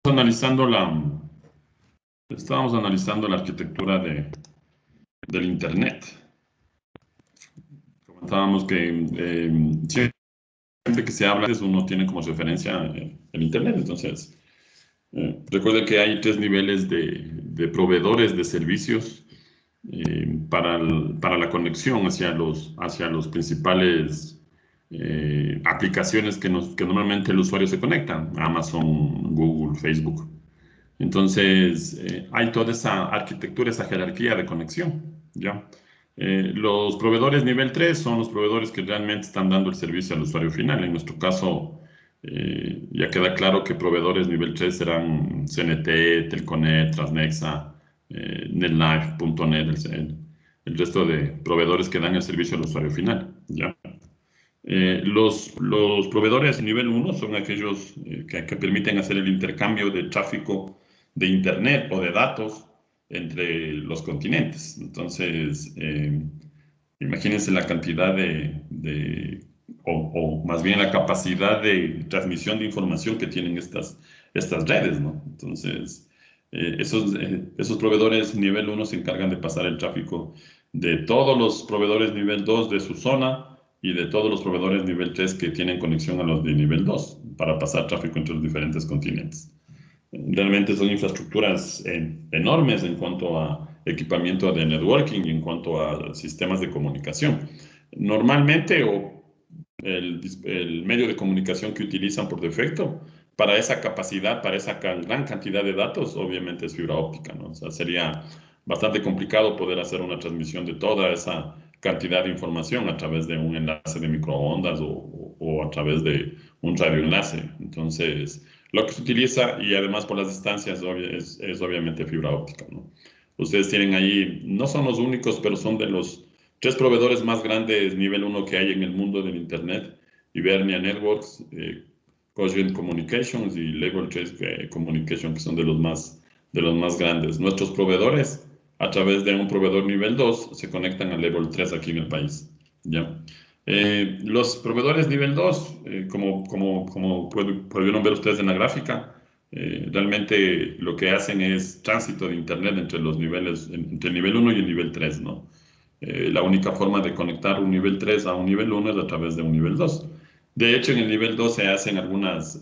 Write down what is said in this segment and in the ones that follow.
analizando estábamos analizando la arquitectura del Internet. Comentábamos que siempre que se habla, uno tiene como referencia el Internet. Entonces, recuerde que hay tres niveles de proveedores de servicios para la conexión hacia los principales aplicaciones que normalmente el usuario se conecta: Amazon, Google, Facebook. Entonces, hay toda esa arquitectura, esa jerarquía de conexión, ¿ya? Los proveedores nivel 3 son los proveedores que realmente están dando el servicio al usuario final. En nuestro caso, ya queda claro que proveedores nivel 3 serán CNT, Telconet, Transnexa, NetLife, .net, el resto de proveedores que dan el servicio al usuario final, ¿ya? Los proveedores nivel 1 son aquellos que permiten hacer el intercambio de tráfico de Internet o de datos entre los continentes. Entonces, imagínense la cantidad o más bien la capacidad de transmisión de información que tienen estas redes, ¿no? Entonces, esos proveedores nivel 1 se encargan de pasar el tráfico de todos los proveedores nivel 2 de su zona y de todos los proveedores nivel 3 que tienen conexión a los de nivel 2 para pasar tráfico entre los diferentes continentes. Realmente son infraestructuras enormes en cuanto a equipamiento de networking y en cuanto a sistemas de comunicación. Normalmente, el medio de comunicación que utilizan por defecto para esa capacidad, para esa gran cantidad de datos, obviamente es fibra óptica, ¿no? O sea, sería bastante complicado poder hacer una transmisión de toda esa cantidad de información a través de un enlace de microondas o a través de un radioenlace. Entonces, lo que se utiliza, y además por las distancias, es obviamente fibra óptica, ¿no? Ustedes tienen ahí, no son los únicos, pero son de los tres proveedores más grandes nivel 1 que hay en el mundo del Internet: Ibernia Networks, Cogent Communications y Level 3 Communication, que son de los más grandes. Nuestros proveedores, a través de un proveedor nivel 2, se conectan al Level 3 aquí en el país, ¿ya? Los proveedores nivel 2, como pudieron ver ustedes en la gráfica, realmente lo que hacen es tránsito de Internet entre los niveles, entre el nivel 1 y el nivel 3, ¿no? La única forma de conectar un nivel 3 a un nivel 1 es a través de un nivel 2. De hecho, en el nivel 2 se hacen algunas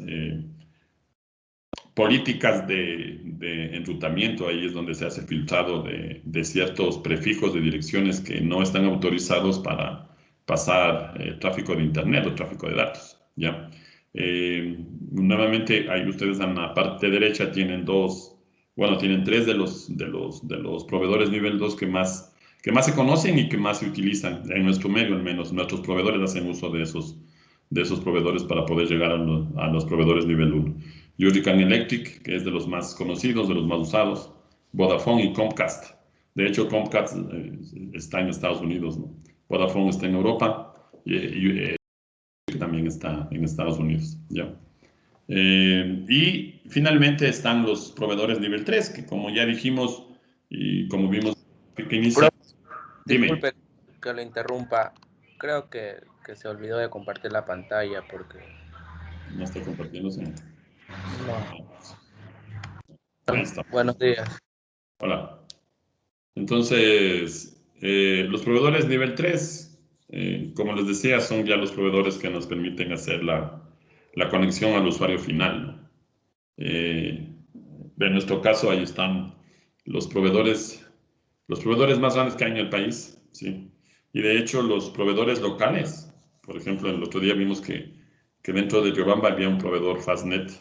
políticas de enrutamiento. Ahí es donde se hace filtrado de ciertos prefijos de direcciones que no están autorizados para pasar tráfico de Internet o tráfico de datos, ¿ya? Nuevamente, ahí ustedes en la parte derecha tienen tienen tres de los proveedores nivel 2 que más se conocen y que más se utilizan en nuestro medio. Al menos nuestros proveedores hacen uso de esos proveedores para poder llegar a los proveedores nivel 1. Hurricane Electric, que es de los más conocidos, de los más usados; Vodafone y Comcast. De hecho, Comcast está en Estados Unidos, ¿no? Vodafone está en Europa y también está en Estados Unidos, ¿ya? Y finalmente están los proveedores nivel 3, que como ya dijimos y como vimos que inicia... Disculpe que lo interrumpa. Creo que se olvidó de compartir la pantalla porque... No está compartiéndose. No. Ahí está. Buenos días. Hola. Entonces, los proveedores nivel 3, como les decía, son ya los proveedores que nos permiten hacer la conexión al usuario final, ¿no? En nuestro caso, ahí están los proveedores más grandes que hay en el país, ¿sí? Y de hecho, los proveedores locales, por ejemplo, el otro día vimos que dentro de Riobamba había un proveedor Fastnet.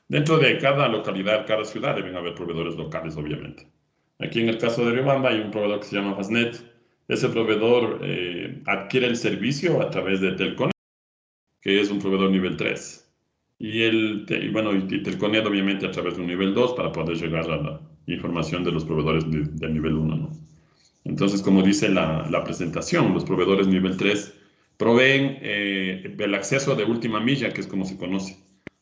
Dentro de cada localidad, cada ciudad, deben haber proveedores locales, obviamente. Aquí en el caso de Riobamba hay un proveedor que se llama Fastnet. Ese proveedor adquiere el servicio a través de Telconet, que es un proveedor nivel 3. Y Telconet, obviamente, a través de un nivel 2 para poder llegar a la información de los proveedores del nivel 1, ¿no? Entonces, como dice la presentación, los proveedores nivel 3 proveen el acceso de última milla, que es como se conoce,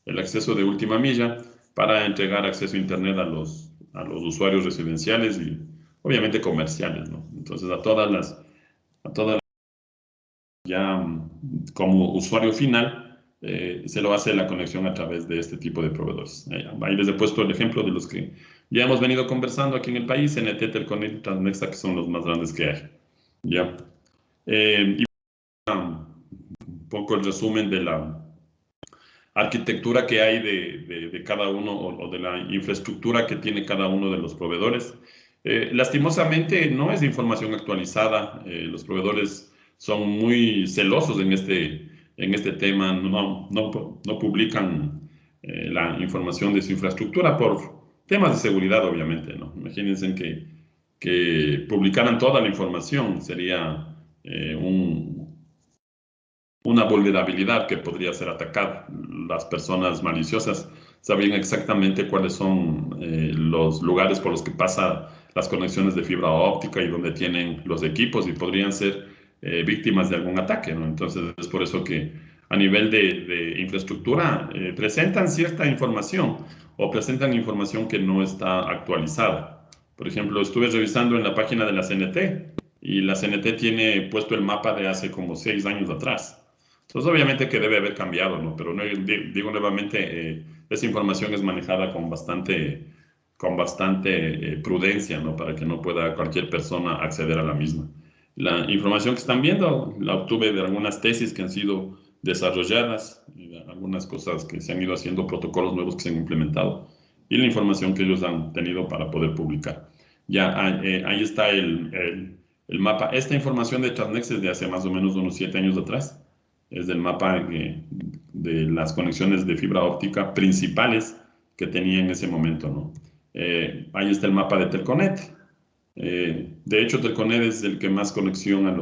el acceso de última milla para entregar acceso a Internet a los usuarios residenciales y obviamente comerciales, ¿no? Entonces, a todas las ya como usuario final, se lo hace la conexión a través de este tipo de proveedores. Ahí les he puesto el ejemplo de los que ya hemos venido conversando aquí en el país, NT, Telconet y Transnexa, que son los más grandes que hay. ¿Ya? Y un poco el resumen de la arquitectura que hay de cada uno o de la infraestructura que tiene cada uno de los proveedores. Lastimosamente no es información actualizada. Los proveedores son muy celosos en este tema. No publican la información de su infraestructura por temas de seguridad, obviamente, ¿no? Imagínense que publicaran toda la información. Sería una vulnerabilidad que podría ser atacada. Las personas maliciosas sabían exactamente cuáles son los lugares por los que pasan las conexiones de fibra óptica y donde tienen los equipos y podrían ser víctimas de algún ataque, ¿no? Entonces es por eso que a nivel de infraestructura presentan cierta información o presentan información que no está actualizada. Por ejemplo, estuve revisando en la página de la CNT y la CNT tiene puesto el mapa de hace como 6 años atrás. Entonces, obviamente que debe haber cambiado, ¿no? Pero no, digo nuevamente, esa información es manejada con bastante prudencia, ¿no? Para que no pueda cualquier persona acceder a la misma. La información que están viendo la obtuve de algunas tesis que han sido desarrolladas, algunas cosas que se han ido haciendo, protocolos nuevos que se han implementado, y la información que ellos han tenido para poder publicar. Ya, ahí está el mapa. Esta información de Transnex es de hace más o menos unos 7 años atrás. Es del mapa de las conexiones de fibra óptica principales que tenía en ese momento, ¿no? Ahí está el mapa de Telconet. De hecho, Telconet es el que más conexión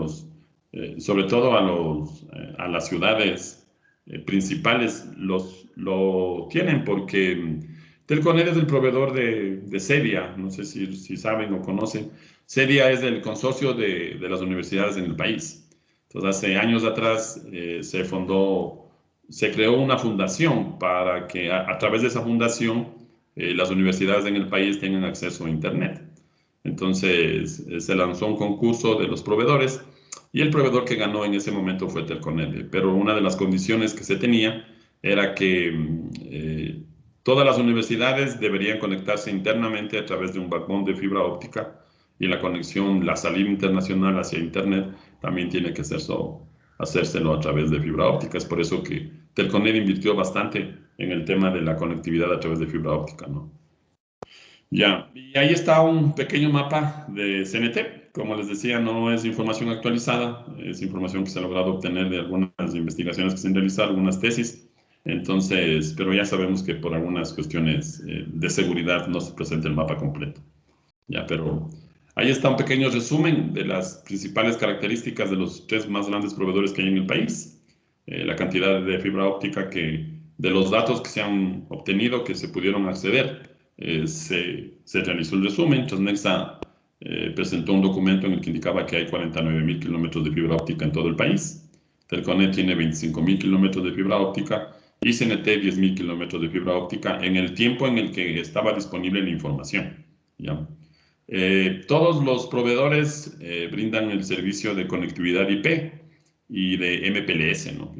sobre todo a las ciudades principales lo tienen, porque Telconet es el proveedor de CEDIA. No sé si saben o conocen. CEDIA es el consorcio de las universidades en el país. Entonces, hace años atrás se creó una fundación para que a través de esa fundación las universidades en el país tengan acceso a Internet. Entonces, se lanzó un concurso de los proveedores y el proveedor que ganó en ese momento fue Telconet. Pero una de las condiciones que se tenía era que todas las universidades deberían conectarse internamente a través de un backbone de fibra óptica y la conexión, la salida internacional hacia Internet también tiene que hacérselo a través de fibra óptica. Es por eso que Telconet invirtió bastante en el tema de la conectividad a través de fibra óptica, ¿no? Ya, y ahí está un pequeño mapa de CNT. Como les decía, no es información actualizada, es información que se ha logrado obtener de algunas investigaciones que se han realizado, algunas tesis. Entonces, pero ya sabemos que por algunas cuestiones de seguridad no se presenta el mapa completo. Ya, pero ahí está un pequeño resumen de las principales características de los 3 más grandes proveedores que hay en el país, la cantidad de fibra óptica de los datos que se han obtenido, que se pudieron acceder, se realizó el resumen. Transnexa presentó un documento en el que indicaba que hay 49.000 kilómetros de fibra óptica en todo el país. Telconet tiene 25.000 kilómetros de fibra óptica y CNT 10.000 kilómetros de fibra óptica en el tiempo en el que estaba disponible la información, ¿ya? Todos los proveedores brindan el servicio de conectividad IP y de MPLS, ¿no?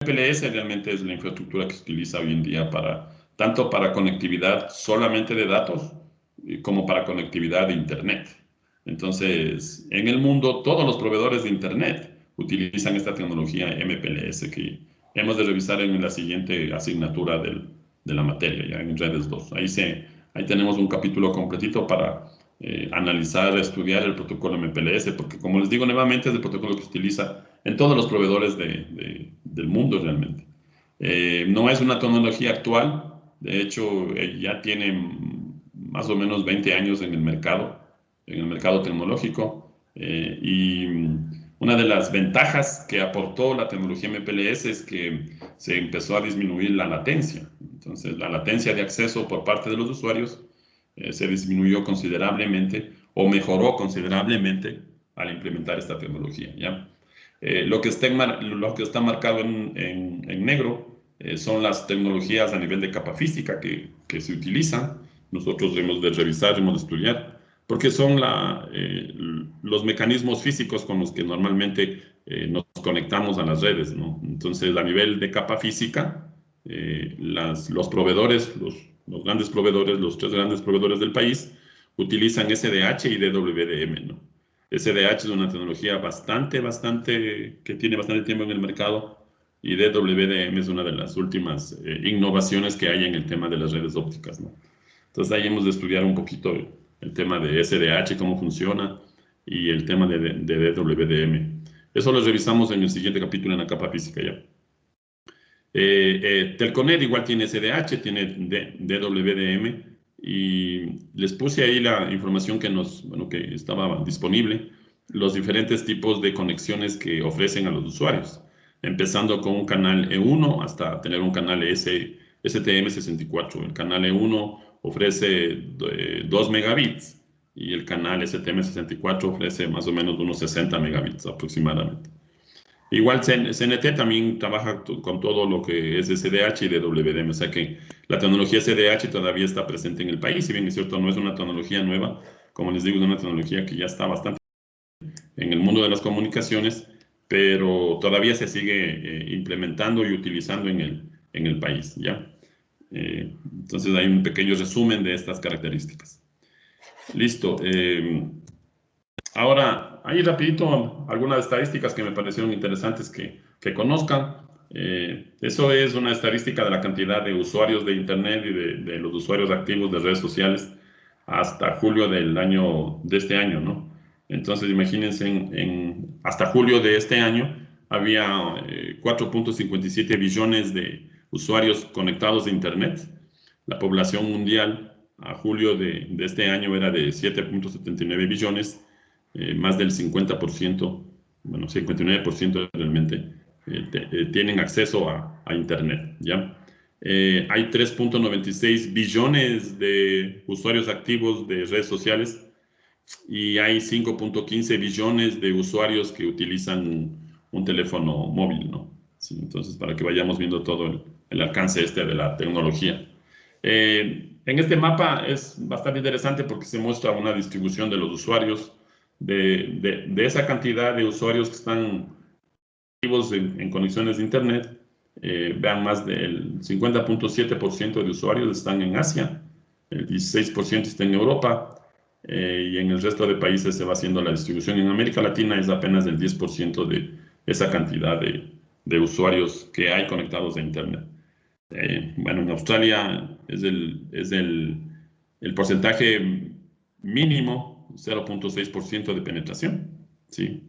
MPLS realmente es la infraestructura que se utiliza hoy en día tanto para conectividad solamente de datos como para conectividad de Internet. Entonces, en el mundo, todos los proveedores de Internet utilizan esta tecnología MPLS que hemos de revisar en la siguiente asignatura de la materia, ya en redes 2. Ahí tenemos un capítulo completito para analizar, estudiar el protocolo MPLS, porque como les digo nuevamente, es el protocolo que se utiliza en todos los proveedores del mundo realmente. No es una tecnología actual, de hecho ya tiene más o menos 20 años en el mercado tecnológico, y una de las ventajas que aportó la tecnología MPLS es que se empezó a disminuir la latencia. Entonces, la latencia de acceso por parte de los usuarios se disminuyó considerablemente o mejoró considerablemente al implementar esta tecnología, ¿ya? Lo que está marcado en negro son las tecnologías a nivel de capa física que se utilizan. Nosotros hemos de revisar, hemos de estudiar, porque son los mecanismos físicos con los que normalmente nos conectamos a las redes, ¿no? Entonces, a nivel de capa física, los proveedores, los grandes proveedores, los 3 grandes proveedores del país, utilizan SDH y DWDM, ¿no? SDH es una tecnología que tiene bastante tiempo en el mercado, y DWDM es una de las últimas innovaciones que hay en el tema de las redes ópticas, ¿no? Entonces ahí hemos de estudiar un poquito el tema de SDH, cómo funciona, y el tema de DWDM. Eso lo revisamos en el siguiente capítulo en la capa física ya. Telconet igual tiene SDH, tiene DWDM, y les puse ahí la información que estaba disponible, los diferentes tipos de conexiones que ofrecen a los usuarios, empezando con un canal E1 hasta tener un canal STM64. El canal E1 ofrece 2 megabits y el canal STM64 ofrece más o menos unos 60 megabits aproximadamente. Igual CNT también trabaja con todo lo que es SDH y DWDM, o sea que la tecnología SDH todavía está presente en el país. Si bien es cierto, no es una tecnología nueva, como les digo, es una tecnología que ya está bastante en el mundo de las comunicaciones, pero todavía se sigue implementando y utilizando en el país, ¿ya? Entonces hay un pequeño resumen de estas características. Listo. Ahora, ahí rapidito algunas estadísticas que me parecieron interesantes que conozcan. Eso es una estadística de la cantidad de usuarios de Internet y de los usuarios activos de redes sociales hasta julio de este año, ¿no? Entonces, imagínense, hasta julio de este año había 4.57 billones de usuarios conectados a Internet. La población mundial a julio de este año era de 7.79 billones. Más del 50%, bueno, 59% realmente, tienen acceso a Internet, ¿ya? Hay 3.96 billones de usuarios activos de redes sociales y hay 5.15 billones de usuarios que utilizan un teléfono móvil, ¿no? Sí, entonces, para que vayamos viendo todo el alcance de la tecnología. En este mapa es bastante interesante porque se muestra una distribución de los usuarios, de esa cantidad de usuarios que están activos en conexiones de Internet. Vean, más del 50.7% de usuarios están en Asia, el 16% está en Europa, y en el resto de países se va haciendo la distribución. En América Latina es apenas del 10% de esa cantidad de usuarios que hay conectados a Internet. Bueno, en Australia es el porcentaje mínimo, 0.6% de penetración, ¿sí?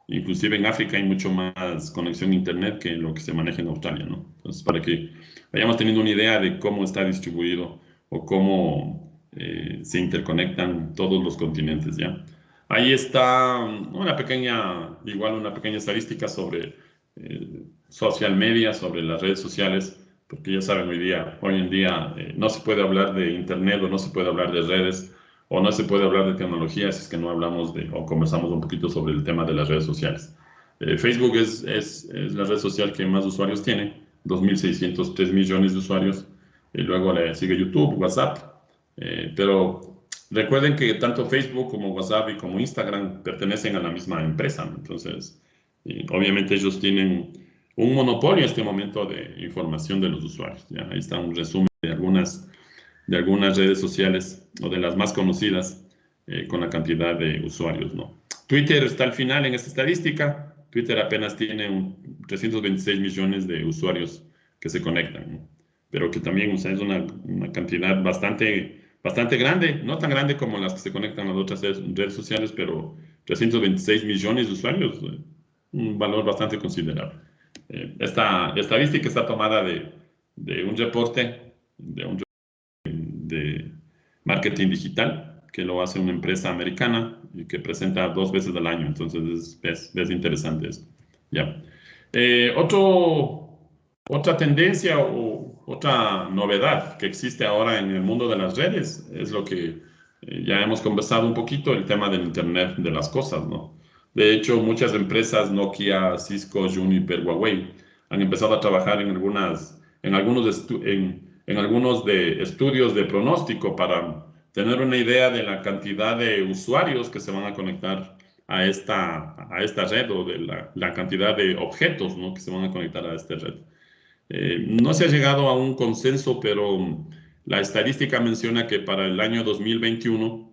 Inclusive en África hay mucho más conexión a Internet que lo que se maneja en Australia, ¿no? Entonces, para que vayamos teniendo una idea de cómo está distribuido o cómo se interconectan todos los continentes, ¿ya? Ahí está una pequeña estadística sobre social media, sobre las redes sociales, porque ya saben, hoy en día no se puede hablar de Internet o no se puede hablar de redes o no se puede hablar de tecnología si es que no hablamos o conversamos un poquito sobre el tema de las redes sociales. Facebook es la red social que más usuarios tiene, 2.603 millones de usuarios, y luego le sigue YouTube, WhatsApp, pero recuerden que tanto Facebook como WhatsApp y como Instagram pertenecen a la misma empresa, ¿no? Entonces, obviamente ellos tienen un monopolio en este momento de información de los usuarios, ¿ya? Ahí está un resumen de algunas redes sociales o de las más conocidas con la cantidad de usuarios, ¿no? Twitter está al final en esta estadística. Twitter apenas tiene 326 millones de usuarios que se conectan, ¿no? Pero que también, o sea, es una cantidad bastante grande, no tan grande como las que se conectan a otras redes sociales, pero 326 millones de usuarios, un valor bastante considerable. Esta estadística está tomada de un reporte de marketing digital que lo hace una empresa americana y que presenta 2 veces al año. Entonces es interesante esto. ¿Ya? Otra tendencia o otra novedad que existe ahora en el mundo de las redes es lo que ya hemos conversado un poquito, el tema del Internet de las cosas, ¿no? De hecho, muchas empresas, Nokia, Cisco, Juniper, Huawei, han empezado a trabajar en algunos estudios de pronóstico para tener una idea de la cantidad de usuarios que se van a conectar a esta red o de la cantidad de objetos, ¿no?, que se van a conectar a esta red. No se ha llegado a un consenso, pero la estadística menciona que para el año 2021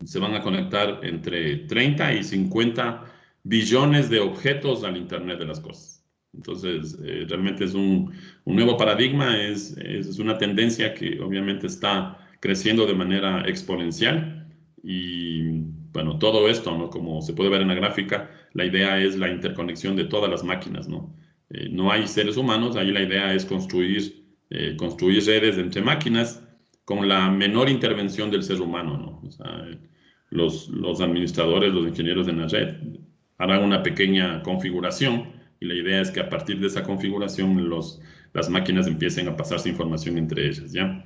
se van a conectar entre 30 y 50 billones de objetos al Internet de las cosas. Entonces, realmente es un nuevo paradigma, es una tendencia que obviamente está creciendo de manera exponencial. Y bueno, todo esto, ¿no?, como se puede ver en la gráfica, la idea es la interconexión de todas las máquinas, ¿no? No hay seres humanos, ahí la idea es construir redes entre máquinas con la menor intervención del ser humano, ¿no? O sea, los administradores, los ingenieros de la red harán una pequeña configuración y la idea es que a partir de esa configuración las máquinas empiecen a pasarse información entre ellas, ¿ya?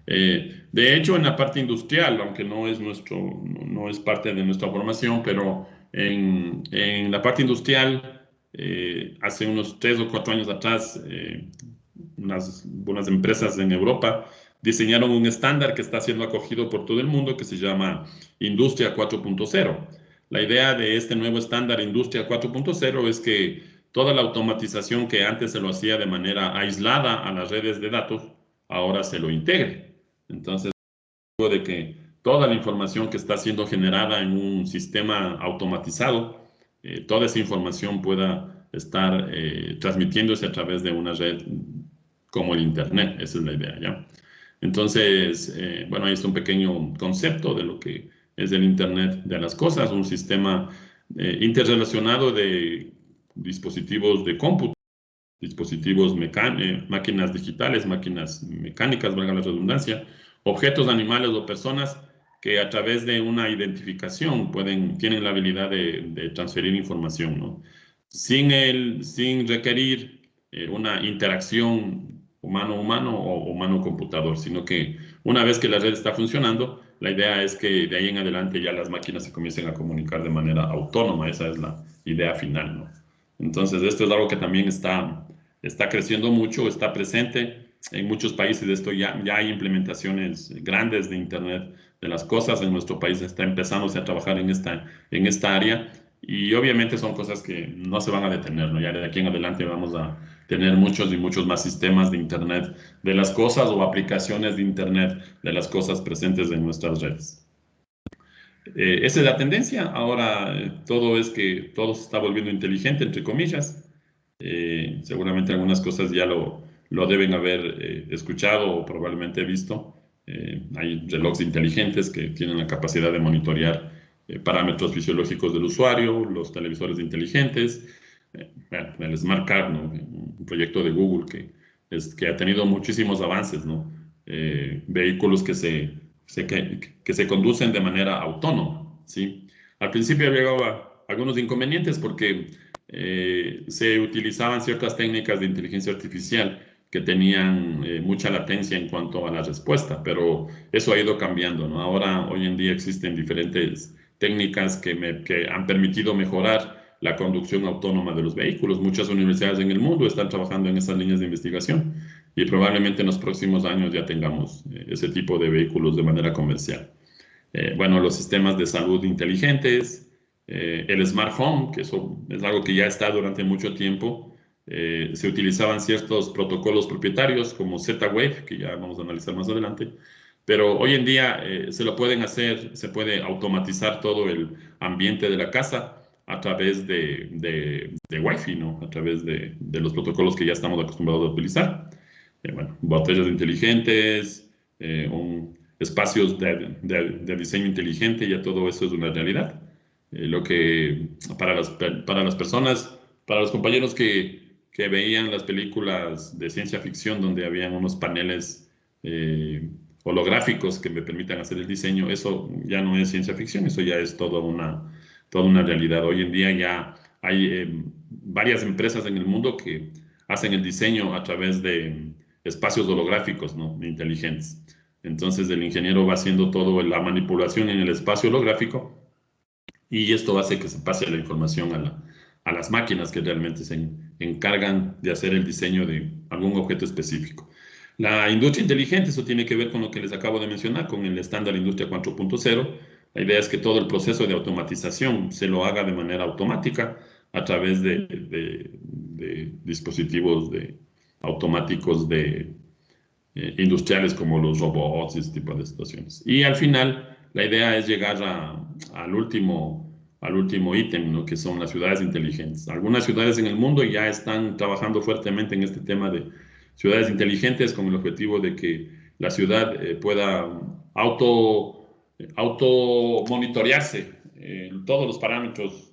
De hecho, en la parte industrial, aunque no es parte de nuestra formación, pero en la parte industrial, hace unos 3 o 4 años atrás, unas empresas en Europa diseñaron un estándar que está siendo acogido por todo el mundo que se llama Industria 4.0. La idea de este nuevo estándar Industria 4.0 es que toda la automatización que antes se lo hacía de manera aislada a las redes de datos, ahora se lo integre. Entonces, de que toda la información que está siendo generada en un sistema automatizado, toda esa información pueda estar transmitiéndose a través de una red como el Internet. Esa es la idea, ¿ya? Entonces, bueno, ahí está un pequeño concepto de lo que es el Internet de las cosas, un sistema interrelacionado de dispositivos de cómputo, dispositivos máquinas digitales, máquinas mecánicas, valga la redundancia, objetos, animales o personas que a través de una identificación tienen la habilidad de transferir información, ¿no? Sin requerir una interacción humano-humano o humano-computador, sino que una vez que la red está funcionando, la idea es que de ahí en adelante ya las máquinas se comiencen a comunicar de manera autónoma. Esa es la idea final, ¿no? Entonces, esto es algo que también está creciendo mucho, está presente en muchos países. Esto ya hay implementaciones grandes de Internet de las cosas. En nuestro país está empezándose a trabajar en esta área y obviamente son cosas que no se van a detener, ¿no? Ya de aquí en adelante vamos a tener muchos y muchos más sistemas de Internet de las cosas o aplicaciones de Internet de las cosas presentes en nuestras redes. Esa es la tendencia. Ahora todo se está volviendo inteligente, entre comillas. Seguramente algunas cosas ya lo deben haber escuchado o probablemente visto. Hay relojes inteligentes que tienen la capacidad de monitorear parámetros fisiológicos del usuario, los televisores inteligentes, bueno, el Smart Car, ¿no?, un proyecto de Google que ha tenido muchísimos avances, ¿no? Vehículos que se conducen de manera autónoma, ¿sí? Al principio había algunos inconvenientes porque se utilizaban ciertas técnicas de inteligencia artificial que tenían mucha latencia en cuanto a la respuesta, pero eso ha ido cambiando, ¿no? Ahora, hoy en día existen diferentes técnicas que han permitido mejorar la conducción autónoma de los vehículos. Muchas universidades en el mundo están trabajando en esas líneas de investigación y probablemente en los próximos años ya tengamos ese tipo de vehículos de manera comercial. Bueno, los sistemas de salud inteligentes, el Smart Home, que eso es algo que ya está durante mucho tiempo. Se utilizaban ciertos protocolos propietarios como Z-Wave, que ya vamos a analizar más adelante, pero hoy en día se puede automatizar todo el ambiente de la casa a través de Wi-Fi, ¿no? A través de los protocolos que ya estamos acostumbrados a utilizar. Bueno, botellas inteligentes, espacios de diseño inteligente, ya todo eso es una realidad. Lo que para las personas, para los compañeros que veían las películas de ciencia ficción donde habían unos paneles holográficos que me permitan hacer el diseño, eso ya no es ciencia ficción, eso ya es toda una realidad. Hoy en día ya hay varias empresas en el mundo que hacen el diseño a través de espacios holográficos, ¿no?, inteligentes. Entonces el ingeniero va haciendo toda la manipulación en el espacio holográfico y esto hace que se pase la información a las máquinas que realmente se encargan de hacer el diseño de algún objeto específico. La industria inteligente, eso tiene que ver con lo que les acabo de mencionar, con el estándar Industria 4.0. La idea es que todo el proceso de automatización se lo haga de manera automática a través de dispositivos automáticos industriales como los robots y ese tipo de situaciones. Y al final, la idea es llegar al último ítem, ¿no? Que son las ciudades inteligentes. Algunas ciudades en el mundo ya están trabajando fuertemente en este tema de ciudades inteligentes con el objetivo de que la ciudad pueda auto monitorearse todos los parámetros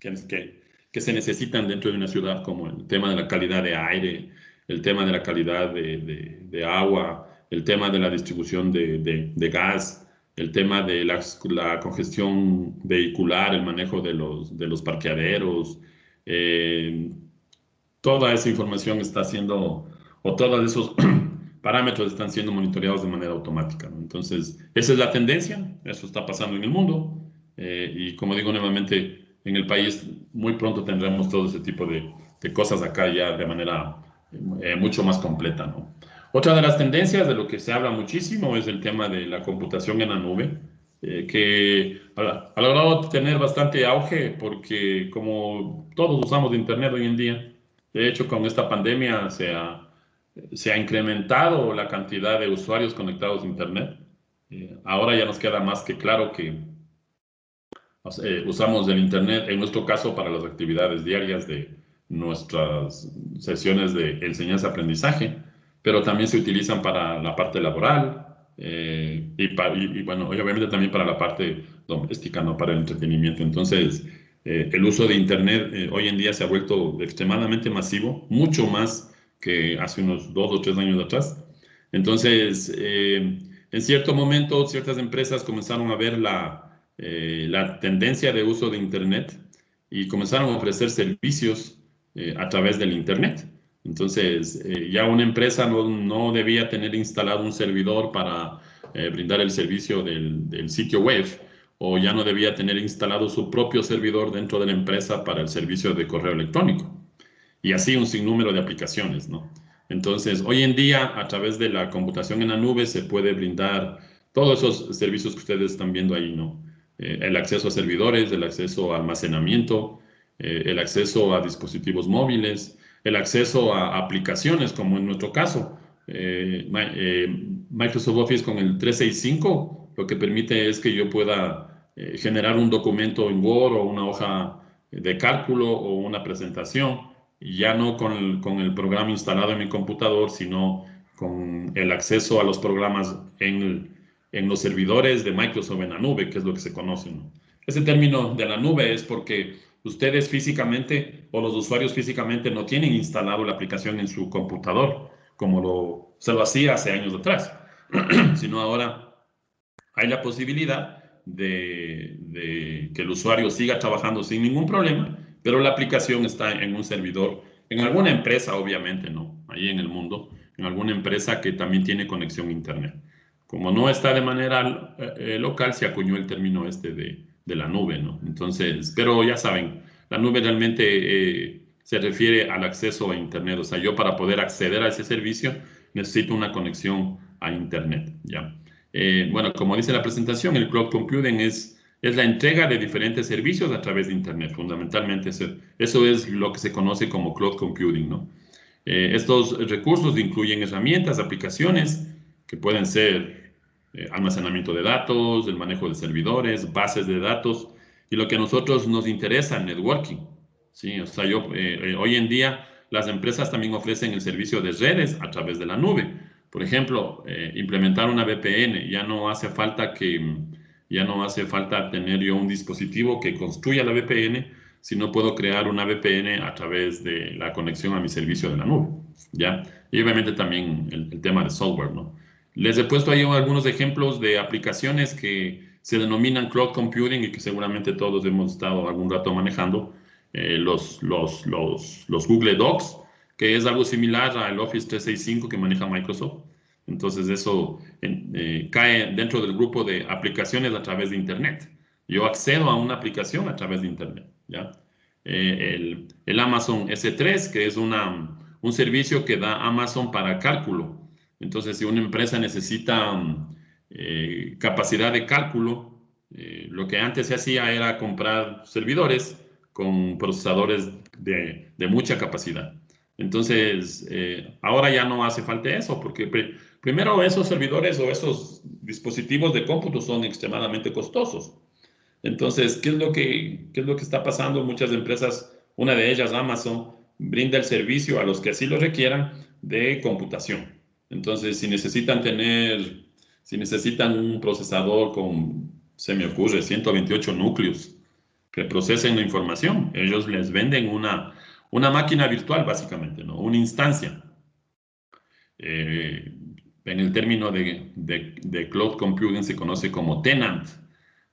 que se necesitan dentro de una ciudad, como el tema de la calidad de aire, el tema de la calidad de agua, el tema de la distribución de gas, el tema de la congestión vehicular, el manejo de los parqueaderos. Toda esa información está siendo, o todos esos parámetros están siendo monitoreados de manera automática, ¿no? Entonces, esa es la tendencia, eso está pasando en el mundo, y como digo nuevamente, en el país muy pronto tendremos todo ese tipo de cosas acá ya de manera mucho más completa, ¿no? Otra de las tendencias de lo que se habla muchísimo es el tema de la computación en la nube, que ha logrado tener bastante auge porque como todos usamos Internet hoy en día, de hecho con esta pandemia se ha incrementado la cantidad de usuarios conectados a Internet. Ahora ya nos queda más que claro que usamos el Internet, en nuestro caso, para las actividades diarias de nuestras sesiones de enseñanza-aprendizaje, pero también se utilizan para la parte laboral y, bueno, obviamente también para la parte doméstica, ¿no? Para el entretenimiento. Entonces, el uso de Internet hoy en día se ha vuelto extremadamente masivo, mucho más que hace unos 2 o 3 años atrás. Entonces, en cierto momento, ciertas empresas comenzaron a ver la tendencia de uso de Internet y comenzaron a ofrecer servicios a través del Internet. Entonces, ya una empresa no debía tener instalado un servidor para brindar el servicio del sitio web, o ya no debía tener instalado su propio servidor dentro de la empresa para el servicio de correo electrónico. Y así un sinnúmero de aplicaciones, ¿no? Entonces, hoy en día, a través de la computación en la nube, se puede brindar todos esos servicios que ustedes están viendo ahí, ¿no? El acceso a servidores, el acceso a almacenamiento, el acceso a dispositivos móviles, el acceso a aplicaciones, como en nuestro caso. Microsoft Office con el 365 lo que permite es que yo pueda generar un documento en Word o una hoja de cálculo o una presentación, ya no con el programa instalado en mi computador, sino con el acceso a los programas en los servidores de Microsoft en la nube, que es lo que se conoce, ¿no? Ese término de la nube es porque ustedes físicamente o los usuarios físicamente no tienen instalado la aplicación en su computador, como se lo hacía hace años atrás, sino ahora hay la posibilidad de que el usuario siga trabajando sin ningún problema, pero la aplicación está en un servidor, en alguna empresa, obviamente, ¿no? Ahí en el mundo, en alguna empresa que también tiene conexión a Internet. Como no está de manera local, se acuñó el término este de la nube, ¿no? Entonces, pero ya saben, la nube realmente se refiere al acceso a Internet. O sea, yo para poder acceder a ese servicio necesito una conexión a Internet, ¿ya? Bueno, como dice la presentación, el cloud computing es la entrega de diferentes servicios a través de Internet. Fundamentalmente, eso es lo que se conoce como cloud computing, ¿no? Estos recursos incluyen herramientas, aplicaciones que pueden ser almacenamiento de datos, el manejo de servidores, bases de datos y lo que a nosotros nos interesa, networking. Sí, o sea, hoy en día las empresas también ofrecen el servicio de redes a través de la nube. Por ejemplo, implementar una VPN. Ya no hace falta tener yo un dispositivo que construya la VPN, sino puedo crear una VPN a través de la conexión a mi servicio de la nube, ¿ya? Y obviamente también el tema de software, ¿no? Les he puesto ahí algunos ejemplos de aplicaciones que se denominan cloud computing y que seguramente todos hemos estado algún rato manejando. Los Google Docs, que es algo similar al Office 365 que maneja Microsoft. Entonces eso cae dentro del grupo de aplicaciones a través de Internet. Yo accedo a una aplicación a través de Internet, ¿ya? El Amazon S3, que es un servicio que da Amazon para cálculo. Entonces, si una empresa necesita capacidad de cálculo, Lo que antes se hacía era comprar servidores con procesadores de mucha capacidad. Entonces, ahora ya no hace falta eso, porque primero esos servidores o esos dispositivos de cómputo son extremadamente costosos. Entonces, qué es lo que está pasando? Muchas empresas, una de ellas, Amazon, brinda el servicio a los que así lo requieran de computación. Entonces, si necesitan un procesador con, se me ocurre, 128 núcleos que procesen la información, ellos les venden una máquina virtual, básicamente, ¿no? Una instancia. Eh, en el término de cloud computing se conoce como tenant.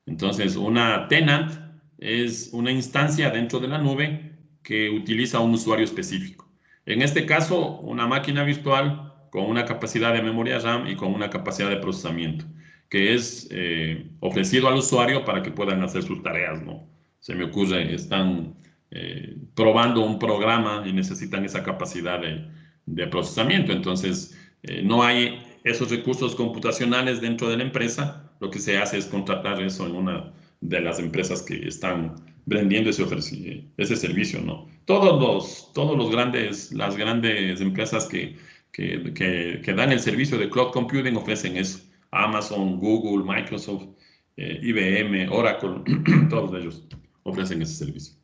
Entonces, una tenant es una instancia dentro de la nube que utiliza un usuario específico. En este caso, una máquina virtual con una capacidad de memoria RAM y con una capacidad de procesamiento, que es ofrecido al usuario para que puedan hacer sus tareas, ¿no? Se me ocurre, están probando un programa y necesitan esa capacidad de procesamiento. Entonces, no hay esos recursos computacionales dentro de la empresa. Lo que se hace es contratar eso en una de las empresas que están vendiendo ese servicio, ¿no? Las grandes empresas que dan el servicio de cloud computing ofrecen eso. Amazon, Google, Microsoft, IBM, Oracle, todos ellos ofrecen ese servicio.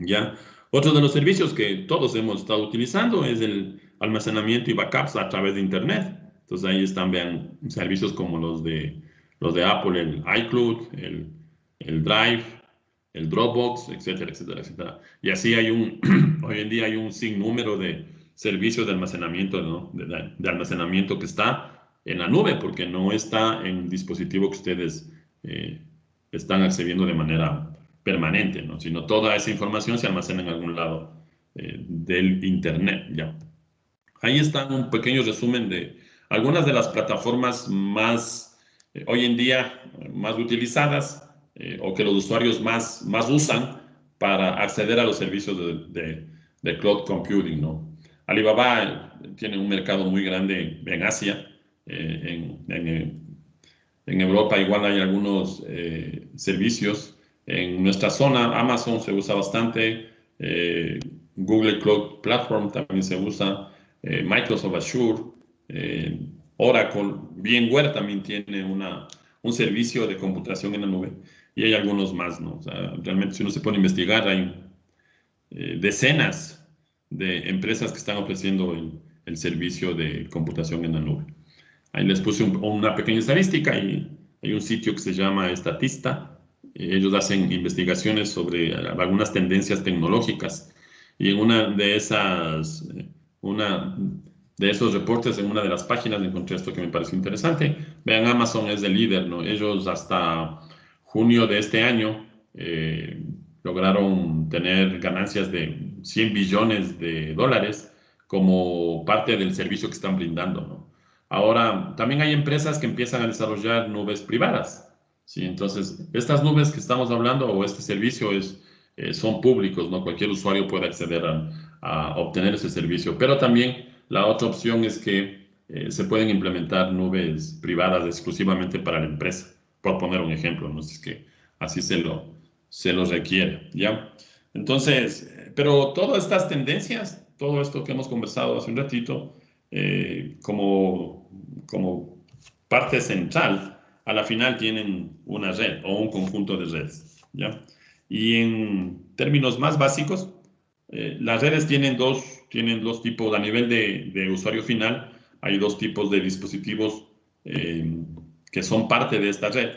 ¿Ya? Otro de los servicios que todos hemos estado utilizando es el almacenamiento y backups a través de Internet. Entonces ahí están, vean, servicios como los de Apple, el iCloud, el Drive, el Dropbox, etcétera, etcétera, etcétera. Y así hoy en día hay un sinnúmero de servicios de almacenamiento, ¿no? De almacenamiento que está en la nube, porque no está en el dispositivo que ustedes están accediendo de manera permanente, ¿no? Sino toda esa información se almacena en algún lado del Internet, ¿ya? Ahí está un pequeño resumen de algunas de las plataformas más, hoy en día, más utilizadas o que los usuarios más usan para acceder a los servicios de cloud computing, ¿no? Alibaba tiene un mercado muy grande en Asia, en Europa igual hay algunos servicios. En nuestra zona, Amazon se usa bastante, Google Cloud Platform también se usa, Microsoft Azure, Oracle, VMware también tiene un servicio de computación en la nube y hay algunos más, ¿no? O sea, realmente si uno se pone a investigar, hay decenas de empresas que están ofreciendo el servicio de computación en la nube. Ahí les puse una pequeña estadística y hay un sitio que se llama Statista. Ellos hacen investigaciones sobre algunas tendencias tecnológicas y en una de esos reportes, en una de las páginas encontré esto que me pareció interesante. Vean, Amazon es el líder, ¿no? Ellos hasta junio de este año lograron tener ganancias de 100 billones de dólares como parte del servicio que están brindando, ¿no? Ahora, también hay empresas que empiezan a desarrollar nubes privadas, ¿sí? Entonces, estas nubes que estamos hablando o este servicio son públicos, ¿no? Cualquier usuario puede acceder a obtener ese servicio, pero también la otra opción es que se pueden implementar nubes privadas exclusivamente para la empresa, por poner un ejemplo, ¿no? Si es que así se lo requiere, ¿ya? Entonces, pero todas estas tendencias, todo esto que hemos conversado hace un ratito, como parte central, a la final tienen una red o un conjunto de redes, ¿ya? Y en términos más básicos, las redes tienen dos tipos, a nivel de usuario final, hay dos tipos de dispositivos que son parte de esta red,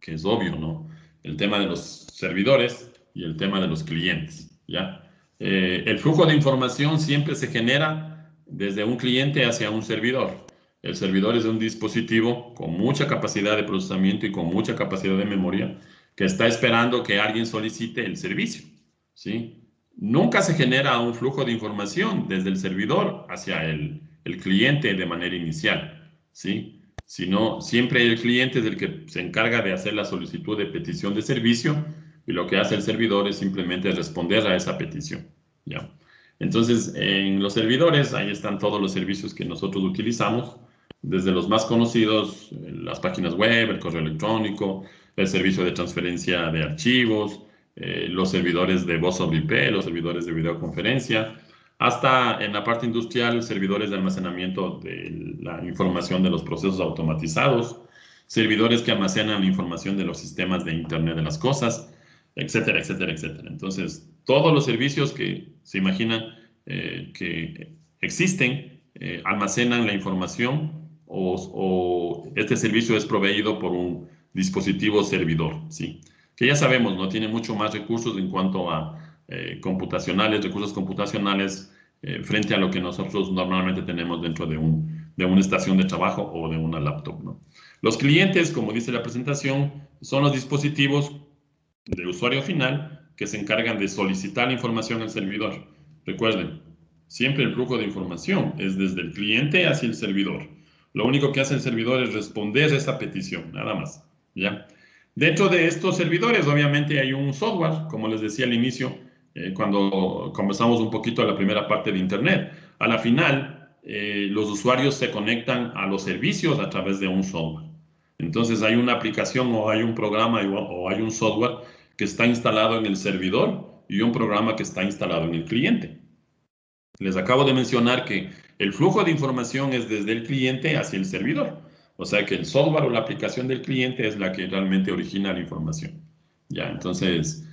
que es obvio, ¿no? El tema de los servidores y el tema de los clientes, ¿ya? El flujo de información siempre se genera desde un cliente hacia un servidor. El servidor es un dispositivo con mucha capacidad de procesamiento y con mucha capacidad de memoria que está esperando que alguien solicite el servicio, ¿sí? Nunca se genera un flujo de información desde el servidor hacia el cliente de manera inicial, ¿sí? Sino siempre el cliente es el que se encarga de hacer la solicitud de petición de servicio y lo que hace el servidor es simplemente responder a esa petición, ¿ya? Entonces, en los servidores, ahí están todos los servicios que nosotros utilizamos, Desde los más conocidos, las páginas web, el correo electrónico, el servicio de transferencia de archivos, los servidores de voz sobre IP, los servidores de videoconferencia, hasta en la parte industrial, servidores de almacenamiento de la información de los procesos automatizados, servidores que almacenan la información de los sistemas de Internet de las cosas, etcétera, etcétera, etcétera. Entonces, todos los servicios que se imaginan que existen almacenan la información o este servicio es proveído por un dispositivo servidor, ¿sí? Que ya sabemos, ¿no? Tiene mucho más recursos en cuanto a recursos computacionales frente a lo que nosotros normalmente tenemos dentro de una estación de trabajo o de una laptop, ¿no? Los clientes, como dice la presentación, son los dispositivos de usuario final que se encargan de solicitar la información al servidor. Recuerden, siempre el flujo de información es desde el cliente hacia el servidor. Lo único que hace el servidor es responder esa petición, nada más, ¿ya? Dentro de estos servidores, obviamente, hay un software, como les decía al inicio, cuando conversamos un poquito de la primera parte de Internet. A la final, los usuarios se conectan a los servicios a través de un software. Entonces, hay una aplicación o hay un programa o hay un software que está instalado en el servidor y un programa que está instalado en el cliente. Les acabo de mencionar que el flujo de información es desde el cliente hacia el servidor. O sea que el software o la aplicación del cliente es la que realmente origina la información. Ya, entonces,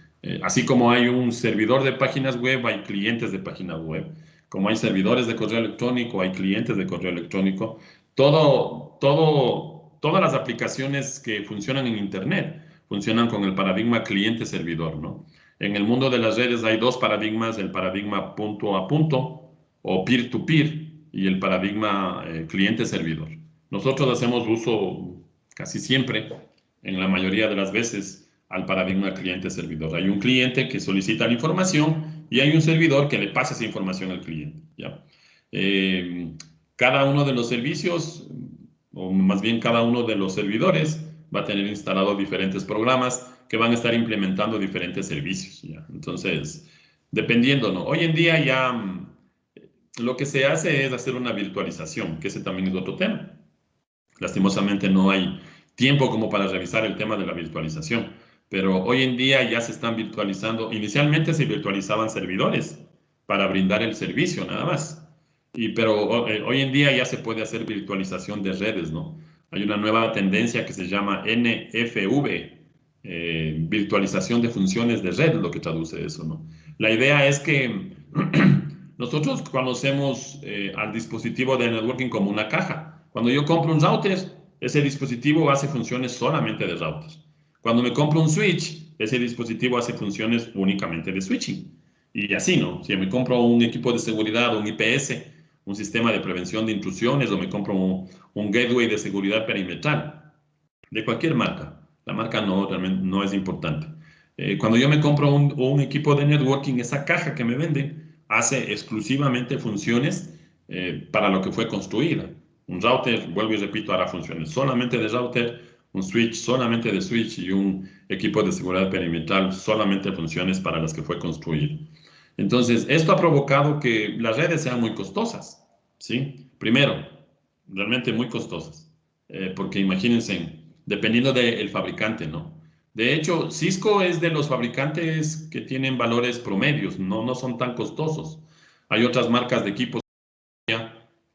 así como hay un servidor de páginas web, hay clientes de páginas web. Como hay servidores de correo electrónico, hay clientes de correo electrónico. Todas las aplicaciones que funcionan en Internet funcionan con el paradigma cliente-servidor, ¿no? En el mundo de las redes hay dos paradigmas, el paradigma punto a punto o peer-to-peer y el paradigma cliente-servidor. Nosotros hacemos uso casi siempre, en la mayoría de las veces, al paradigma cliente-servidor. Hay un cliente que solicita la información y hay un servidor que le pasa esa información al cliente, ¿ya? Cada uno de los servicios, o más bien cada uno de los servidores, va a tener instalados diferentes programas que van a estar implementando diferentes servicios, ¿ya? Entonces, dependiendo, ¿no? Hoy en día ya lo que se hace es hacer una virtualización, que ese también es otro tema. Lastimosamente no hay tiempo como para revisar el tema de la virtualización, pero hoy en día ya se están virtualizando. Inicialmente se virtualizaban servidores para brindar el servicio, nada más. Pero hoy en día ya se puede hacer virtualización de redes, ¿no? Hay una nueva tendencia que se llama NFV, virtualización de funciones de red, lo que traduce eso, ¿no? La idea es que nosotros conocemos al dispositivo de networking como una caja. Cuando yo compro un router, ese dispositivo hace funciones solamente de router. Cuando me compro un switch, ese dispositivo hace funciones únicamente de switching. Y así, ¿no? Si me compro un equipo de seguridad, un IPS, un sistema de prevención de intrusiones, o me compro un gateway de seguridad perimetral, de cualquier marca. La marca no, realmente no es importante. Cuando yo me compro un equipo de networking, esa caja que me venden hace exclusivamente funciones para lo que fue construida. Un router, vuelvo y repito, hará funciones solamente de router, un switch solamente de switch y un equipo de seguridad perimetral solamente funciones para las que fue construido. Entonces, esto ha provocado que las redes sean muy costosas, ¿sí? Primero, realmente muy costosas, porque imagínense, dependiendo del fabricante, ¿no? De hecho, Cisco es de los fabricantes que tienen valores promedios, no son tan costosos. Hay otras marcas de equipos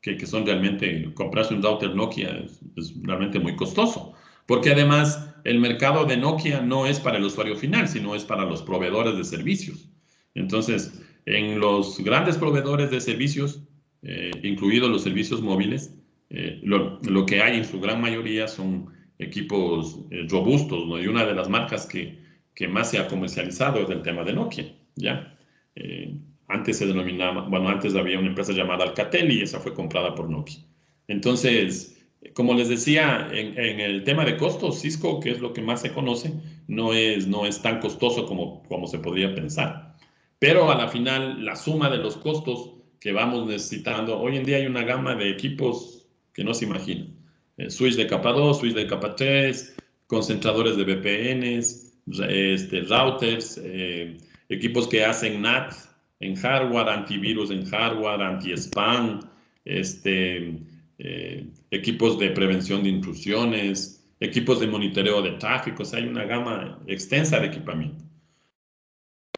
que son realmente, comprarse un router Nokia es realmente muy costoso, porque además el mercado de Nokia no es para el usuario final, sino es para los proveedores de servicios. Entonces, en los grandes proveedores de servicios, incluidos los servicios móviles, lo que hay en su gran mayoría son equipos robustos, ¿no? Y una de las marcas que más se ha comercializado es el tema de Nokia, ¿ya? Antes se denominaba, bueno, antes había una empresa llamada Alcatel y esa fue comprada por Nokia. Entonces, como les decía, en el tema de costos, Cisco, que es lo que más se conoce, no es tan costoso como se podría pensar. Pero a la final, la suma de los costos que vamos necesitando, hoy en día hay una gama de equipos que no se imaginan. Switch de capa 2, switch de capa 3, concentradores de VPNs, routers, equipos que hacen NAT en hardware, antivirus en hardware, anti-spam, equipos de prevención de intrusiones, equipos de monitoreo de tráfico. O sea, hay una gama extensa de equipamiento.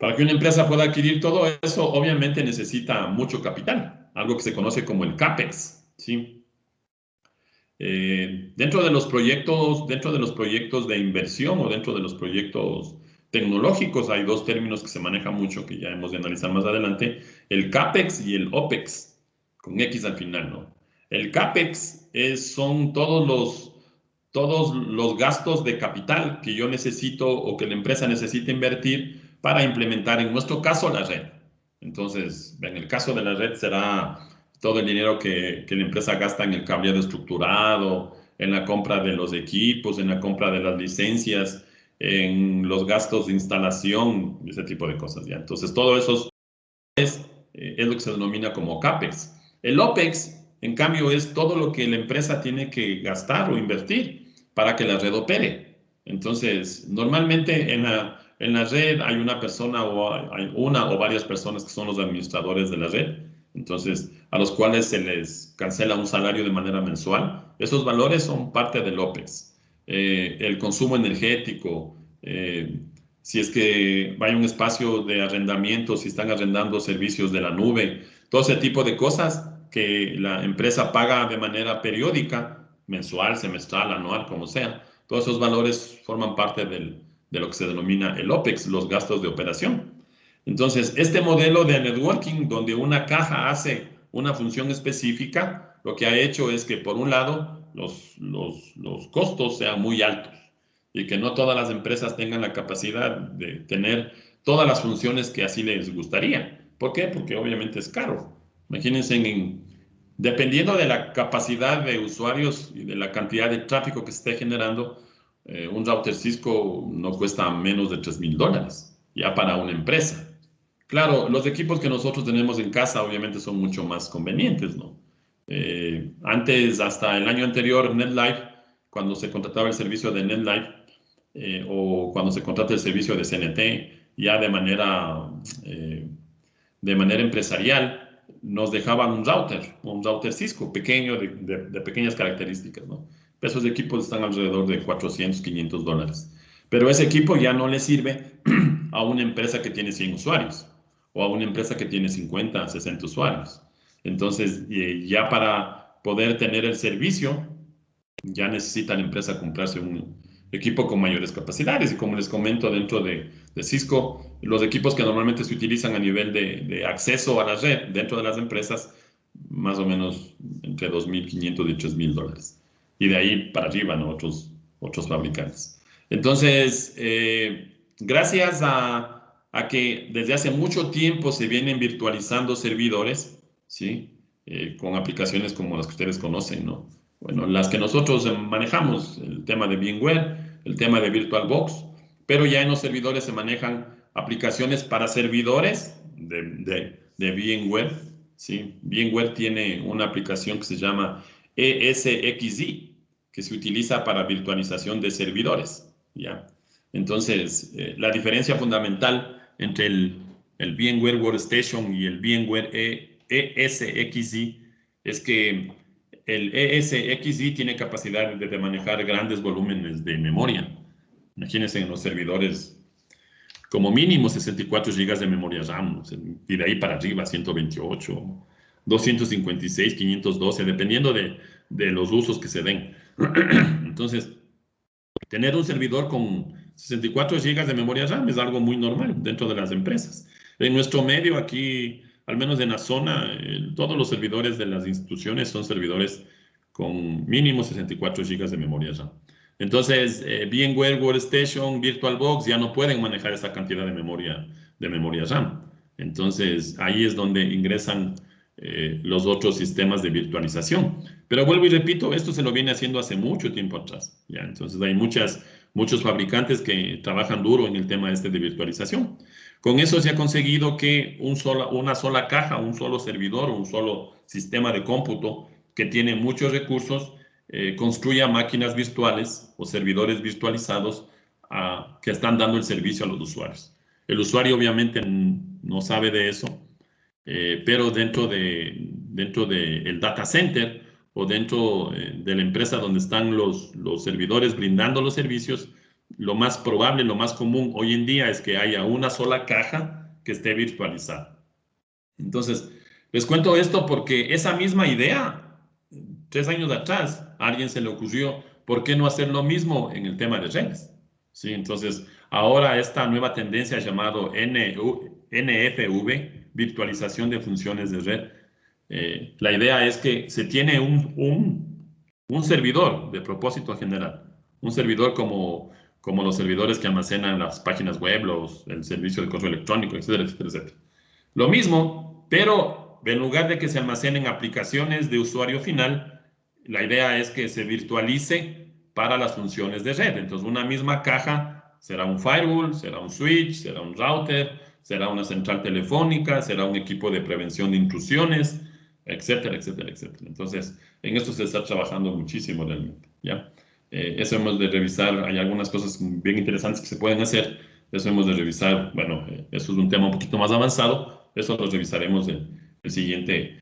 Para que una empresa pueda adquirir todo eso, obviamente necesita mucho capital, algo que se conoce como el CAPEX, ¿sí? Dentro de los proyectos de inversión o dentro de los proyectos tecnológicos hay dos términos que se manejan mucho, que ya hemos de analizar más adelante, el CAPEX y el OPEX, con X al final, ¿no? El CAPEX son todos los gastos de capital que yo necesito o que la empresa necesita invertir para implementar, en nuestro caso, la red. Entonces, en el caso de la red será todo el dinero que la empresa gasta en el cableado estructurado, en la compra de los equipos, en la compra de las licencias, en los gastos de instalación, ese tipo de cosas, ¿ya? Entonces, todo eso es lo que se denomina como CAPEX. El OPEX, en cambio, es todo lo que la empresa tiene que gastar o invertir para que la red opere. Entonces, normalmente en la red hay una persona o hay una o varias personas que son los administradores de la red, entonces a los cuales se les cancela un salario de manera mensual. Esos valores son parte del OPEX. El consumo energético, si es que hay un espacio de arrendamiento, si están arrendando servicios de la nube, todo ese tipo de cosas que la empresa paga de manera periódica, mensual, semestral, anual, como sea. Todos esos valores forman parte de lo que se denomina el OPEX, los gastos de operación. Entonces, este modelo de networking, donde una caja hace una función específica, lo que ha hecho es que, por un lado, los costos sean muy altos y que no todas las empresas tengan la capacidad de tener todas las funciones que así les gustaría. ¿Por qué? Porque obviamente es caro. Imagínense, dependiendo de la capacidad de usuarios y de la cantidad de tráfico que se esté generando, un router Cisco no cuesta menos de $3,000 ya para una empresa. Claro, los equipos que nosotros tenemos en casa obviamente son mucho más convenientes, ¿no? Antes, hasta el año anterior, NetLife, cuando se contrataba el servicio de NetLife, o cuando se contrata el servicio de CNT, ya de manera empresarial, nos dejaban un router Cisco pequeño, de pequeñas características, ¿no? Esos equipos están alrededor de $400, $500. Pero ese equipo ya no le sirve a una empresa que tiene 100 usuarios o a una empresa que tiene 50, 60 usuarios. Entonces, ya para poder tener el servicio, ya necesita la empresa comprarse un equipo con mayores capacidades. Y como les comento, dentro de Cisco, los equipos que normalmente se utilizan a nivel de acceso a la red dentro de las empresas, más o menos entre $2,500 y $3,000. Y de ahí para arriba, ¿no? Otros fabricantes. Entonces, gracias a que desde hace mucho tiempo se vienen virtualizando servidores, ¿sí? Con aplicaciones como las que ustedes conocen, ¿no? Bueno, las que nosotros manejamos, el tema de VMware, el tema de VirtualBox, pero ya en los servidores se manejan aplicaciones para servidores de VMware, ¿sí? VMware tiene una aplicación que se llama ESXi, que se utiliza para virtualización de servidores, ¿ya? Entonces, la diferencia fundamental entre el VMware Workstation y el VMware ESXi es que el ESXi tiene capacidad de manejar grandes volúmenes de memoria. Imagínense en los servidores, como mínimo 64 GB de memoria RAM, y de ahí para arriba 128, 256, 512, dependiendo de los usos que se den. Entonces, tener un servidor con 64 GB de memoria RAM es algo muy normal dentro de las empresas. En nuestro medio aquí, al menos en la zona, todos los servidores de las instituciones son servidores con mínimo 64 GB de memoria RAM. Entonces, VMware Workstation, VirtualBox ya no pueden manejar esa cantidad de memoria RAM. Entonces, ahí es donde ingresan los otros sistemas de virtualización. Pero vuelvo y repito, esto se lo viene haciendo hace mucho tiempo atrás, ¿ya? Entonces hay muchos fabricantes que trabajan duro en el tema de virtualización. Con eso se ha conseguido que una sola caja, un solo servidor, un solo sistema de cómputo que tiene muchos recursos, construya máquinas virtuales o servidores virtualizados que están dando el servicio a los usuarios. El usuario obviamente no sabe de eso, pero dentro del data center o dentro de la empresa donde están los servidores brindando los servicios, lo más probable, lo más común hoy en día es que haya una sola caja que esté virtualizada. Entonces, les cuento esto porque esa misma idea, 3 años atrás, a alguien se le ocurrió, ¿por qué no hacer lo mismo en el tema de redes? ¿Sí? Entonces, ahora esta nueva tendencia llamado NFV, virtualización de funciones de red, la idea es que se tiene un servidor de propósito general, un servidor como los servidores que almacenan las páginas web, el servicio de correo electrónico, etcétera, etcétera, etcétera. Lo mismo, pero en lugar de que se almacenen aplicaciones de usuario final, la idea es que se virtualice para las funciones de red. Entonces, una misma caja será un firewall, será un switch, será un router, será una central telefónica, será un equipo de prevención de intrusiones, etcétera, etcétera, etcétera. Entonces, en esto se está trabajando muchísimo realmente, ¿ya? Eso hemos de revisar, hay algunas cosas bien interesantes que se pueden hacer, eso hemos de revisar, bueno, eso es un tema un poquito más avanzado, eso lo revisaremos en la siguiente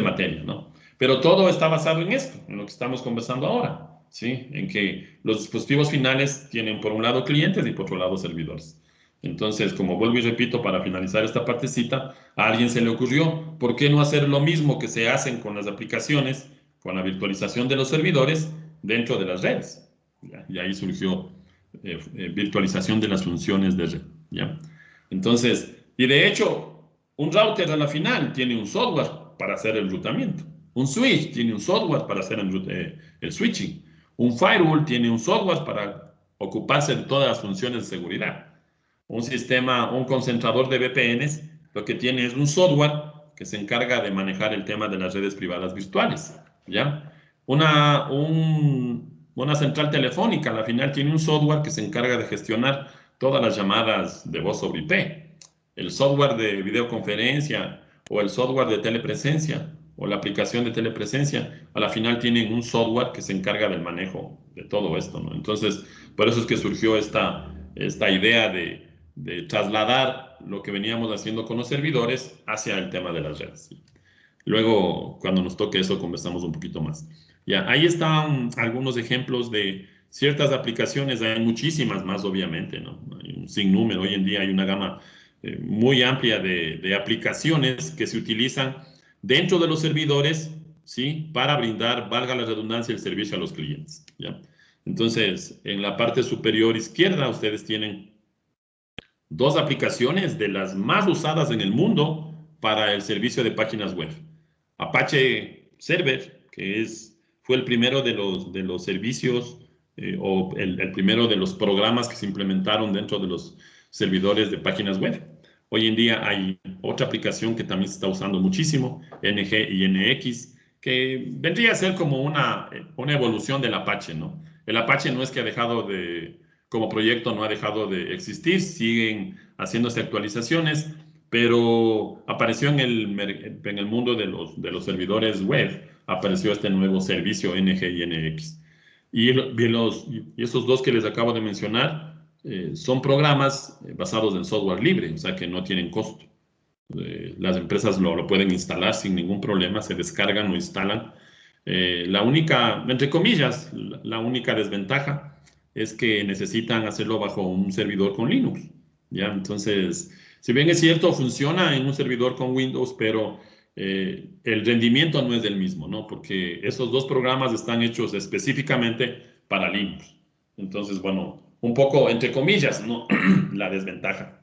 materia, ¿no? Pero todo está basado en esto, en lo que estamos conversando ahora, ¿sí? En que los dispositivos finales tienen por un lado clientes y por otro lado servidores. Entonces, como vuelvo y repito, para finalizar esta partecita, a alguien se le ocurrió, ¿por qué no hacer lo mismo que se hacen con las aplicaciones, con la virtualización de los servidores dentro de las redes? ¿Ya? Y ahí surgió virtualización de las funciones de red, ¿ya? Entonces, y de hecho, un router a la final tiene un software para hacer el rutamiento. Un switch tiene un software para hacer el switching. Un firewall tiene un software para ocuparse de todas las funciones de seguridad. Un sistema, un concentrador de VPNs, lo que tiene es un software que se encarga de manejar el tema de las redes privadas virtuales, ¿ya? Una central telefónica, al final tiene un software que se encarga de gestionar todas las llamadas de voz sobre IP. El software de videoconferencia o el software de telepresencia o la aplicación de telepresencia, a la final tienen un software que se encarga del manejo de todo esto, ¿no? Entonces, por eso es que surgió esta idea de trasladar lo que veníamos haciendo con los servidores hacia el tema de las redes. Luego, cuando nos toque eso, conversamos un poquito más. Ya, ahí están algunos ejemplos de ciertas aplicaciones, hay muchísimas más, obviamente, ¿no? Hay un sinnúmero, hoy en día hay una gama muy amplia de aplicaciones que se utilizan dentro de los servidores, ¿sí? Para brindar, valga la redundancia, el servicio a los clientes, ¿ya? Entonces, en la parte superior izquierda, ustedes tienen dos aplicaciones de las más usadas en el mundo para el servicio de páginas web. Apache Server, que fue el primero de los servicios o el primero de los programas que se implementaron dentro de los servidores de páginas web. Hoy en día hay otra aplicación que también se está usando muchísimo, NG y NX, que vendría a ser como una evolución del Apache, ¿no? El Apache no es que ha dejado como proyecto no ha dejado de existir, siguen haciéndose actualizaciones, pero apareció en el mundo de los servidores web, apareció este nuevo servicio NG y NX. Y esos dos que les acabo de mencionar son programas basados en software libre, o sea que no tienen costo. Las empresas lo pueden instalar sin ningún problema, se descargan o instalan. La única, entre comillas, la única desventaja es que necesitan hacerlo bajo un servidor con Linux, ¿ya? Entonces, si bien es cierto, funciona en un servidor con Windows, pero el rendimiento no es el mismo, ¿no? Porque esos dos programas están hechos específicamente para Linux. Entonces, bueno, un poco, entre comillas, ¿no? La desventaja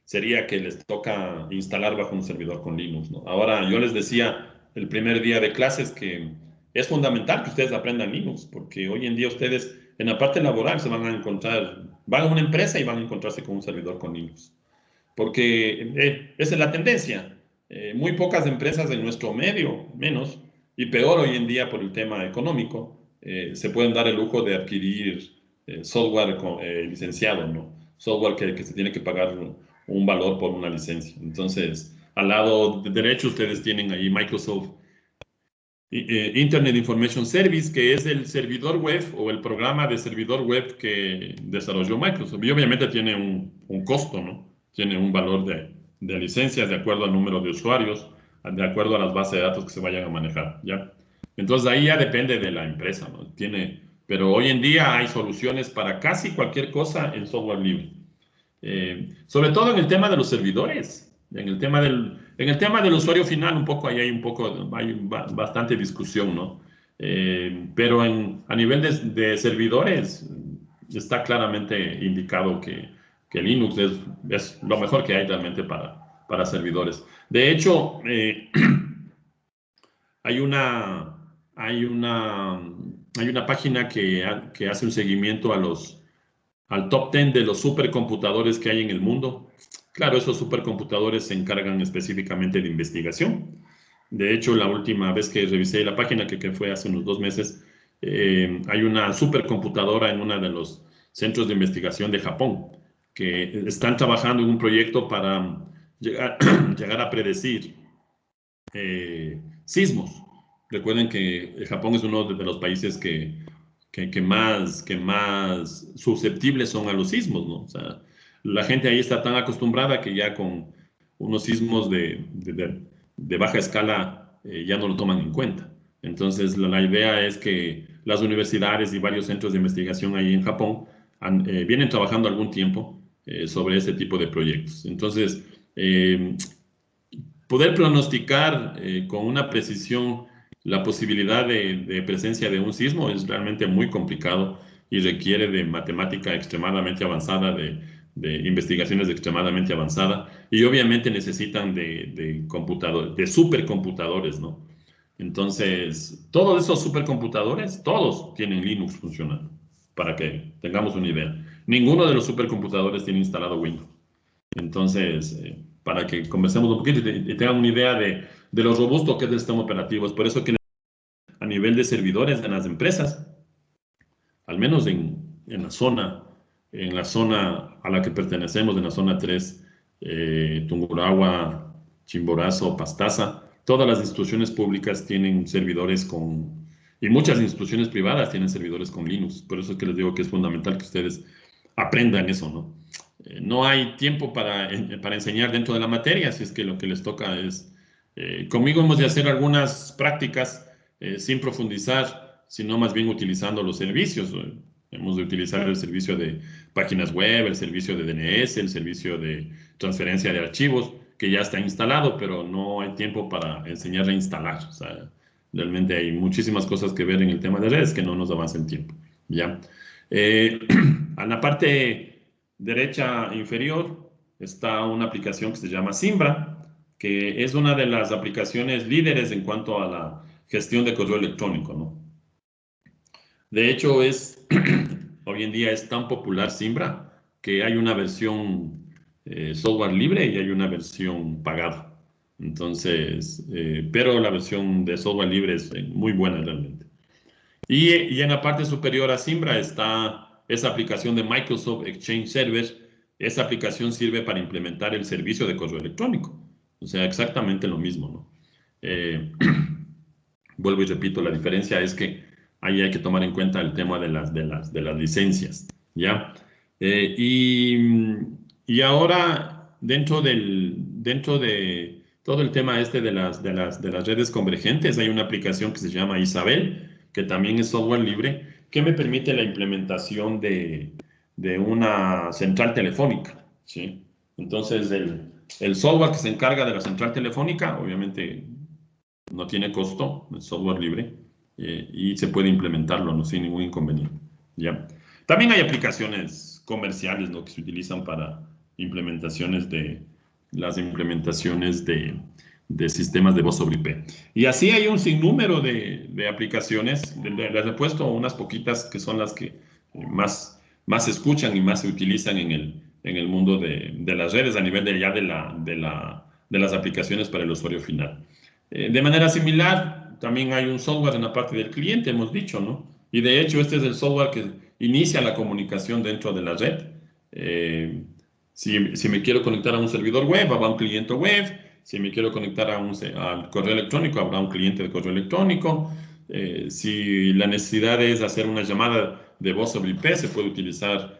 sería que les toca instalar bajo un servidor con Linux, ¿no? Ahora, yo les decía el primer día de clases que es fundamental que ustedes aprendan Linux, porque hoy en día ustedes en la parte laboral se van a encontrar, van a una empresa y van a encontrarse con un servidor con Linux, porque esa es la tendencia. Muy pocas empresas en nuestro medio, menos, y peor hoy en día por el tema económico, se pueden dar el lujo de adquirir software licenciado, ¿no? Software que se tiene que pagar un valor por una licencia. Entonces, al lado derecho ustedes tienen ahí Microsoft Internet Information Service, que es el servidor web o el programa de servidor web que desarrolló Microsoft. Y obviamente tiene un costo, ¿no? Tiene un valor de licencias de acuerdo al número de usuarios, de acuerdo a las bases de datos que se vayan a manejar, ¿ya? Entonces ahí ya depende de la empresa, ¿no? Pero hoy en día hay soluciones para casi cualquier cosa en software libre. Sobre todo en el tema de los servidores, en el tema del usuario final, un poco ahí hay bastante discusión, ¿no? Pero a nivel de servidores, está claramente indicado que Linux es lo mejor que hay realmente para servidores. De hecho, hay una, hay una, hay una página que hace un seguimiento al top 10 de los supercomputadores que hay en el mundo. Claro, esos supercomputadores se encargan específicamente de investigación. De hecho, la última vez que revisé la página, que fue hace unos 2 meses, hay una supercomputadora en uno de los centros de investigación de Japón, que están trabajando en un proyecto para llegar a predecir sismos. Recuerden que Japón es uno de los países que más susceptibles son a los sismos, ¿no? O sea, la gente ahí está tan acostumbrada que ya con unos sismos de baja escala ya no lo toman en cuenta. Entonces, la idea es que las universidades y varios centros de investigación ahí en Japón vienen trabajando algún tiempo sobre este tipo de proyectos. Entonces, poder pronosticar con una precisión la posibilidad de presencia de un sismo es realmente muy complicado y requiere de matemática extremadamente avanzada, de investigaciones extremadamente avanzada, y obviamente necesitan de supercomputadores, ¿no? Entonces, todos esos supercomputadores, todos tienen Linux funcionando, para que tengamos una idea. Ninguno de los supercomputadores tiene instalado Windows. Entonces, para que conversemos un poquito y tengan una idea de lo robusto que es el sistema operativo. Es por eso que a nivel de servidores en las empresas, al menos en la zona a la que pertenecemos, en la zona 3, Tungurahua, Chimborazo, Pastaza, todas las instituciones públicas tienen servidores y muchas instituciones privadas tienen servidores con Linux. Por eso es que les digo que es fundamental que ustedes aprendan eso, ¿no? No hay tiempo para enseñar dentro de la materia, así es que lo que les toca es, conmigo hemos de hacer algunas prácticas sin profundizar, sino más bien utilizando los servicios. Hemos de utilizar el servicio de páginas web, el servicio de DNS, el servicio de transferencia de archivos, que ya está instalado, pero no hay tiempo para enseñar a instalar. O sea, realmente hay muchísimas cosas que ver en el tema de redes que no nos avanza el tiempo. ¿Ya? A la parte derecha inferior está una aplicación que se llama Simbra, que es una de las aplicaciones líderes en cuanto a la gestión de correo electrónico, ¿no? De hecho, hoy en día es tan popular Simbra que hay una versión software libre y hay una versión pagada. Entonces, pero la versión de software libre es muy buena realmente. Y en la parte superior a Simbra está esa aplicación de Microsoft Exchange Server. Esa aplicación sirve para implementar el servicio de correo electrónico. O sea, exactamente lo mismo, ¿no? Vuelvo y repito, la diferencia es que ahí hay que tomar en cuenta el tema de las licencias, ¿ya? Y ahora, dentro de todo el tema de las redes convergentes, hay una aplicación que se llama Isabel, que también es software libre, que me permite la implementación de una central telefónica, ¿sí? Entonces, el software que se encarga de la central telefónica, obviamente no tiene costo, es software libre, y se puede implementarlo, ¿no? Sin ningún inconveniente, ¿ya? También hay aplicaciones comerciales, ¿no? Que se utilizan para las implementaciones de sistemas de voz sobre IP. Y así hay un sinnúmero de aplicaciones, les he puesto unas poquitas que son las que más se escuchan y más se utilizan en el mundo de las redes a nivel de las aplicaciones para el usuario final. De manera similar, también hay un software en la parte del cliente, hemos dicho, ¿no? Y de hecho, este es el software que inicia la comunicación dentro de la red. Si me quiero conectar a un servidor web, habrá un cliente web. Si me quiero conectar al correo electrónico, habrá un cliente de correo electrónico. Si la necesidad es hacer una llamada de voz sobre IP, se puede utilizar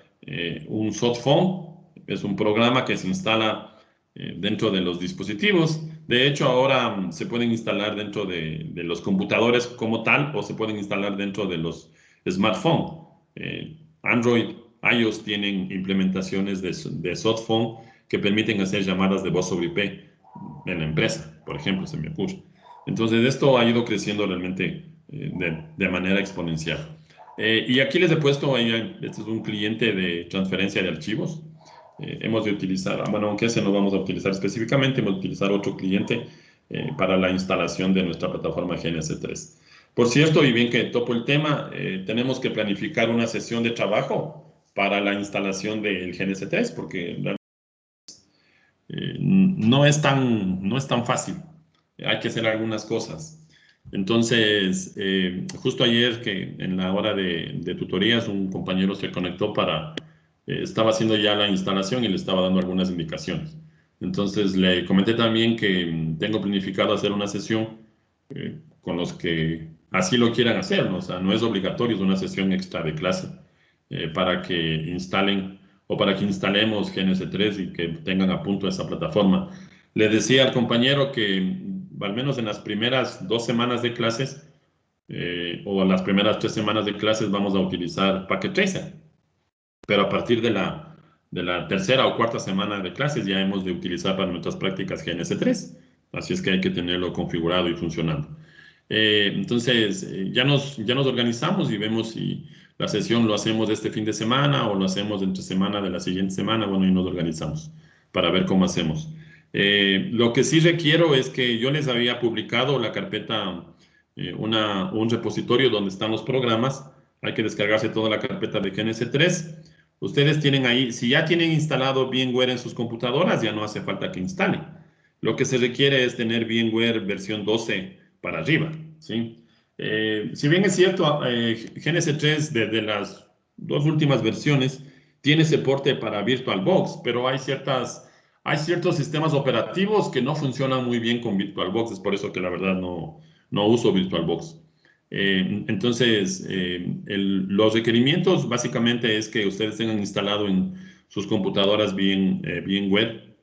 un softphone. Es un programa que se instala dentro de los dispositivos De hecho, ahora se pueden instalar dentro de los computadores como tal o se pueden instalar dentro de los smartphones. Android, iOS tienen implementaciones de softphone que permiten hacer llamadas de voz sobre IP en la empresa, por ejemplo, se me ocurre. Entonces, esto ha ido creciendo realmente de manera exponencial. Y aquí les he puesto, este es un cliente de transferencia de archivos. Hemos de utilizar, bueno, aunque ese no vamos a utilizar específicamente, hemos de utilizar otro cliente para la instalación de nuestra plataforma GNS3. Por cierto, y bien que topo el tema, tenemos que planificar una sesión de trabajo para la instalación del GNS3, porque no es tan fácil. Hay que hacer algunas cosas. Entonces, justo ayer que en la hora de tutorías un compañero se conectó estaba haciendo ya la instalación y le estaba dando algunas indicaciones. Entonces le comenté también que tengo planificado hacer una sesión con los que así lo quieran hacer, ¿no? O sea, no es obligatorio, es una sesión extra de clase para que instalen o para que instalemos GNS3 y que tengan a punto esa plataforma. Le decía al compañero que al menos en las primeras 2 semanas de clases o las primeras 3 semanas de clases vamos a utilizar Packet Tracer, pero a partir de la tercera o cuarta semana de clases ya hemos de utilizar para nuestras prácticas GNS3, así es que hay que tenerlo configurado y funcionando. Entonces, ya nos organizamos y vemos si la sesión lo hacemos este fin de semana o lo hacemos entre semana de la siguiente semana, bueno, y nos organizamos para ver cómo hacemos. Lo que sí requiero es que yo les había publicado la carpeta, un repositorio donde están los programas. Hay que descargarse toda la carpeta de GNS3. Ustedes tienen ahí, si ya tienen instalado VMware en sus computadoras, ya no hace falta que instalen. Lo que se requiere es tener VMware versión 12 para arriba, ¿sí? Si bien es cierto, GNS3 desde las 2 últimas versiones tiene soporte para VirtualBox, pero hay ciertos sistemas operativos que no funcionan muy bien con VirtualBox, es por eso que la verdad no uso VirtualBox. Entonces, los requerimientos básicamente es que ustedes tengan instalado en sus computadoras VMware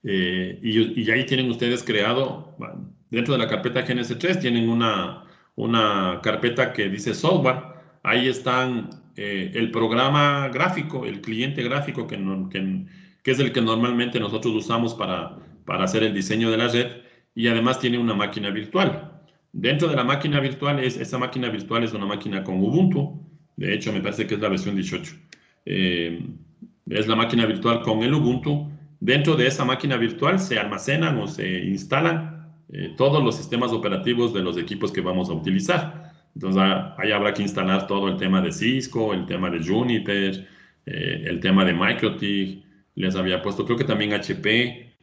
y ahí tienen ustedes creado, dentro de la carpeta GNS3 tienen una carpeta que dice software. Ahí están el programa gráfico, el cliente gráfico que es el que normalmente nosotros usamos para hacer el diseño de la red y además tiene una máquina virtual. Dentro de la máquina virtual, esa máquina virtual es una máquina con Ubuntu. De hecho, me parece que es la versión 18. Es la máquina virtual con el Ubuntu. Dentro de esa máquina virtual se almacenan o se instalan todos los sistemas operativos de los equipos que vamos a utilizar. Entonces, ahí habrá que instalar todo el tema de Cisco, el tema de Juniper, el tema de MikroTik. Les había puesto, creo que también HP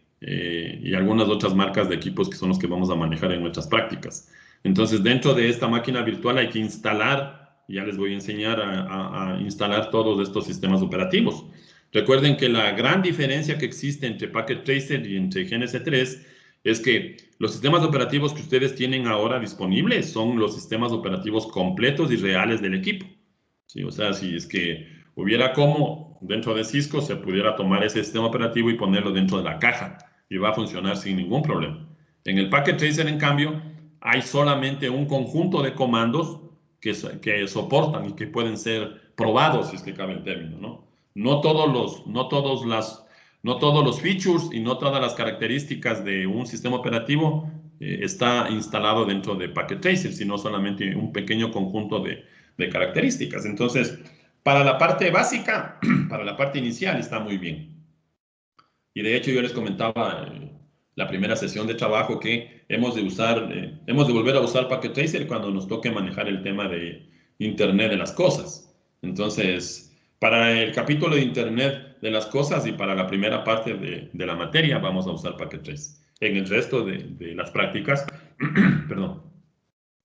y algunas otras marcas de equipos que son los que vamos a manejar en nuestras prácticas. Entonces, dentro de esta máquina virtual hay que instalar, ya les voy a enseñar a instalar todos estos sistemas operativos. Recuerden que la gran diferencia que existe entre Packet Tracer y entre GNS3 es que los sistemas operativos que ustedes tienen ahora disponibles son los sistemas operativos completos y reales del equipo. ¿Sí? O sea, si es que hubiera como dentro de Cisco se pudiera tomar ese sistema operativo y ponerlo dentro de la caja y va a funcionar sin ningún problema. En el Packet Tracer, en cambio, hay solamente un conjunto de comandos que soportan y que pueden ser probados, si es que cabe el término, ¿no? No todos los features y no todas las características de un sistema operativo está instalado dentro de Packet Tracer, sino solamente un pequeño conjunto de características. Entonces, para la parte básica, para la parte inicial está muy bien. Y de hecho yo les comentaba la primera sesión de trabajo que hemos de volver a usar Packet Tracer cuando nos toque manejar el tema de Internet de las cosas. Entonces, para el capítulo de Internet de las cosas y para la primera parte de la materia vamos a usar Packet Tracer. En el resto de las prácticas, perdón,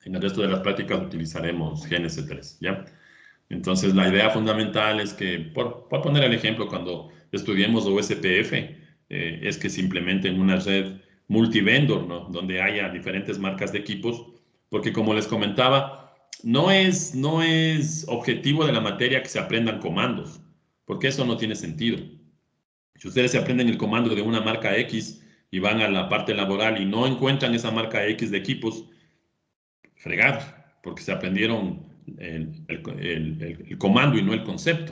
en el resto de las prácticas utilizaremos GNS3, ¿ya? Entonces, la idea fundamental es que, por poner el ejemplo, cuando estudiemos OSPF, es que se implemente en una red multivendor, ¿no? Donde haya diferentes marcas de equipos, porque como les comentaba, no es objetivo de la materia que se aprendan comandos, porque eso no tiene sentido. Si ustedes se aprenden el comando de una marca X y van a la parte laboral y no encuentran esa marca X de equipos, fregados, porque se aprendieron el comando y no el concepto.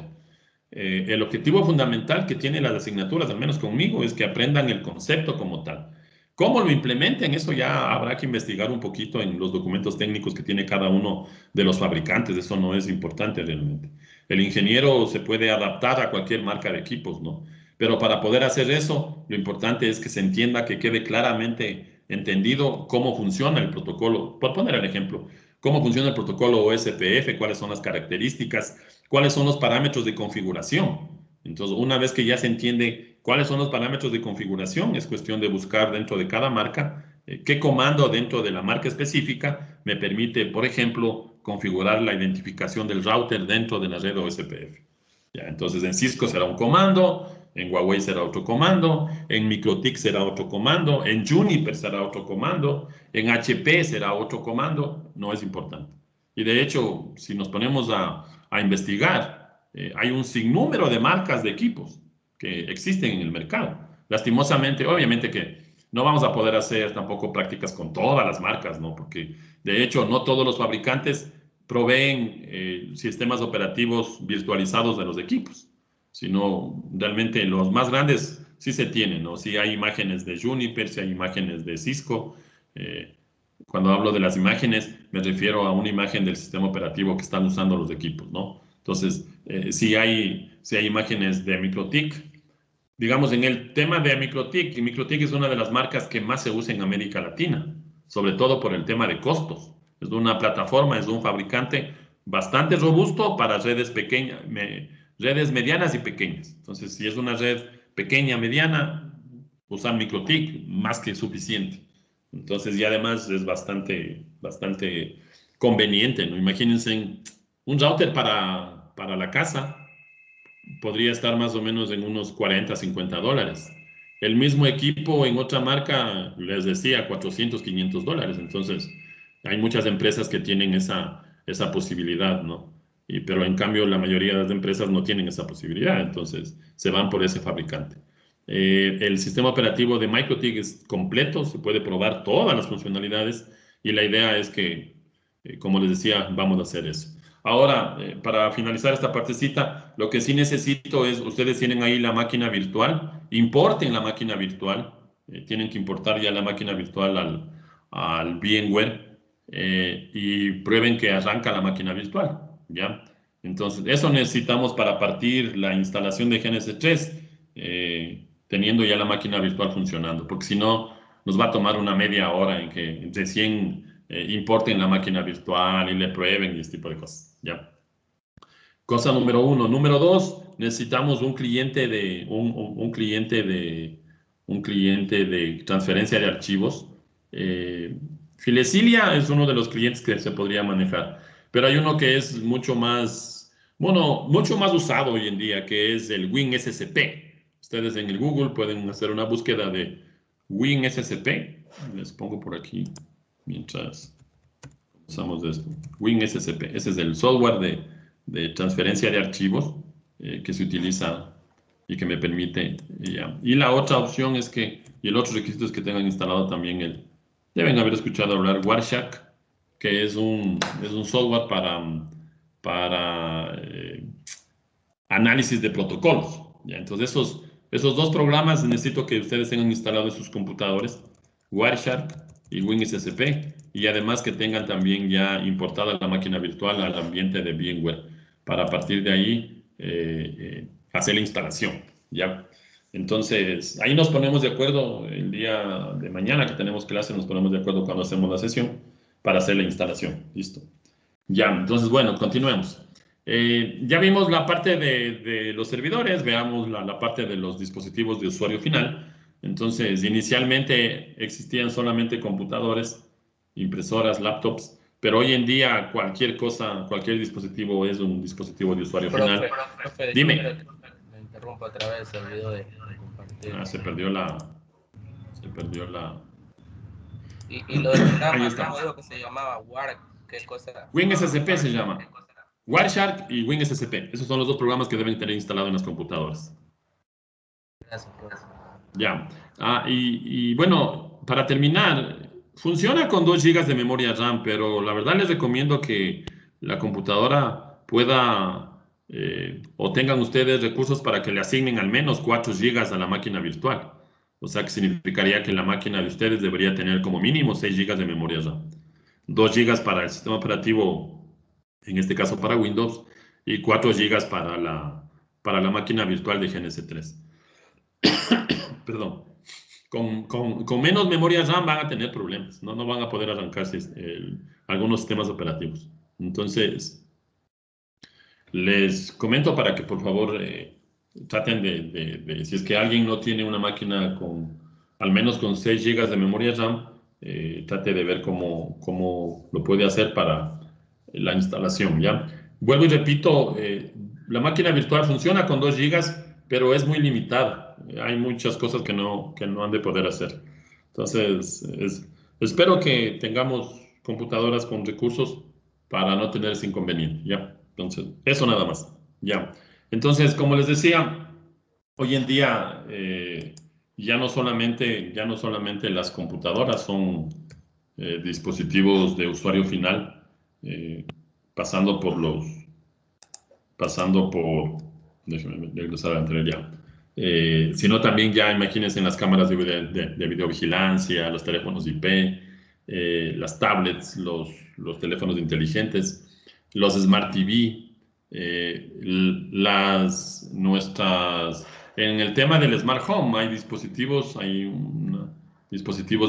El objetivo fundamental que tienen las asignaturas, al menos conmigo, es que aprendan el concepto como tal. ¿Cómo lo implementen? Eso ya habrá que investigar un poquito en los documentos técnicos que tiene cada uno de los fabricantes. Eso no es importante realmente. El ingeniero se puede adaptar a cualquier marca de equipos, ¿no? Pero para poder hacer eso, lo importante es que se entienda, que quede claramente entendido cómo funciona el protocolo. Por poner el ejemplo, cómo funciona el protocolo OSPF, cuáles son las características, cuáles son los parámetros de configuración. Entonces, una vez que ya se entiende cuáles son los parámetros de configuración, es cuestión de buscar dentro de cada marca qué comando dentro de la marca específica me permite, por ejemplo, configurar la identificación del router dentro de la red OSPF. ¿Ya? Entonces, en Cisco será un comando, en Huawei será otro comando, en MikroTik será otro comando, en Juniper será otro comando, en HP será otro comando, no es importante. Y de hecho, si nos ponemos a investigar, hay un sinnúmero de marcas de equipos que existen en el mercado. Lastimosamente, obviamente que no vamos a poder hacer tampoco prácticas con todas las marcas, ¿no? Porque de hecho no todos los fabricantes proveen sistemas operativos virtualizados de los equipos, sino realmente los más grandes sí se tienen, ¿no? Sí hay imágenes de Juniper, sí hay imágenes de Cisco. Cuando hablo de las imágenes, me refiero a una imagen del sistema operativo que están usando los equipos, ¿no? Entonces, sí hay imágenes de MikroTik. Digamos, en el tema de MikroTik, y MikroTik es una de las marcas que más se usa en América Latina, sobre todo por el tema de costos. Es una plataforma, es un fabricante bastante robusto para redes pequeñas, redes medianas y pequeñas. Entonces, si es una red pequeña, mediana, usar MikroTik más que suficiente. Entonces, y además es bastante conveniente, ¿no? Imagínense un router para la casa podría estar más o menos en unos 40, 50 dólares. El mismo equipo en otra marca, les decía, 400, 500 dólares. Entonces, hay muchas empresas que tienen esa posibilidad, ¿no? Pero en cambio, la mayoría de las empresas no tienen esa posibilidad. Entonces, se van por ese fabricante. El sistema operativo de MikroTik es completo, se puede probar todas las funcionalidades y la idea es que, como les decía, vamos a hacer eso. Ahora, para finalizar esta partecita, lo que sí necesito es, ustedes tienen ahí la máquina virtual, importen la máquina virtual, tienen que importar ya la máquina virtual al VMware y prueben que arranca la máquina virtual, ¿ya? Entonces, eso necesitamos para partir la instalación de GNS3, teniendo ya la máquina virtual funcionando, porque si no, nos va a tomar una media hora en que recién importen la máquina virtual y le prueben y este tipo de cosas, ¿ya? Cosa número uno. Número dos, necesitamos un cliente de transferencia de archivos. Filecilia es uno de los clientes que se podría manejar, pero hay uno que es mucho más, bueno, mucho más usado hoy en día, que es el WinSCP. Ustedes en el Google pueden hacer una búsqueda de WinSCP. Les pongo por aquí mientras usamos esto. WinSCP. Ese es el software de transferencia de archivos que se utiliza y que me permite. Y la otra opción es que, y el otro requisito es que tengan instalado también deben haber escuchado hablar Wireshark, que es un software para análisis de protocolos. ¿Ya? Entonces, esos dos programas necesito que ustedes tengan instalados en sus computadores, Wireshark y WinSCP, y además que tengan también ya importada la máquina virtual al ambiente de VMware, para a partir de ahí hacer la instalación. ¿Ya? Entonces, ahí nos ponemos de acuerdo el día de mañana que tenemos clase, nos ponemos de acuerdo cuando hacemos la sesión para hacer la instalación. Listo. Ya, entonces, bueno, continuemos. Ya vimos la parte de los servidores, veamos la parte de los dispositivos de usuario final. Entonces, inicialmente existían solamente computadores, impresoras, laptops, pero hoy en día cualquier cosa, cualquier dispositivo es un dispositivo de usuario final. Profe, Dime. me interrumpo otra vez, se olvidó de compartir. Se perdió la... Y lo del Ahí programa, está. ¿cómo dijo que se llamaba? War, ¿qué cosa? WinSCP se llama. Wireshark y WinSCP. Esos son los dos programas que deben tener instalado en las computadoras. Gracias, profe. Ya. Y bueno, para terminar, funciona con 2 gigas de memoria RAM, pero la verdad les recomiendo que la computadora pueda o tengan ustedes recursos para que le asignen al menos 4 gigas a la máquina virtual. O sea que significaría que la máquina de ustedes debería tener como mínimo 6 gigas de memoria RAM. 2 gigas para el sistema operativo, en este caso para Windows, y 4 gigas para la máquina virtual de GNS3. Perdón. Con menos memoria RAM van a tener problemas, ¿no? No van a poder arrancarse algunos sistemas operativos. Entonces, les comento para que por favor traten si es que alguien no tiene una máquina con al menos con 6 gigas de memoria RAM, trate de ver cómo lo puede hacer para la instalación, ¿ya? Vuelvo y repito, la máquina virtual funciona con 2 gigas, pero es muy limitada. Hay muchas cosas que no han de poder hacer. Entonces, espero que tengamos computadoras con recursos para no tener ese inconveniente, ¿ya? Entonces, eso nada más, ¿ya? Entonces, como les decía, hoy en día ya no solamente las computadoras son dispositivos de usuario final, eh, pasando por pasando por, déjenme regresar a anterior ya, sino también ya imagínense en las cámaras de videovigilancia, los teléfonos IP, las tablets, los teléfonos inteligentes, los Smart TV, en el tema del Smart Home hay dispositivos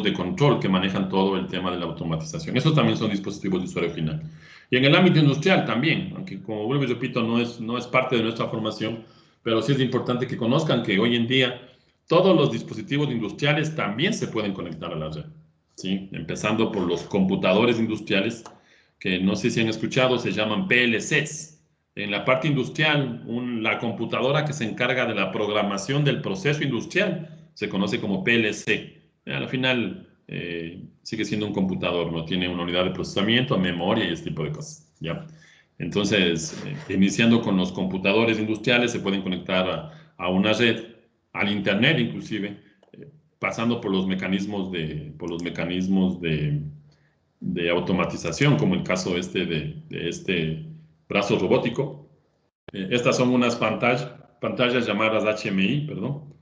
de control que manejan todo el tema de la automatización. Esos también son dispositivos de usuario final. Y en el ámbito industrial también, aunque como vuelvo y repito, no es parte de nuestra formación, pero sí es importante que conozcan que hoy en día todos los dispositivos industriales también se pueden conectar a la red, ¿sí? Empezando por los computadores industriales, que no sé si han escuchado, se llaman PLCs. En la parte industrial, la computadora que se encarga de la programación del proceso industrial se conoce como PLC. Al final sigue siendo un computador, no tiene una unidad de procesamiento, memoria y este tipo de cosas, ¿ya? Entonces, iniciando con los computadores industriales, se pueden conectar a una red, al Internet inclusive, pasando por los mecanismos de automatización, como el caso de este brazo robótico. Estas son unas pantallas llamadas HMI, perdón,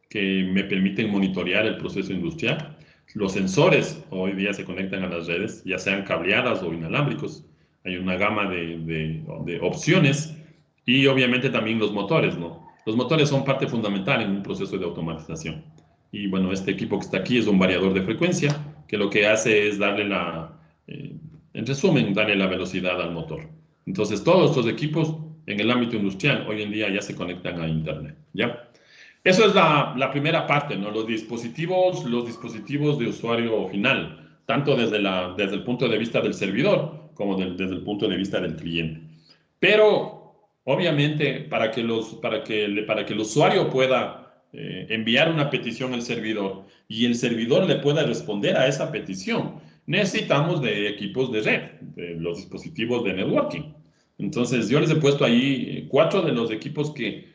que me permiten monitorear el proceso industrial. Los sensores hoy día se conectan a las redes, ya sean cableadas o inalámbricos. Hay una gama de opciones y obviamente también los motores, ¿no? Los motores son parte fundamental en un proceso de automatización. Y bueno, este equipo que está aquí es un variador de frecuencia que lo que hace es en resumen, darle la velocidad al motor. Entonces, todos estos equipos en el ámbito industrial hoy en día ya se conectan a Internet, ¿ya? Eso es la primera parte, ¿no? Los dispositivos de usuario final, tanto desde el punto de vista del servidor como desde el punto de vista del cliente. Pero, obviamente, para que el usuario pueda enviar una petición al servidor y el servidor le pueda responder a esa petición, necesitamos de equipos de red, de los dispositivos de networking. Entonces, yo les he puesto ahí 4 de los equipos que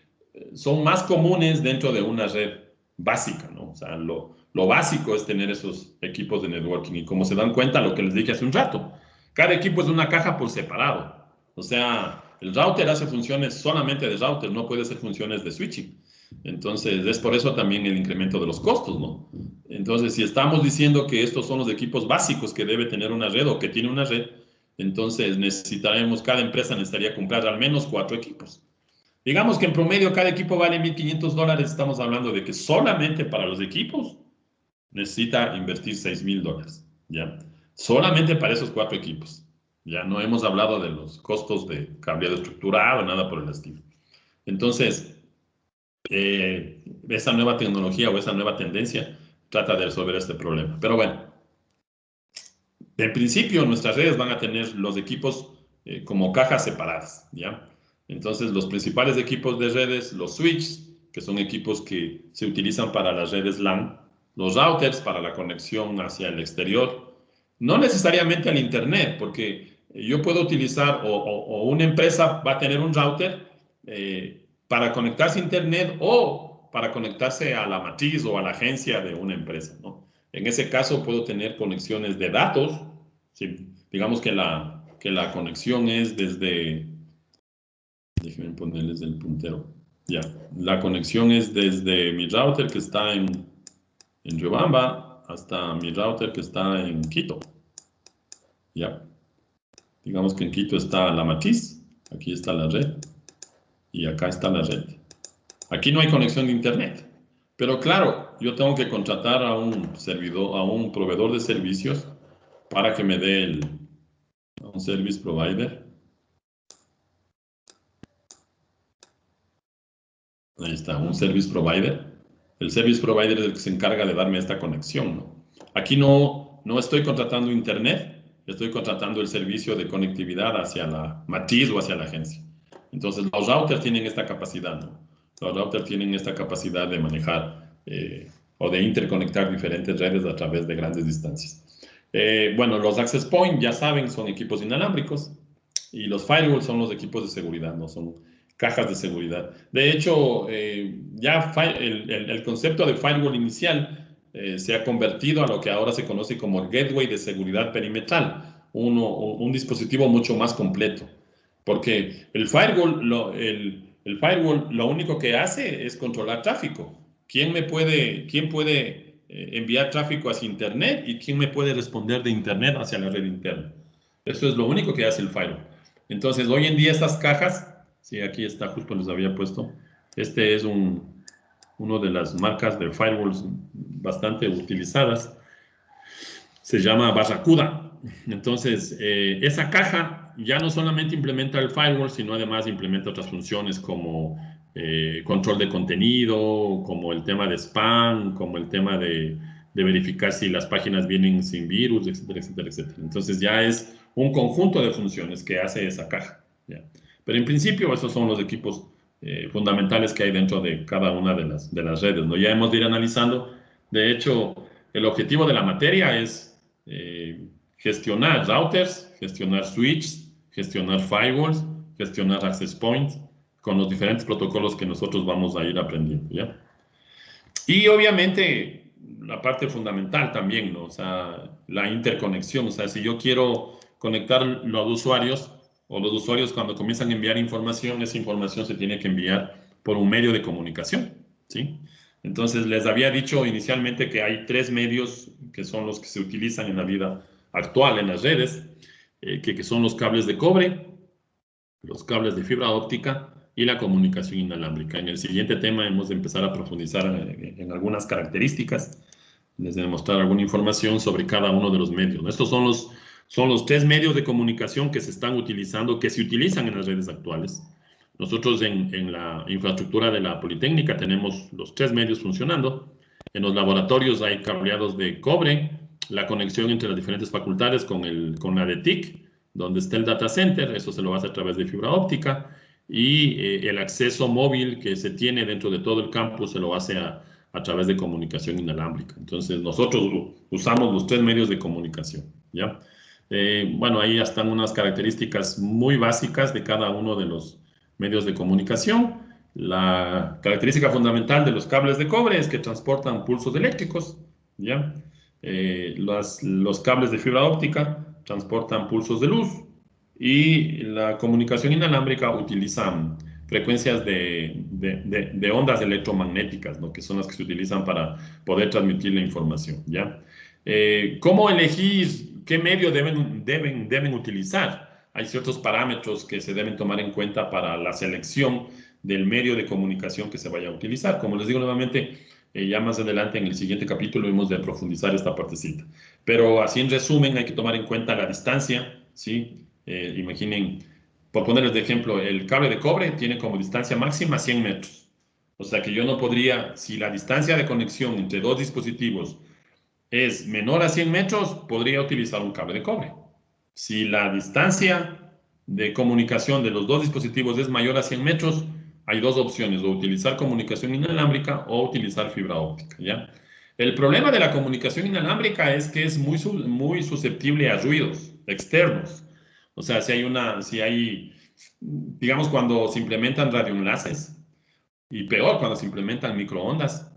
son más comunes dentro de una red básica, ¿no? O sea, lo básico es tener esos equipos de networking y como se dan cuenta, lo que les dije hace un rato, cada equipo es una caja por separado. O sea, el router hace funciones solamente de router, no puede hacer funciones de switching. Entonces, es por eso también el incremento de los costos, ¿no? Entonces, si estamos diciendo que estos son los equipos básicos que debe tener una red o que tiene una red, entonces cada empresa necesitaría comprar al menos 4 equipos. Digamos que en promedio cada equipo vale $1,500. Estamos hablando de que solamente para los equipos necesita invertir $6,000, ¿ya? Solamente para esos 4 equipos. Ya no hemos hablado de los costos de cableado estructurado, nada por el estilo. Entonces, esa nueva tecnología o esa nueva tendencia trata de resolver este problema. Pero bueno, en principio nuestras redes van a tener los equipos como cajas separadas, ¿ya? Entonces, los principales equipos de redes, los switches, que son equipos que se utilizan para las redes LAN, los routers para la conexión hacia el exterior, no necesariamente al Internet, porque yo puedo utilizar, o una empresa va a tener un router para conectarse a Internet o para conectarse a la matriz o a la agencia de una empresa, ¿no? En ese caso puedo tener conexiones de datos. ¿Sí? Digamos que la conexión es desde... Déjenme ponerles el puntero. Ya, la conexión es desde mi router que está en Riobamba hasta mi router que está en Quito. Ya. Digamos que en Quito está la matriz, aquí está la red y acá está la red. Aquí no hay conexión de internet, pero claro, yo tengo que contratar a un servidor, a un proveedor de servicios para que me dé un service provider. Ahí está, un service provider. El service provider es el que se encarga de darme esta conexión, ¿no? Aquí no estoy contratando internet, estoy contratando el servicio de conectividad hacia la matriz o hacia la agencia. Entonces, los routers tienen esta capacidad, ¿no? Los routers tienen esta capacidad de manejar o de interconectar diferentes redes a través de grandes distancias. Bueno, los access point, ya saben, son equipos inalámbricos y los firewalls son los equipos de seguridad, no son cajas de seguridad. De hecho, ya el concepto de firewall inicial se ha convertido a lo que ahora se conoce como el gateway de seguridad perimetral, un dispositivo mucho más completo. Porque el firewall lo único que hace es controlar tráfico. ¿Quién puede enviar tráfico hacia Internet y quién me puede responder de Internet hacia la red interna? Eso es lo único que hace el firewall. Entonces, hoy en día estas cajas, sí, aquí está, justo les había puesto, este es uno de las marcas de firewalls bastante utilizadas, se llama Barracuda. Entonces, esa caja ya no solamente implementa el firewall, sino además implementa otras funciones como control de contenido, como el tema de spam, como el tema de verificar si las páginas vienen sin virus, etcétera, etcétera, etcétera. Entonces ya es un conjunto de funciones que hace esa caja. ¿Ya? Pero en principio esos son los equipos fundamentales que hay dentro de cada una de las redes, ¿no? Ya hemos de ir analizando. De hecho, el objetivo de la materia es gestionar routers, gestionar switches, gestionar firewalls, gestionar access points con los diferentes protocolos que nosotros vamos a ir aprendiendo, ¿ya? Y obviamente la parte fundamental también, ¿no? O sea, la interconexión. O sea, si yo quiero conectar los usuarios o los usuarios cuando comienzan a enviar información, esa información se tiene que enviar por un medio de comunicación, ¿sí? Entonces, les había dicho inicialmente que hay 3 medios que son los que se utilizan en la vida actual en las redes, que son los cables de cobre, los cables de fibra óptica y la comunicación inalámbrica. En el siguiente tema hemos de empezar a profundizar en algunas características, les de mostrar alguna información sobre cada uno de los medios. Estos son los 3 medios de comunicación que se están utilizando, que se utilizan en las redes actuales. Nosotros en la infraestructura de la Politécnica tenemos los 3 medios funcionando. En los laboratorios hay cableados de cobre, la conexión entre las diferentes facultades con la de TIC, donde está el data center, eso se lo hace a través de fibra óptica, y el acceso móvil que se tiene dentro de todo el campus se lo hace a través de comunicación inalámbrica. Entonces, nosotros usamos los 3 medios de comunicación, ¿ya? Bueno, ahí están unas características muy básicas de cada uno de los medios de comunicación. La característica fundamental de los cables de cobre es que transportan pulsos eléctricos, ¿ya? Los cables de fibra óptica transportan pulsos de luz y la comunicación inalámbrica utiliza frecuencias de ondas electromagnéticas, ¿no? Que son las que se utilizan para poder transmitir la información, ¿ya? ¿Cómo elegir qué medio deben utilizar? Hay ciertos parámetros que se deben tomar en cuenta para la selección del medio de comunicación que se vaya a utilizar. Como les digo nuevamente, ya más adelante en el siguiente capítulo hemos de profundizar esta partecita. Pero así en resumen hay que tomar en cuenta la distancia, ¿sí? Imaginen, por ponerles de ejemplo, el cable de cobre tiene como distancia máxima 100 metros. O sea que yo no podría, si la distancia de conexión entre 2 dispositivos es menor a 100 metros, podría utilizar un cable de cobre. Si la distancia de comunicación de los 2 dispositivos es mayor a 100 metros, hay 2 opciones, o utilizar comunicación inalámbrica o utilizar fibra óptica, ¿ya? El problema de la comunicación inalámbrica es que es muy susceptible a ruidos externos. O sea, si hay, digamos, cuando se implementan radioenlaces, y peor cuando se implementan microondas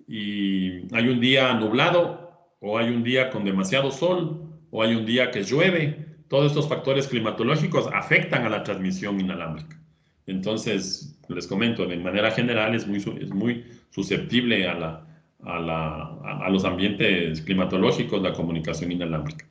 y hay un día nublado o hay un día con demasiado sol o hay un día que llueve. Todos estos factores climatológicos afectan a la transmisión inalámbrica. Entonces, les comento, de manera general es muy susceptible a los ambientes climatológicos la comunicación inalámbrica.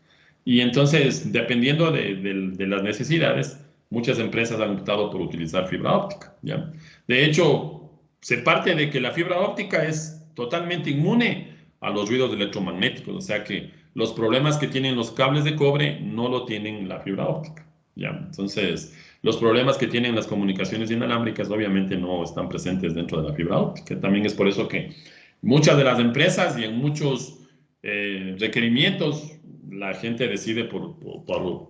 Y entonces, dependiendo de las necesidades, muchas empresas han optado por utilizar fibra óptica, ¿ya? De hecho, se parte de que la fibra óptica es totalmente inmune a los ruidos electromagnéticos, o sea que los problemas que tienen los cables de cobre no lo tienen la fibra óptica, ¿ya? Entonces, los problemas que tienen las comunicaciones inalámbricas obviamente no están presentes dentro de la fibra óptica. También es por eso que muchas de las empresas y en muchos requerimientos la gente decide por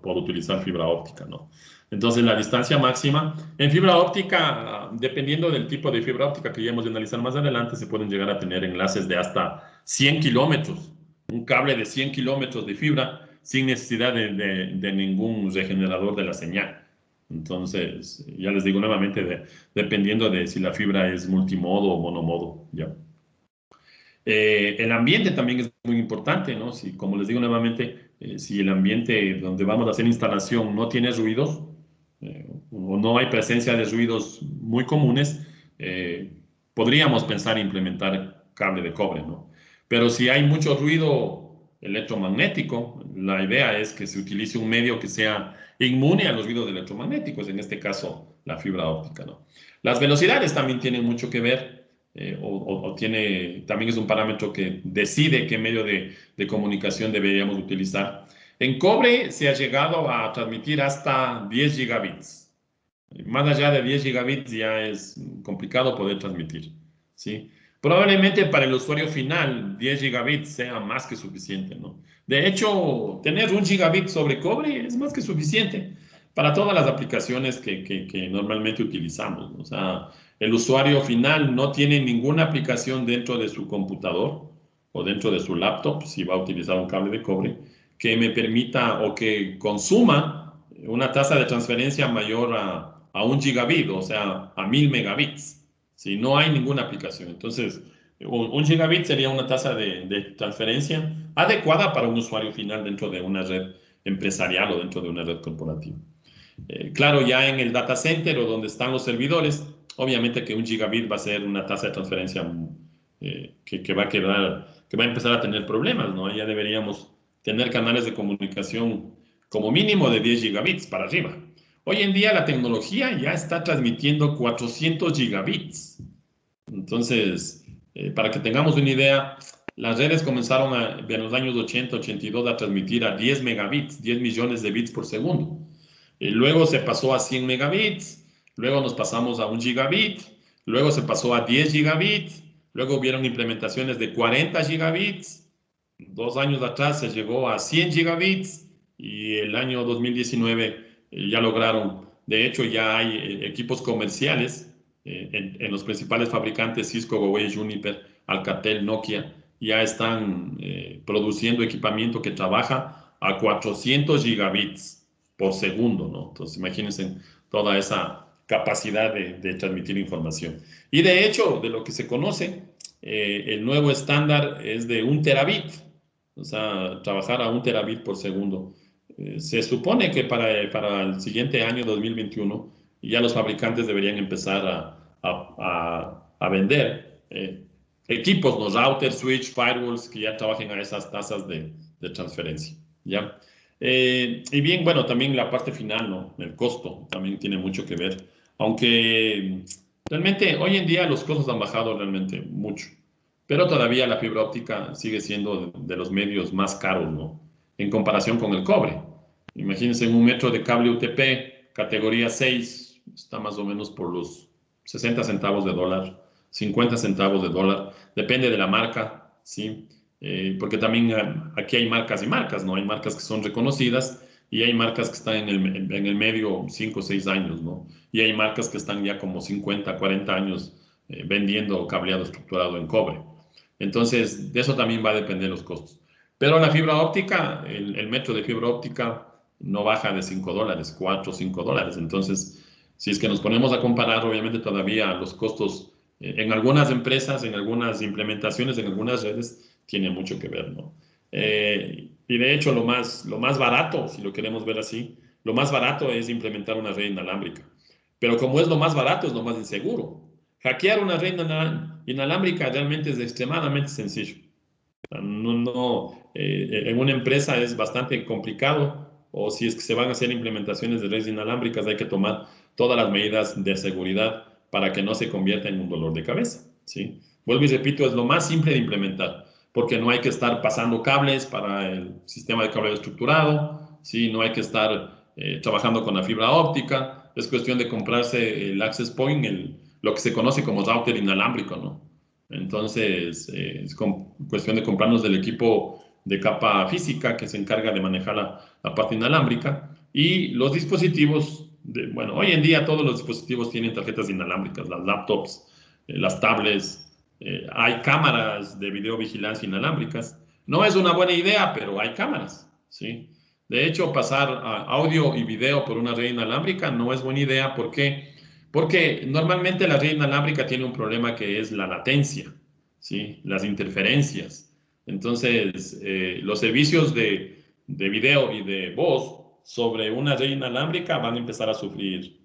utilizar fibra óptica, ¿no? Entonces, la distancia máxima en fibra óptica, dependiendo del tipo de fibra óptica que ya hemos de analizar más adelante, se pueden llegar a tener enlaces de hasta 100 kilómetros, un cable de 100 kilómetros de fibra sin necesidad de ningún regenerador de la señal. Entonces, ya les digo nuevamente, dependiendo de si la fibra es multimodo o monomodo, ¿ya? El ambiente también es muy importante, ¿no? Si, como les digo nuevamente, si el ambiente donde vamos a hacer instalación no tiene ruidos o no hay presencia de ruidos muy comunes, podríamos pensar en implementar cable de cobre, ¿no? Pero si hay mucho ruido electromagnético, la idea es que se utilice un medio que sea inmune a los ruidos electromagnéticos, en este caso la fibra óptica, ¿no? Las velocidades también tienen mucho que ver también es un parámetro que decide qué medio de comunicación deberíamos utilizar. En cobre se ha llegado a transmitir hasta 10 gigabits. Más allá de 10 gigabits ya es complicado poder transmitir, ¿sí? Probablemente para el usuario final 10 gigabits sea más que suficiente, ¿no? De hecho, tener un gigabit sobre cobre es más que suficiente para todas las aplicaciones que normalmente utilizamos, ¿no? O sea, el usuario final no tiene ninguna aplicación dentro de su computador o dentro de su laptop, si va a utilizar un cable de cobre, que me permita o que consuma una tasa de transferencia mayor a 1 gigabit, o sea, a 1000 megabits. Si no hay ninguna aplicación. Entonces, 1 gigabit sería una tasa de transferencia adecuada para un usuario final dentro de una red empresarial o dentro de una red corporativa. Claro, ya en el data center o donde están los servidores, obviamente que 1 gigabit va a ser una tasa de transferencia que va a que va a empezar a tener problemas, ¿no? Ya deberíamos tener canales de comunicación como mínimo de 10 gigabits para arriba. Hoy en día la tecnología ya está transmitiendo 400 gigabits. Entonces, para que tengamos una idea, las redes comenzaron en los años 80, 82 a transmitir a 10 megabits, 10 millones de bits por segundo. Luego se pasó a 100 megabits, luego nos pasamos a 1 gigabit, luego se pasó a 10 gigabits, luego hubieron implementaciones de 40 gigabits, 2 años atrás se llegó a 100 gigabits y el año 2019 ya lograron, de hecho ya hay equipos comerciales en los principales fabricantes, Cisco, Huawei, Juniper, Alcatel, Nokia, ya están produciendo equipamiento que trabaja a 400 gigabits por segundo, ¿no? Entonces, imagínense toda esa capacidad de transmitir información. Y de hecho, de lo que se conoce, el nuevo estándar es de 1 terabit, o sea, trabajar a 1 terabit por segundo. Se supone que para el siguiente año, 2021, ya los fabricantes deberían empezar a vender equipos, los routers, switch, firewalls, que ya trabajen a esas tasas de transferencia, ¿ya? Y bien, bueno, también la parte final, ¿no? El costo también tiene mucho que ver, aunque realmente hoy en día los costos han bajado realmente mucho, pero todavía la fibra óptica sigue siendo de los medios más caros, ¿no? En comparación con el cobre. Imagínense un metro de cable UTP, categoría 6, está más o menos por los 60 centavos de dólar, 50 centavos de dólar, depende de la marca, ¿sí? Porque también aquí hay marcas y marcas, ¿no? Hay marcas que son reconocidas y hay marcas que están en el medio 5 o 6 años, ¿no? Y hay marcas que están ya como 50, 40 años vendiendo cableado estructurado en cobre. Entonces, de eso también va a depender los costos. Pero la fibra óptica, el metro de fibra óptica no baja de 5 dólares, 4 o 5 dólares. Entonces, si es que nos ponemos a comparar, obviamente todavía los costos en algunas empresas, en algunas implementaciones, en algunas redes, tiene mucho que ver, ¿no? Y de hecho, lo más barato, si lo queremos ver así, lo más barato es implementar una red inalámbrica. Pero como es lo más barato, es lo más inseguro. Hackear una red inalámbrica realmente es extremadamente sencillo. En una empresa es bastante complicado, o si es que se van a hacer implementaciones de redes inalámbricas, hay que tomar todas las medidas de seguridad para que no se convierta en un dolor de cabeza, ¿sí? Vuelvo y repito, es lo más simple de implementar, porque no hay que estar pasando cables para el sistema de cableado estructurado, ¿sí? No hay que estar trabajando con la fibra óptica, es cuestión de comprarse el access point, lo que se conoce como router inalámbrico, ¿no? Entonces, es cuestión de comprarnos del equipo de capa física que se encarga de manejar la parte inalámbrica y los dispositivos, bueno, hoy en día todos los dispositivos tienen tarjetas inalámbricas, las laptops, las tablets, hay cámaras de videovigilancia inalámbricas. No es una buena idea, pero hay cámaras, ¿sí? De hecho, pasar audio y video por una red inalámbrica no es buena idea. ¿Por qué? Porque normalmente la red inalámbrica tiene un problema que es la latencia, ¿sí? Las interferencias. Entonces, los servicios de video y de voz sobre una red inalámbrica van a empezar a sufrir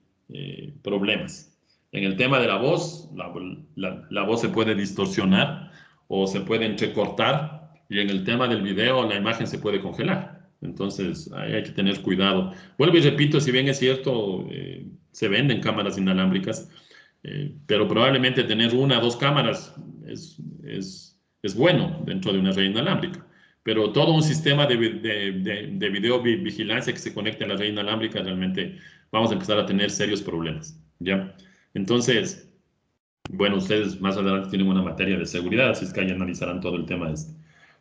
problemas. En el tema de la voz, la voz se puede distorsionar o se puede entrecortar, y en el tema del video la imagen se puede congelar. Entonces, ahí hay que tener cuidado. Vuelvo y repito, si bien es cierto, se venden cámaras inalámbricas, pero probablemente tener una o dos cámaras es bueno dentro de una red inalámbrica. Pero todo un sistema de video vigilancia que se conecte a la red inalámbrica, realmente vamos a empezar a tener serios problemas, ¿ya? Entonces, bueno, ustedes más adelante tienen una materia de seguridad, así es que ahí analizarán todo el tema este.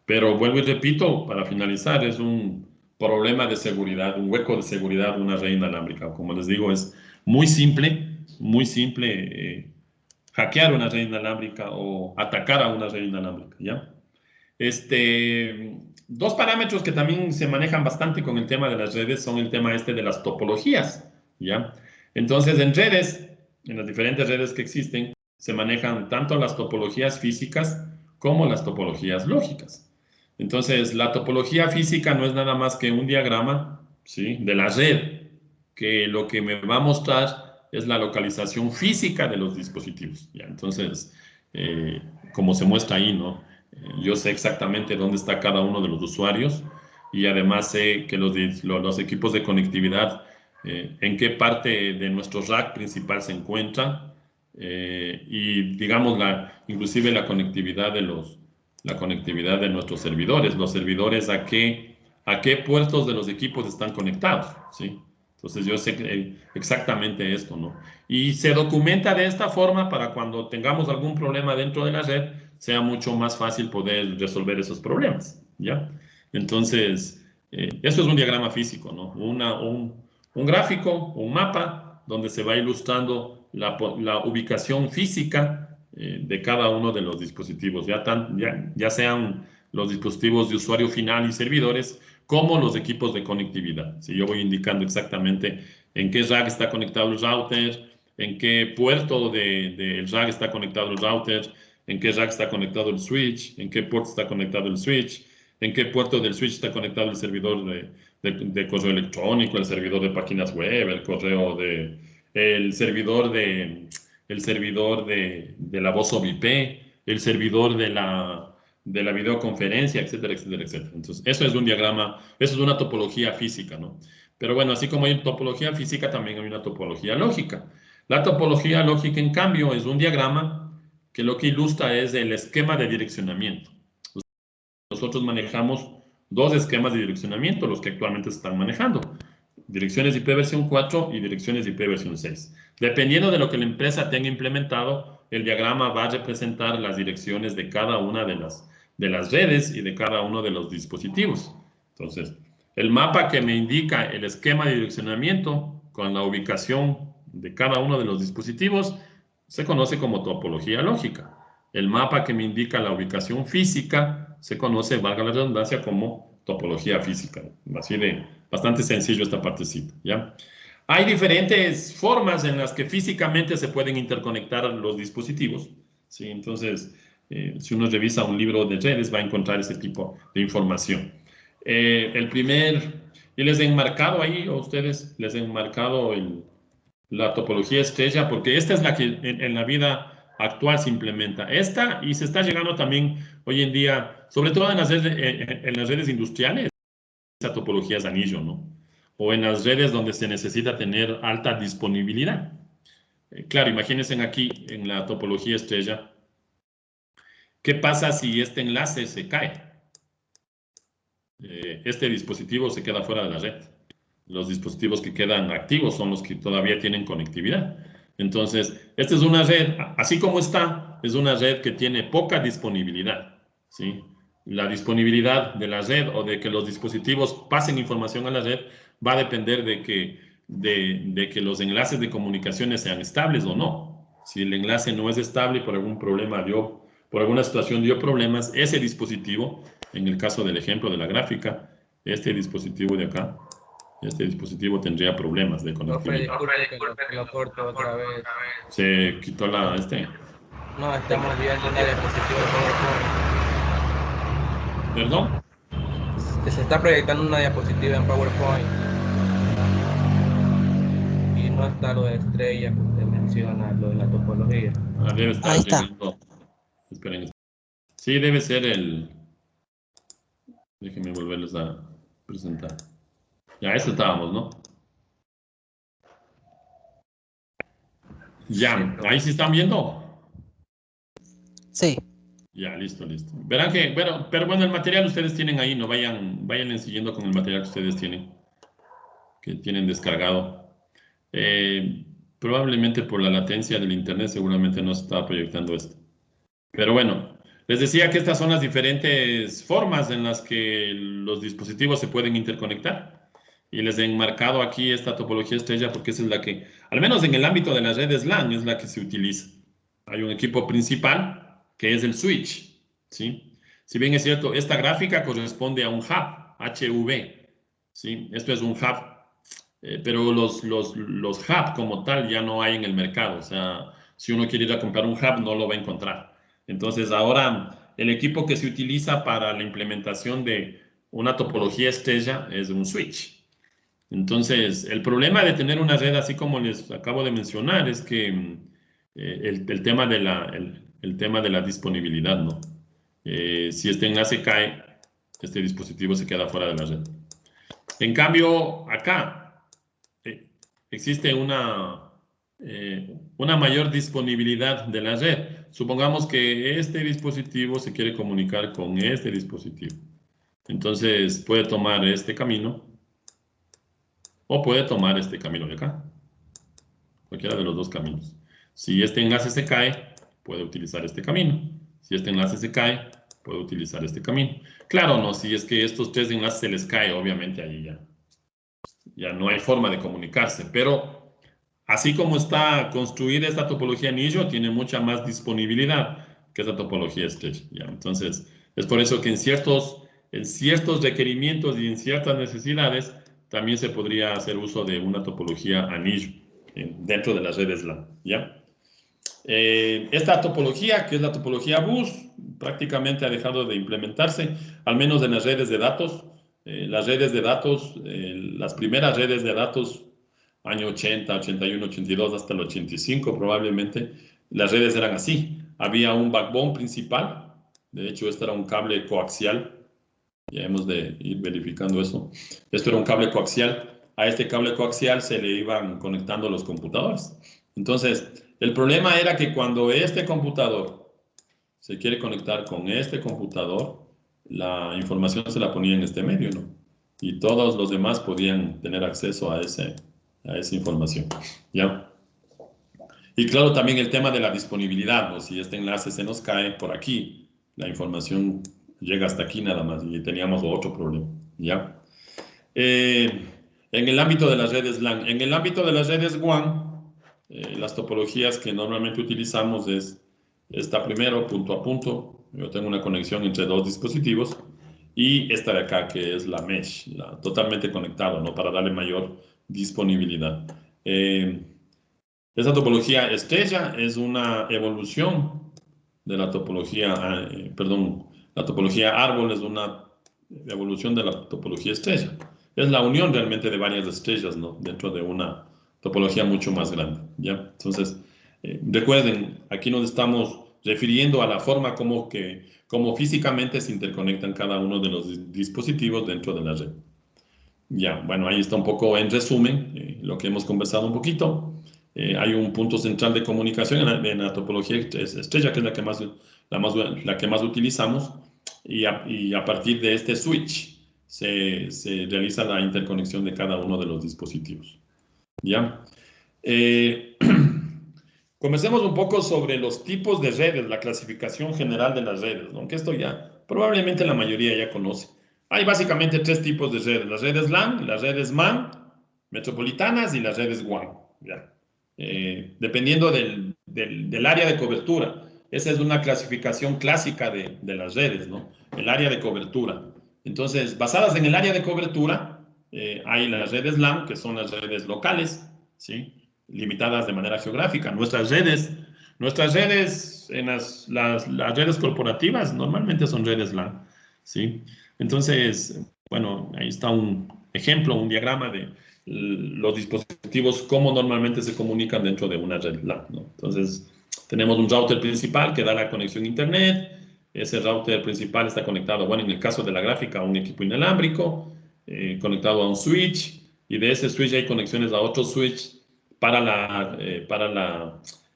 Pero vuelvo y repito, para finalizar, es un problema de seguridad, un hueco de seguridad, una red inalámbrica. Como les digo, es muy simple hackear una red inalámbrica o atacar a una red inalámbrica, ¿ya? Dos parámetros que también se manejan bastante con el tema de las redes son el tema este de las topologías, ¿ya? Entonces, en redes, en las diferentes redes que existen, se manejan tanto las topologías físicas como las topologías lógicas. Entonces, la topología física no es nada más que un diagrama, ¿sí?, de la red, que lo que me va a mostrar es la localización física de los dispositivos, ¿ya? Entonces, como se muestra ahí, ¿no? Yo sé exactamente dónde está cada uno de los usuarios y además sé que los equipos de conectividad, en qué parte de nuestro rack principal se encuentran, y digamos inclusive la conectividad de nuestros servidores, los servidores a qué puertos de los equipos están conectados, ¿sí? Entonces yo sé exactamente esto, ¿no? Y se documenta de esta forma para cuando tengamos algún problema dentro de la red, sea mucho más fácil poder resolver esos problemas, ¿ya? Entonces, eso es un diagrama físico, ¿no? Un gráfico, un mapa, donde se va ilustrando la ubicación física de cada uno de los dispositivos, ya sean los dispositivos de usuario final y servidores, como los equipos de conectividad. Si yo voy indicando exactamente en qué rack está conectado el router, en qué puerto del rack está conectado el router, en qué rack está conectado el switch, en qué puerto está conectado el switch, en qué puerto del switch está conectado el servidor de correo electrónico, el servidor de páginas web, el servidor de la voz over IP, el servidor de la videoconferencia, etcétera, etcétera, etcétera. Entonces, eso es un diagrama, eso es una topología física, ¿no? Pero bueno, así como hay una topología física, también hay una topología lógica. La topología lógica, en cambio, es un diagrama que lo que ilustra es el esquema de direccionamiento. Nosotros manejamos dos esquemas de direccionamiento, los que actualmente se están manejando. Direcciones IP versión 4 y direcciones IP versión 6. Dependiendo de lo que la empresa tenga implementado, el diagrama va a representar las direcciones de cada una de las redes y de cada uno de los dispositivos. Entonces, el mapa que me indica el esquema de direccionamiento con la ubicación de cada uno de los dispositivos se conoce como topología lógica. El mapa que me indica la ubicación física se conoce, valga la redundancia, como topología física. Así de bastante sencillo esta partecita, ¿ya? Hay diferentes formas en las que físicamente se pueden interconectar los dispositivos. ¿sí? Entonces, si uno revisa un libro de redes, va a encontrar ese tipo de información. Y les he enmarcado ahí, o ustedes les he enmarcado la topología estrella, porque esta es la que en la vida actual se implementa. Esta, y se está llegando también hoy en día, sobre todo en las redes industriales, esa topología es anillo, ¿no? O en las redes donde se necesita tener alta disponibilidad. Claro, imagínense aquí en la topología estrella, ¿qué pasa si este enlace se cae? Este dispositivo se queda fuera de la red. Los dispositivos que quedan activos son los que todavía tienen conectividad. Entonces, esta es una red, así como está, es una red que tiene poca disponibilidad, ¿sí? La disponibilidad de la red o de que los dispositivos pasen información a la red va a depender de que los enlaces de comunicaciones sean estables o no. Si el enlace no es estable por algún problema por alguna situación dio problemas, ese dispositivo, en el caso del ejemplo de la gráfica, este dispositivo de acá, este dispositivo tendría problemas de Profe, conectividad. disculpe que lo corto otra vez. Se quitó No, estamos viendo una diapositiva de PowerPoint. ¿Perdón? Se está proyectando una diapositiva en PowerPoint y no está lo de estrella que usted menciona, lo de la topología. Debe estar Ahí está. llegando. Esperen. Sí, debe ser Déjenme volverles a presentar. Ya, eso estábamos, ¿no? Ya, Sí, ahí sí están viendo. Sí. Ya, listo, listo. Verán que, bueno, pero bueno, el material ustedes tienen ahí, no vayan siguiendo con el material que ustedes tienen, descargado. Probablemente por la latencia del internet seguramente no se está proyectando esto. Pero bueno, les decía que estas son las diferentes formas en las que los dispositivos se pueden interconectar. Y les he enmarcado aquí esta topología estrella porque esa es la que, al menos en el ámbito de las redes LAN, es la que se utiliza. Hay un equipo principal que es el switch, ¿sí? Si bien es cierto, esta gráfica corresponde a un hub, HV, ¿sí? Esto es un hub, pero los hub como tal ya no hay en el mercado. O sea, si uno quiere ir a comprar un hub, no lo va a encontrar. Entonces, ahora el equipo que se utiliza para la implementación de una topología estrella es un switch. Entonces, el problema de tener una red así como les acabo de mencionar es que el tema el tema de la disponibilidad, ¿no? Si este enlace cae, este dispositivo se queda fuera de la red. En cambio, acá existe una mayor disponibilidad de la red. Supongamos que este dispositivo se quiere comunicar con este dispositivo. Entonces, puede tomar este camino o puede tomar este camino de acá. Cualquiera de los dos caminos. Si este enlace se cae, puede utilizar este camino. Si este enlace se cae, puede utilizar este camino. Claro, no, si es que estos tres enlaces se les cae, obviamente ahí ya no hay forma de comunicarse, pero así como está construida esta topología anillo, tiene mucha más disponibilidad que esta topología estrella. ¿Ya? Entonces, es por eso que en ciertos requerimientos y en ciertas necesidades, también se podría hacer uso de una topología anillo dentro de las redes LAN. ¿Ya? Esta topología, que es la topología bus, prácticamente ha dejado de implementarse, al menos en las redes de datos. Las redes de datos, las primeras redes de datos, año 80, 81, 82, hasta el 85 probablemente, las redes eran así. Había un backbone principal, de hecho este era un cable coaxial, ya hemos de ir verificando eso. Esto era un cable coaxial, a este cable coaxial se le iban conectando los computadores. Entonces, el problema era que cuando este computador se quiere conectar con este computador, la información se la ponía en este medio, ¿no? Y todos los demás podían tener acceso a esa información, ¿ya? Y claro, también el tema de la disponibilidad, ¿no? Si este enlace se nos cae por aquí, la información llega hasta aquí nada más y teníamos otro problema, ¿ya? En el ámbito de las redes LAN, en el ámbito de las redes WAN, las topologías que normalmente utilizamos es esta primero, punto a punto. Yo tengo una conexión entre dos dispositivos y esta de acá que es la mesh, totalmente conectado, ¿no? Para darle mayor disponibilidad. Esa topología estrella es una evolución la topología, perdón, la topología árbol es una evolución de la topología estrella. Es la unión realmente de varias estrellas, ¿no? Dentro de una topología mucho más grande, ¿ya? Entonces, recuerden, aquí nos estamos refiriendo a la forma como físicamente se interconectan cada uno de los dispositivos dentro de la red. Ya, bueno, ahí está un poco en resumen lo que hemos conversado un poquito. Hay un punto central de comunicación en la topología estrella, que es la que más utilizamos, y a partir de este switch se realiza la interconexión de cada uno de los dispositivos. ¿Ya? Comencemos un poco sobre los tipos de redes, la clasificación general de las redes, ¿no? Aunque esto ya probablemente la mayoría ya conoce. Hay básicamente 3 tipos de redes: las redes LAN, las redes MAN, metropolitanas, y las redes WAN. ¿Ya? Dependiendo del área de cobertura. Esa es una clasificación clásica de las redes, ¿no? El área de cobertura. Entonces, basadas en el área de cobertura, hay las redes LAN, que son las redes locales, ¿sí? Limitadas de manera geográfica. Nuestras redes en las redes corporativas normalmente son redes LAN, ¿sí? Entonces, bueno, ahí está un ejemplo, un diagrama de los dispositivos, cómo normalmente se comunican dentro de una red LAN, ¿no? Entonces, tenemos un router principal que da la conexión a Internet. Ese router principal está conectado, bueno, en el caso de la gráfica, a un equipo inalámbrico, conectado a un switch, y de ese switch hay conexiones a otro switch para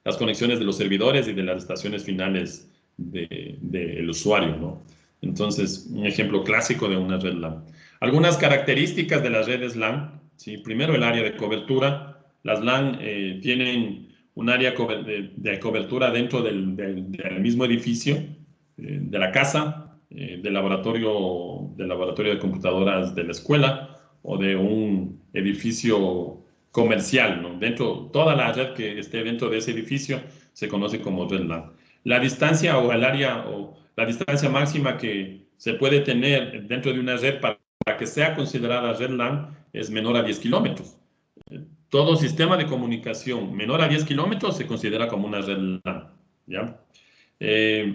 las conexiones de los servidores y de las estaciones finales del usuario, ¿no? Entonces, un ejemplo clásico de una red LAN. Algunas características de las redes LAN, ¿sí? Primero, el área de cobertura. Las LAN tienen un área de cobertura dentro del mismo edificio, de la casa, del laboratorio de computadoras de la escuela o de un edificio comercial, ¿no? Toda la red que esté dentro de ese edificio se conoce como red LAN. La distancia o el área o la distancia máxima que se puede tener dentro de una red para que sea considerada red LAN es menor a 10 kilómetros. Todo sistema de comunicación menor a 10 kilómetros se considera como una red LAN, ¿ya?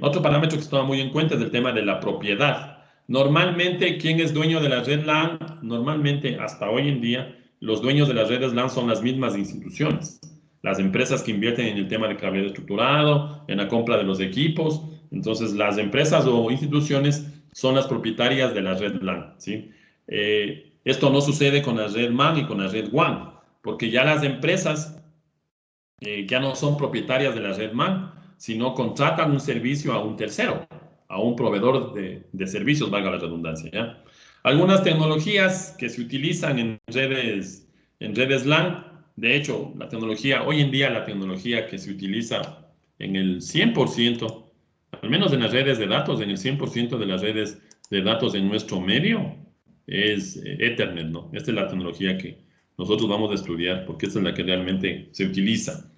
Otro parámetro que se toma muy en cuenta es el tema de la propiedad. Normalmente, ¿quién es dueño de la red LAN? Normalmente, hasta hoy en día, los dueños de las redes LAN son las mismas instituciones. Las empresas que invierten en el tema de cableado estructurado, en la compra de los equipos. Entonces, las empresas o instituciones son las propietarias de la red LAN, ¿sí? Esto no sucede con la red MAN y con la red WAN, porque ya las empresas ya no son propietarias de la red MAN, sino contratan un servicio a un tercero, a un proveedor de servicios, valga la redundancia, ¿ya? Algunas tecnologías que se utilizan en redes LAN, de hecho, hoy en día la tecnología que se utiliza en el 100%, al menos en las redes de datos, en el 100% de las redes de datos en nuestro medio, es Ethernet, ¿no? Esta es la tecnología que nosotros vamos a estudiar porque esta es la que realmente se utiliza.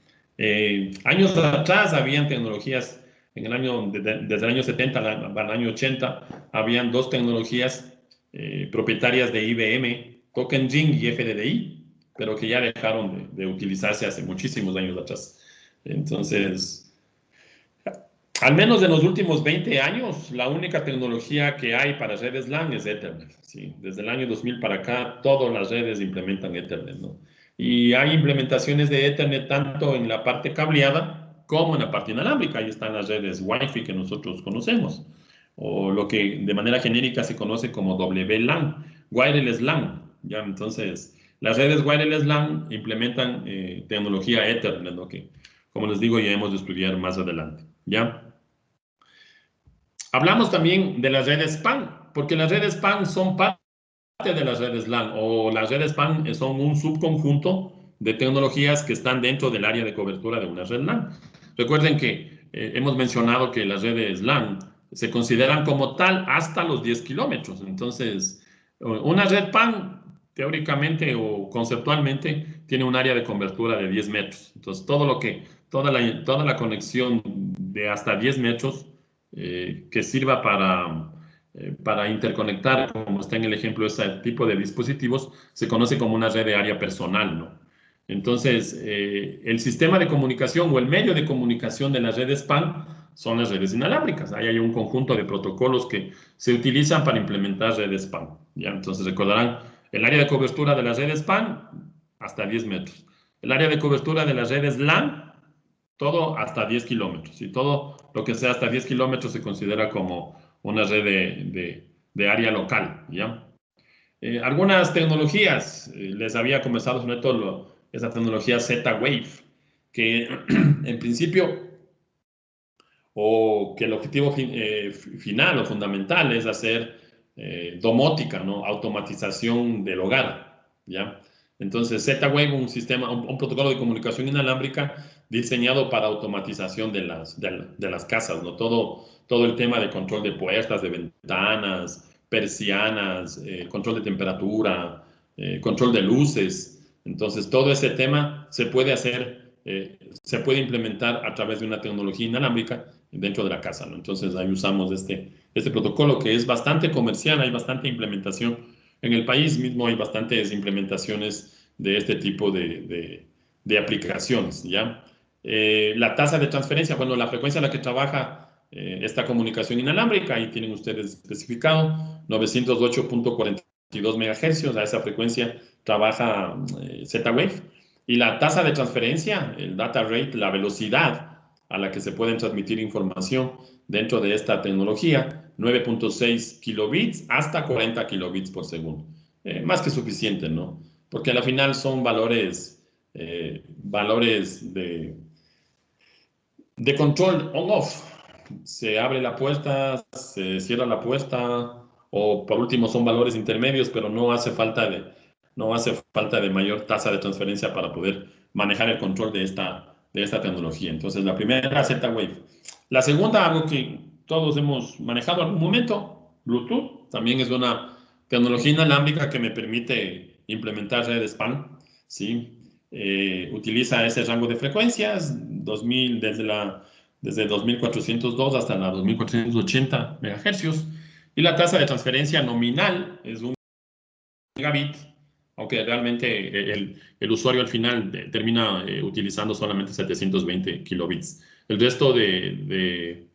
Años atrás habían tecnologías, desde el año 70 al año 80, habían 2 tecnologías propietarias de IBM, Token Ring y FDDI, pero que ya dejaron de utilizarse hace muchísimos años atrás. Entonces, al menos en los últimos 20 años, la única tecnología que hay para redes LAN es Ethernet, ¿sí? Desde el año 2000 para acá, todas las redes implementan Ethernet, ¿no? Y hay implementaciones de Ethernet tanto en la parte cableada como en la parte inalámbrica. Ahí están las redes Wi-Fi que nosotros conocemos, o lo que de manera genérica se conoce como WLAN, Wireless LAN, ¿ya? Entonces, las redes Wireless LAN implementan tecnología Ethernet, ¿no? Que, como les digo, ya hemos de estudiar más adelante, ¿ya? Hablamos también de las redes PAN, porque las redes PAN son parte de las redes LAN, o las redes PAN son un subconjunto de tecnologías que están dentro del área de cobertura de una red LAN. Recuerden que hemos mencionado que las redes LAN se consideran como tal hasta los 10 kilómetros. Entonces, una red PAN, teóricamente o conceptualmente, tiene un área de cobertura de 10 metros. Entonces, toda la conexión de hasta 10 metros que sirva para interconectar, como está en el ejemplo, ese tipo de dispositivos, se conoce como una red de área personal, ¿no? Entonces, el sistema de comunicación o el medio de comunicación de las redes PAN son las redes inalámbricas. Ahí hay un conjunto de protocolos que se utilizan para implementar redes PAN. ¿Ya? Entonces recordarán, el área de cobertura de las redes PAN hasta 10 metros. El área de cobertura de las redes LAN, todo hasta 10 kilómetros. Y todo lo que sea hasta 10 kilómetros se considera como una red de área local. ¿Ya? Algunas tecnologías, les había comenzado sobre todo esa tecnología Z-Wave, que en principio, o que el objetivo final o fundamental es hacer domótica, ¿no? Automatización del hogar, ¿ya? Entonces, Z-Wave, un sistema, un protocolo de comunicación inalámbrica diseñado para automatización de las casas, ¿no? Todo el tema de control de puertas, de ventanas, persianas, control de temperatura, control de luces. Entonces, todo ese tema se puede hacer, se puede implementar a través de una tecnología inalámbrica dentro de la casa, ¿no? Entonces, ahí usamos este protocolo que es bastante comercial, hay bastante implementación. En el país mismo hay bastantes implementaciones de este tipo de aplicaciones, ¿ya? La tasa de transferencia, bueno, la frecuencia a la que trabaja esta comunicación inalámbrica, ahí tienen ustedes especificado, 908.42 MHz, a esa frecuencia trabaja Z-Wave. Y la tasa de transferencia, el data rate, la velocidad a la que se pueden transmitir información dentro de esta tecnología, 9.6 kilobits hasta 40 kilobits por segundo. Más que suficiente, ¿no? Porque al final son valores de control on-off. Se abre la puerta, se cierra la puerta, o por último son valores intermedios, pero no hace falta de mayor tasa de transferencia para poder manejar el control de esta tecnología. Entonces, la primera, Z-Wave. La segunda, algo que todos hemos manejado en algún momento, Bluetooth, también es una tecnología inalámbrica que me permite implementar redes PAN, ¿sí? Utiliza ese rango de frecuencias, 2000, desde 2402 hasta la 2480 MHz, y la tasa de transferencia nominal es 1 megabit, aunque realmente el usuario al final termina utilizando solamente 720 kilobits. El resto de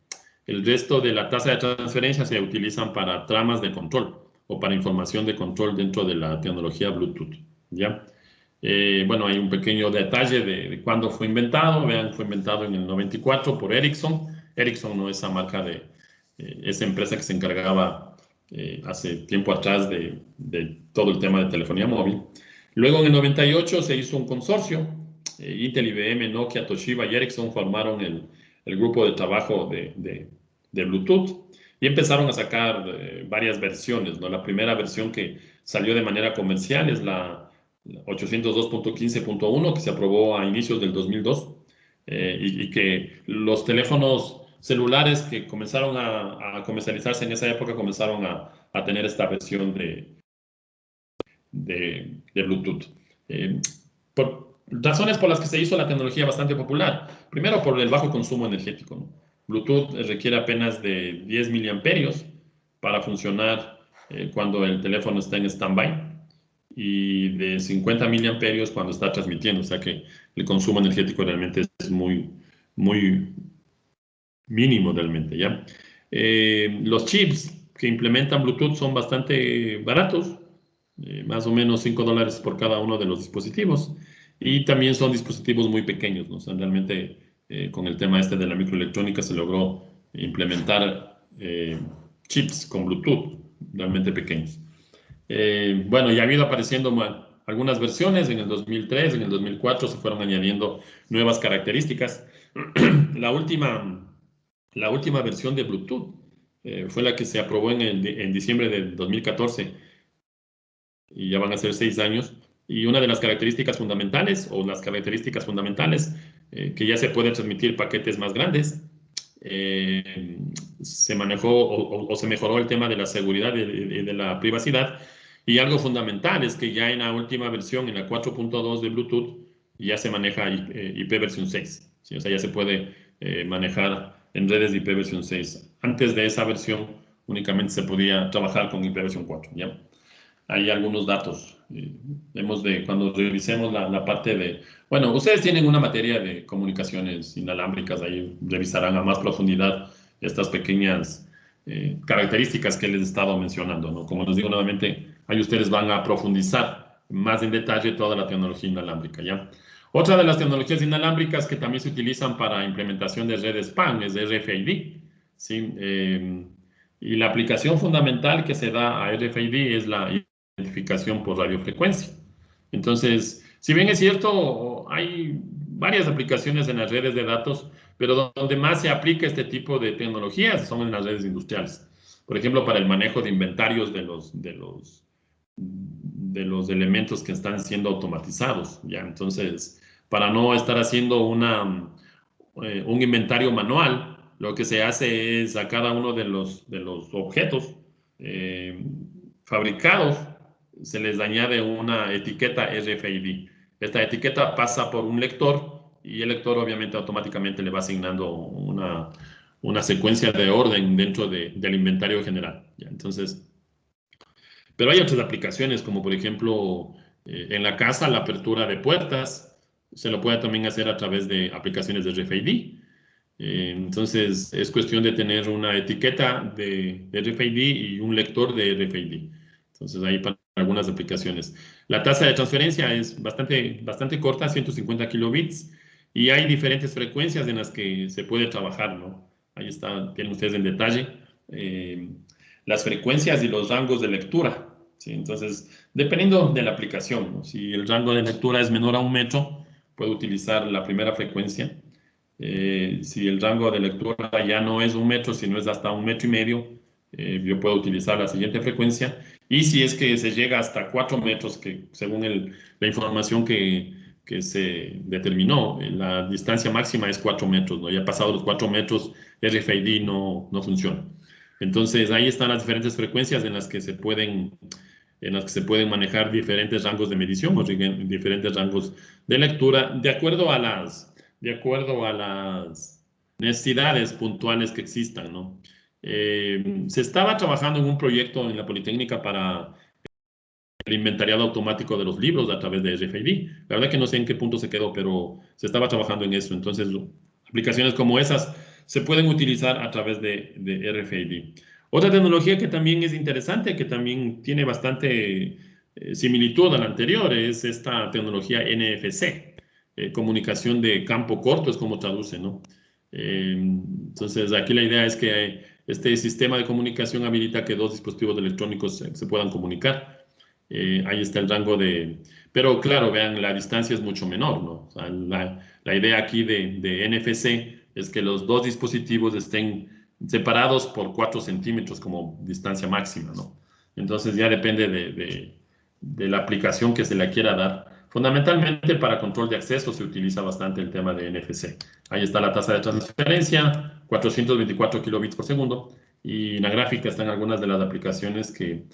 la tasa de transferencia se utilizan para tramas de control o para información de control dentro de la tecnología Bluetooth, ¿ya? Bueno, hay un pequeño detalle de cuándo fue inventado. Vean, fue inventado en el 94 por Ericsson. Ericsson, no, esa marca esa empresa que se encargaba hace tiempo atrás de todo el tema de telefonía móvil. Luego en el 98 se hizo un consorcio. Intel, IBM, Nokia, Toshiba y Ericsson formaron el grupo de trabajo de Bluetooth y empezaron a sacar varias versiones, ¿no? La primera versión que salió de manera comercial es la 802.15.1, que se aprobó a inicios del 2002, y que los teléfonos celulares que comenzaron a comercializarse en esa época comenzaron a tener esta versión de Bluetooth. Por razones por las que se hizo la tecnología bastante popular. Primero, por el bajo consumo energético, ¿no? Bluetooth requiere apenas de 10 miliamperios para funcionar cuando el teléfono está en stand-by, y de 50 miliamperios cuando está transmitiendo, o sea que el consumo energético realmente es muy, muy mínimo realmente, ¿ya? Los chips que implementan Bluetooth son bastante baratos, más o menos $5 por cada uno de los dispositivos, y también son dispositivos muy pequeños, ¿no? O sea, realmente con el tema de la microelectrónica se logró implementar chips con Bluetooth realmente pequeños. Bueno, ya ha ido apareciendo algunas versiones. En el 2003, en el 2004 se fueron añadiendo nuevas características. La última versión de Bluetooth fue la que se aprobó en diciembre del 2014, y ya van a ser 6 años. Y una de las características fundamentales, que ya se pueden transmitir paquetes más grandes. Se manejó o se mejoró el tema de la seguridad y de la privacidad. Y algo fundamental es que ya en la última versión, en la 4.2 de Bluetooth, ya se maneja IP versión 6. ¿Sí? O sea, ya se puede manejar en redes de IP versión 6. Antes de esa versión únicamente se podía trabajar con IP versión 4. ¿Ya? hay algunos datos. Cuando revisemos la parte de... Bueno, ustedes tienen una materia de comunicaciones inalámbricas, ahí revisarán a más profundidad estas pequeñas características que les he estado mencionando, ¿no? Como les digo nuevamente, ahí ustedes van a profundizar más en detalle toda la tecnología inalámbrica, ¿ya? Otra de las tecnologías inalámbricas que también se utilizan para implementación de redes PAN es RFID, ¿sí? Y la aplicación fundamental que se da a RFID es la identificación por radiofrecuencia. Entonces, si bien es cierto, hay varias aplicaciones en las redes de datos, pero donde más se aplica este tipo de tecnologías son en las redes industriales. Por ejemplo, para el manejo de inventarios de los elementos que están siendo automatizados, ¿ya? Entonces, para no estar haciendo un inventario manual, lo que se hace es a cada uno de los objetos fabricados, se les añade una etiqueta RFID. Esta etiqueta pasa por un lector y el lector obviamente automáticamente le va asignando una secuencia de orden dentro del inventario general, ¿ya? Entonces, pero hay otras aplicaciones como por ejemplo en la casa la apertura de puertas se lo puede también hacer a través de aplicaciones de RFID. Entonces es cuestión de tener una etiqueta de RFID y un lector de RFID. Entonces ahí para algunas aplicaciones. La tasa de transferencia es bastante corta, 150 kilobits, y hay diferentes frecuencias en las que se puede trabajar, ¿no? Ahí está, tienen ustedes en detalle las frecuencias y los rangos de lectura, ¿sí? Entonces, dependiendo de la aplicación, ¿no? Si el rango de lectura es menor a 1 metro, puedo utilizar la primera frecuencia. Si el rango de lectura ya no es 1 metro, sino es hasta 1,5 metros, yo puedo utilizar la siguiente frecuencia. Y si es que se llega hasta 4 metros, que según la información que se determinó, la distancia máxima es 4 metros, ¿no? Ya pasado los 4 metros, RFID no funciona. Entonces, ahí están las diferentes frecuencias en las que se pueden manejar diferentes rangos de medición o diferentes rangos de lectura de acuerdo a las necesidades puntuales que existan, ¿no? Se estaba trabajando en un proyecto en la Politécnica para el inventariado automático de los libros a través de RFID. La verdad que no sé en qué punto se quedó, pero se estaba trabajando en eso. Entonces, aplicaciones como esas se pueden utilizar a través de RFID. Otra tecnología que también es interesante, que también tiene bastante similitud a la anterior, es esta tecnología NFC, comunicación de campo corto, es como traduce, ¿no? Entonces, aquí la idea es que este sistema de comunicación habilita que dos dispositivos electrónicos se puedan comunicar. Ahí está el rango de... Pero claro, vean, la distancia es mucho menor, ¿no? O sea, la idea aquí de NFC es que los dos dispositivos estén separados por 4 centímetros como distancia máxima, ¿no? Entonces ya depende de la aplicación que se le quiera dar. Fundamentalmente para control de acceso se utiliza bastante el tema de NFC. Ahí está la tasa de transferencia, 424 kilobits por segundo, y en la gráfica están algunas de las aplicaciones que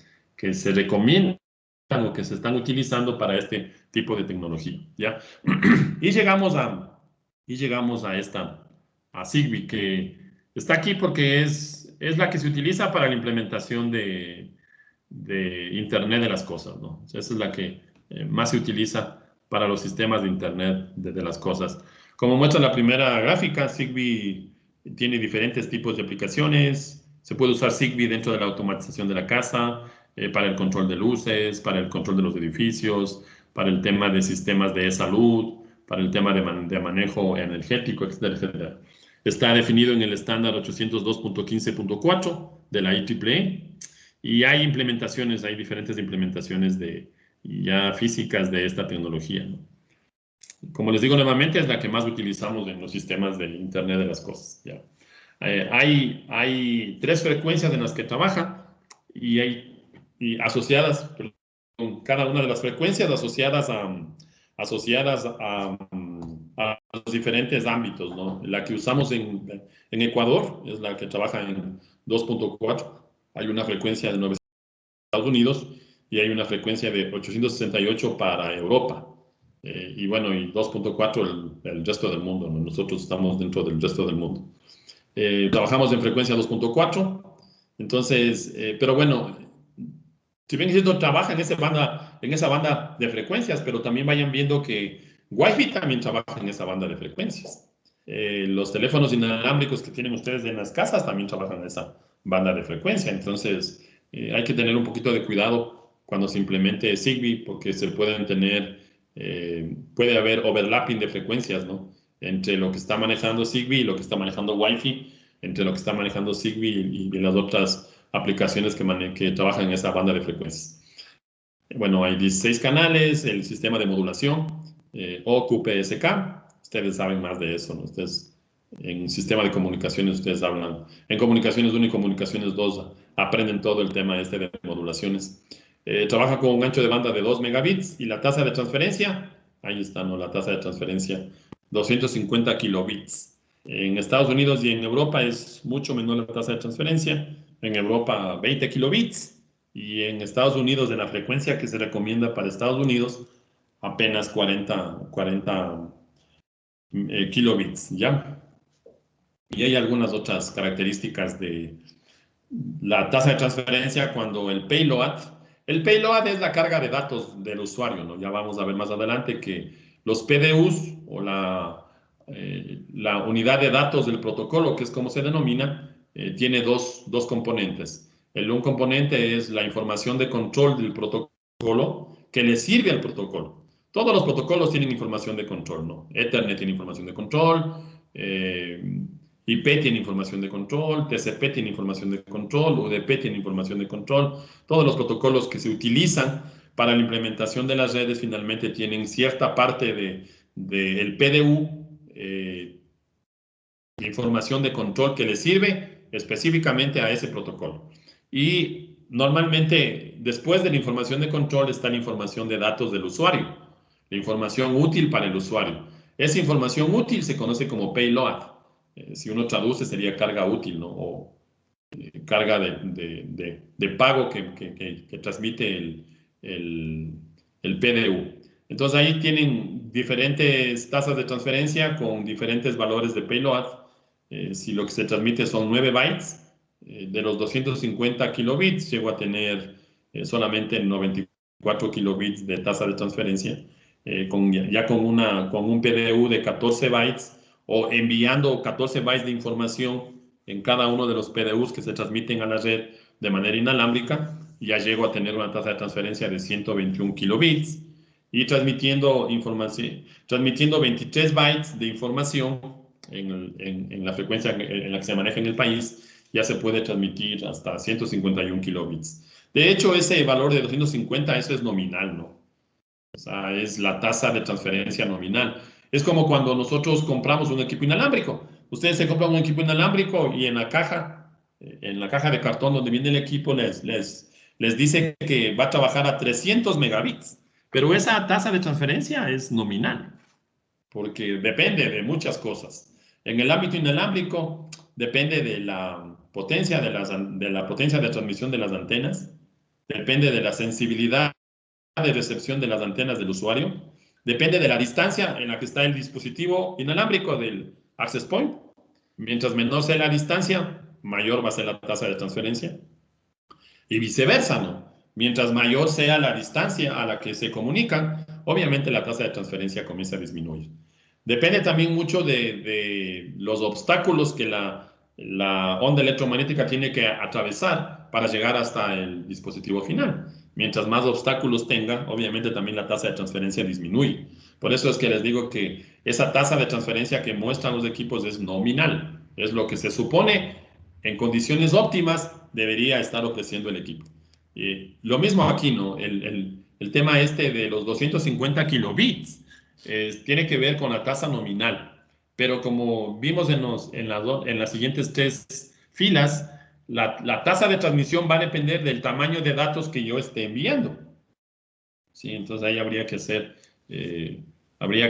se recomiendan o que se están utilizando para este tipo de tecnología, ¿ya? Y llegamos a Zigbee, que está aquí porque es la que se utiliza para la implementación de Internet de las cosas, ¿no? Esa es la que más se utiliza para los sistemas de Internet de las cosas. Como muestra la primera gráfica, Zigbee tiene diferentes tipos de aplicaciones. Se puede usar Zigbee dentro de la automatización de la casa, para el control de luces, para el control de los edificios, para el tema de sistemas de salud, para el tema de manejo energético, etcétera, etcétera. Está definido en el estándar 802.15.4 de la IEEE y hay diferentes implementaciones ya físicas de esta tecnología, ¿no? Como les digo nuevamente, es la que más utilizamos en los sistemas de Internet de las cosas, ¿ya? Hay 3 frecuencias en las que trabaja y asociadas, con cada una de las frecuencias asociadas a los diferentes ámbitos, ¿no? La que usamos en Ecuador es la que trabaja en 2.4. Hay una frecuencia de 900 Estados Unidos y hay una frecuencia de 868 para Europa. Y bueno, y 2.4 el resto del mundo, ¿no? Nosotros estamos dentro del resto del mundo. Trabajamos en frecuencia 2.4, entonces, pero bueno, si bien es cierto, trabaja en esa banda de frecuencias, pero también vayan viendo que Wi-Fi también trabaja en esa banda de frecuencias. Los teléfonos inalámbricos que tienen ustedes en las casas también trabajan en esa banda de frecuencia. Entonces, hay que tener un poquito de cuidado cuando se implemente Zigbee, porque puede haber overlapping de frecuencias, ¿no? Entre lo que está manejando Zigbee y lo que está manejando Wi-Fi, entre lo que está manejando Zigbee y las otras aplicaciones que trabajan en esa banda de frecuencias. Bueno, hay 16 canales, el sistema de modulación, OQPSK. Ustedes saben más de eso, ¿no? Ustedes, en sistema de comunicaciones, ustedes hablan. En comunicaciones 1 y comunicaciones 2 aprenden todo el tema este de modulaciones. Trabaja con un ancho de banda de 2 megabits y la tasa de transferencia, ahí está, ¿no? La tasa de transferencia, 250 kilobits. En Estados Unidos y en Europa es mucho menor la tasa de transferencia. En Europa, 20 kilobits. Y en Estados Unidos, de la frecuencia que se recomienda para Estados Unidos, apenas 40 kilobits, ¿ya? Y hay algunas otras características de la tasa de transferencia cuando el payload es la carga de datos del usuario, ¿no? Ya vamos a ver más adelante que los PDUs o la unidad de datos del protocolo, que es como se denomina, tiene dos componentes. Un componente es la información de control del protocolo que le sirve al protocolo. Todos los protocolos tienen información de control, ¿no? Ethernet tiene información de control, IP tiene información de control, TCP tiene información de control, UDP tiene información de control. Todos los protocolos que se utilizan para la implementación de las redes finalmente tienen cierta parte del PDU, información de control que le sirve específicamente a ese protocolo. Y normalmente después de la información de control está la información de datos del usuario, la información útil para el usuario. Esa información útil se conoce como payload. Si uno traduce sería carga útil, ¿no? O carga de pago que transmite el PDU. Entonces ahí tienen diferentes tasas de transferencia con diferentes valores de payload. Si lo que se transmite son 9 bytes, de los 250 kilobits llego a tener solamente 94 kilobits de tasa de transferencia, con un PDU de 14 bytes o enviando 14 bytes de información en cada uno de los PDUs que se transmiten a la red de manera inalámbrica, ya llego a tener una tasa de transferencia de 121 kilobits y transmitiendo 23 bytes de información en la frecuencia en la que se maneja en el país, ya se puede transmitir hasta 151 kilobits. De hecho, ese valor de 250, eso es nominal, ¿no? O sea, es la tasa de transferencia nominal. Es como cuando nosotros compramos un equipo inalámbrico. Ustedes se compran un equipo inalámbrico y en la caja de cartón donde viene el equipo les dice que va a trabajar a 300 megabits. Pero esa tasa de transferencia es nominal, porque depende de muchas cosas. En el ámbito inalámbrico depende de la potencia de la potencia de transmisión de las antenas, depende de la sensibilidad de recepción de las antenas del usuario, depende de la distancia en la que está el dispositivo inalámbrico del access point. Mientras menor sea la distancia, mayor va a ser la tasa de transferencia. Y viceversa, ¿no? Mientras mayor sea la distancia a la que se comunican, obviamente la tasa de transferencia comienza a disminuir. Depende también mucho de los obstáculos que la onda electromagnética tiene que atravesar para llegar hasta el dispositivo final. Mientras más obstáculos tenga, obviamente también la tasa de transferencia disminuye. Por eso es que les digo que esa tasa de transferencia que muestran los equipos es nominal. Es lo que se supone en condiciones óptimas debería estar ofreciendo el equipo. Lo mismo aquí, ¿no? El tema este de los 250 kilobits tiene que ver con la tasa nominal. Pero como vimos en las siguientes 3 filas, la tasa de transmisión va a depender del tamaño de datos que yo esté enviando. ¿Sí? Entonces ahí habría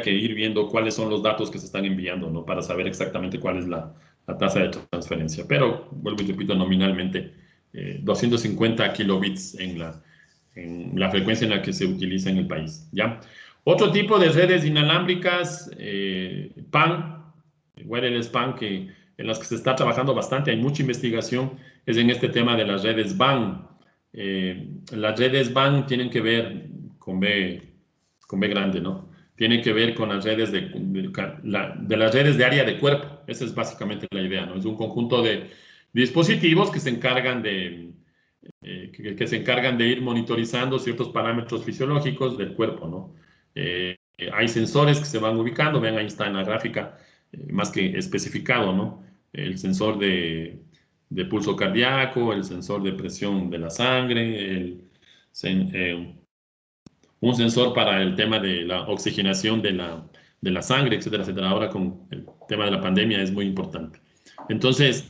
que ir viendo cuáles son los datos que se están enviando, ¿no? Para saber exactamente cuál es la tasa de transferencia. Pero, vuelvo y repito, nominalmente, 250 kilobits en la frecuencia en la que se utiliza en el país, ¿ya? Otro tipo de redes inalámbricas, PAN, wireless PAN, en las que se está trabajando bastante, hay mucha investigación, es en este tema de las redes WAN. las redes WAN tienen que ver con B grande, ¿no? Tienen que ver con las redes de las redes de área de cuerpo. Esa es básicamente la idea, ¿no? Es un conjunto de dispositivos que se encargan que se encargan de ir monitorizando ciertos parámetros fisiológicos del cuerpo, ¿no? Hay sensores que se van ubicando, ven ahí está en la gráfica, más que especificado, ¿no? El sensor de pulso cardíaco, el sensor de presión de la sangre, un sensor para el tema de la oxigenación de la sangre, etcétera, etcétera. Ahora con el tema de la pandemia es muy importante. Entonces,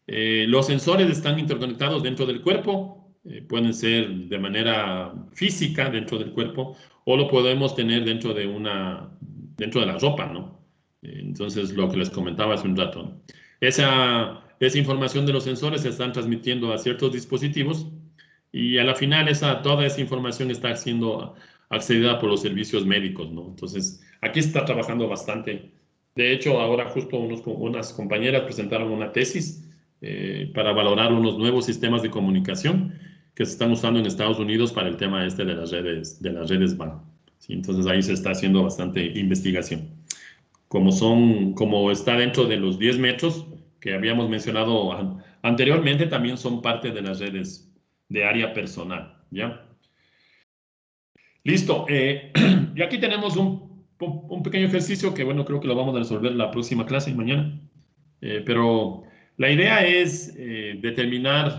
los sensores están interconectados dentro del cuerpo, pueden ser de manera física dentro del cuerpo o lo podemos tener dentro de la ropa, ¿no? Entonces, lo que les comentaba hace un rato, ¿no? Esa información de los sensores se están transmitiendo a ciertos dispositivos y a la final toda esa información está siendo accedida por los servicios médicos, ¿no? Entonces, aquí está trabajando bastante. De hecho, ahora justo unas compañeras presentaron una tesis para valorar unos nuevos sistemas de comunicación que se están usando en Estados Unidos para el tema de las redes WAN. ¿Sí? Entonces, ahí se está haciendo bastante investigación. Como está dentro de los 10 metros que habíamos mencionado anteriormente, también son parte de las redes de área personal, ¿ya? Listo. Y aquí tenemos un pequeño ejercicio que, bueno, creo que lo vamos a resolver en la próxima clase mañana. Pero la idea es determinar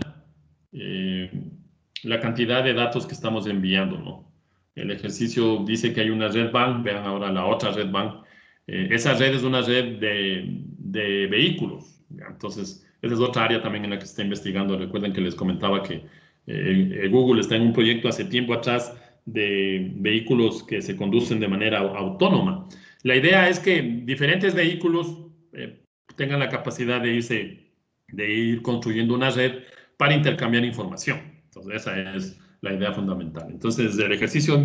la cantidad de datos que estamos enviando, ¿no? El ejercicio dice que hay una red WAN, vean ahora la otra red WAN. Esa red es una red de vehículos, ¿ya? Entonces, esa es otra área también en la que se está investigando. Recuerden que les comentaba que Google está en un proyecto hace tiempo atrás de vehículos que se conducen de manera autónoma. La idea es que diferentes vehículos tengan la capacidad de ir construyendo una red para intercambiar información. Entonces, esa es la idea fundamental. Entonces, el ejercicio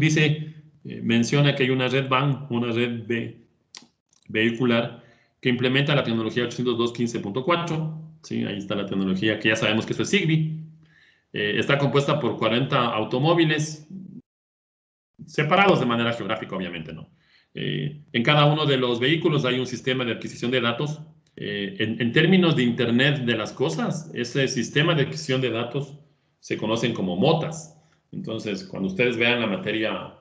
menciona que hay una red WAN, una red vehicular, que implementa la tecnología 802.15.4. ¿Sí? Ahí está la tecnología que ya sabemos que eso es Zigbee. Está compuesta por 40 automóviles, separados de manera geográfica, obviamente, ¿no? En cada uno de los vehículos hay un sistema de adquisición de datos. En términos de Internet de las cosas, ese sistema de adquisición de datos se conocen como motas. Entonces, cuando ustedes vean la materia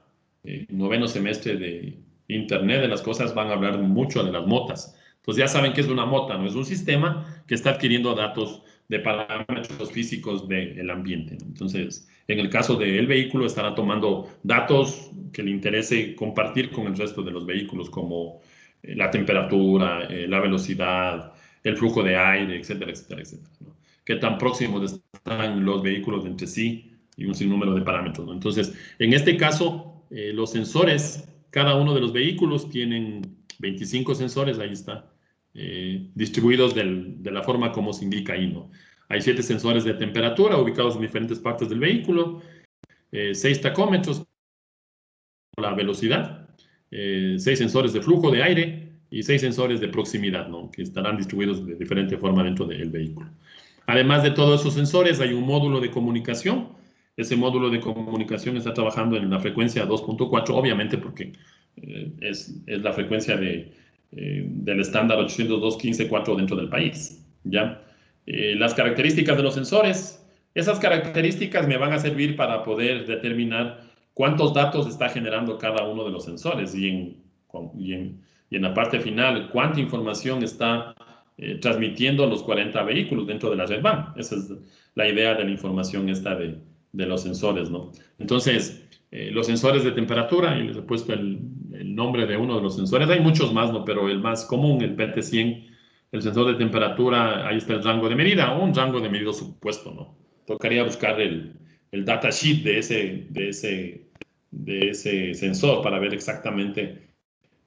noveno semestre de Internet de las cosas, van a hablar mucho de las motas. Entonces, ya saben qué es una mota, ¿no? Es un sistema que está adquiriendo datos de parámetros físicos del ambiente. Entonces, en el caso del vehículo, estará tomando datos que le interese compartir con el resto de los vehículos, como la temperatura, la velocidad, el flujo de aire, etcétera, etcétera, etcétera, ¿no? Qué tan próximos están los vehículos entre sí y un sinnúmero de parámetros, ¿no? Entonces, en este caso, los sensores, cada uno de los vehículos tienen 25 sensores, ahí está, distribuidos de la forma como se indica ahí, ¿no? Hay 7 sensores de temperatura ubicados en diferentes partes del vehículo, 6 tacómetros, la velocidad, 6 sensores de flujo de aire y 6 sensores de proximidad, ¿no? Que estarán distribuidos de diferente forma dentro del vehículo. Además de todos esos sensores, hay un módulo de comunicación. Ese módulo de comunicación está trabajando en la frecuencia 2.4, obviamente porque es la frecuencia del estándar 802.15.4 dentro del país, ¿ya? Las características de los sensores, esas características me van a servir para poder determinar cuántos datos está generando cada uno de los sensores y en la parte final, cuánta información está transmitiendo los 40 vehículos dentro de la red WAN. Esa es la idea de la información esta de los sensores, ¿no? Entonces, los sensores de temperatura, y les he puesto el nombre de uno de los sensores, hay muchos más, ¿no? Pero el más común, el PT100, el sensor de temperatura, ahí está el rango de medida, o un rango de medida supuesto, ¿no? Tocaría buscar el datasheet de ese sensor para ver exactamente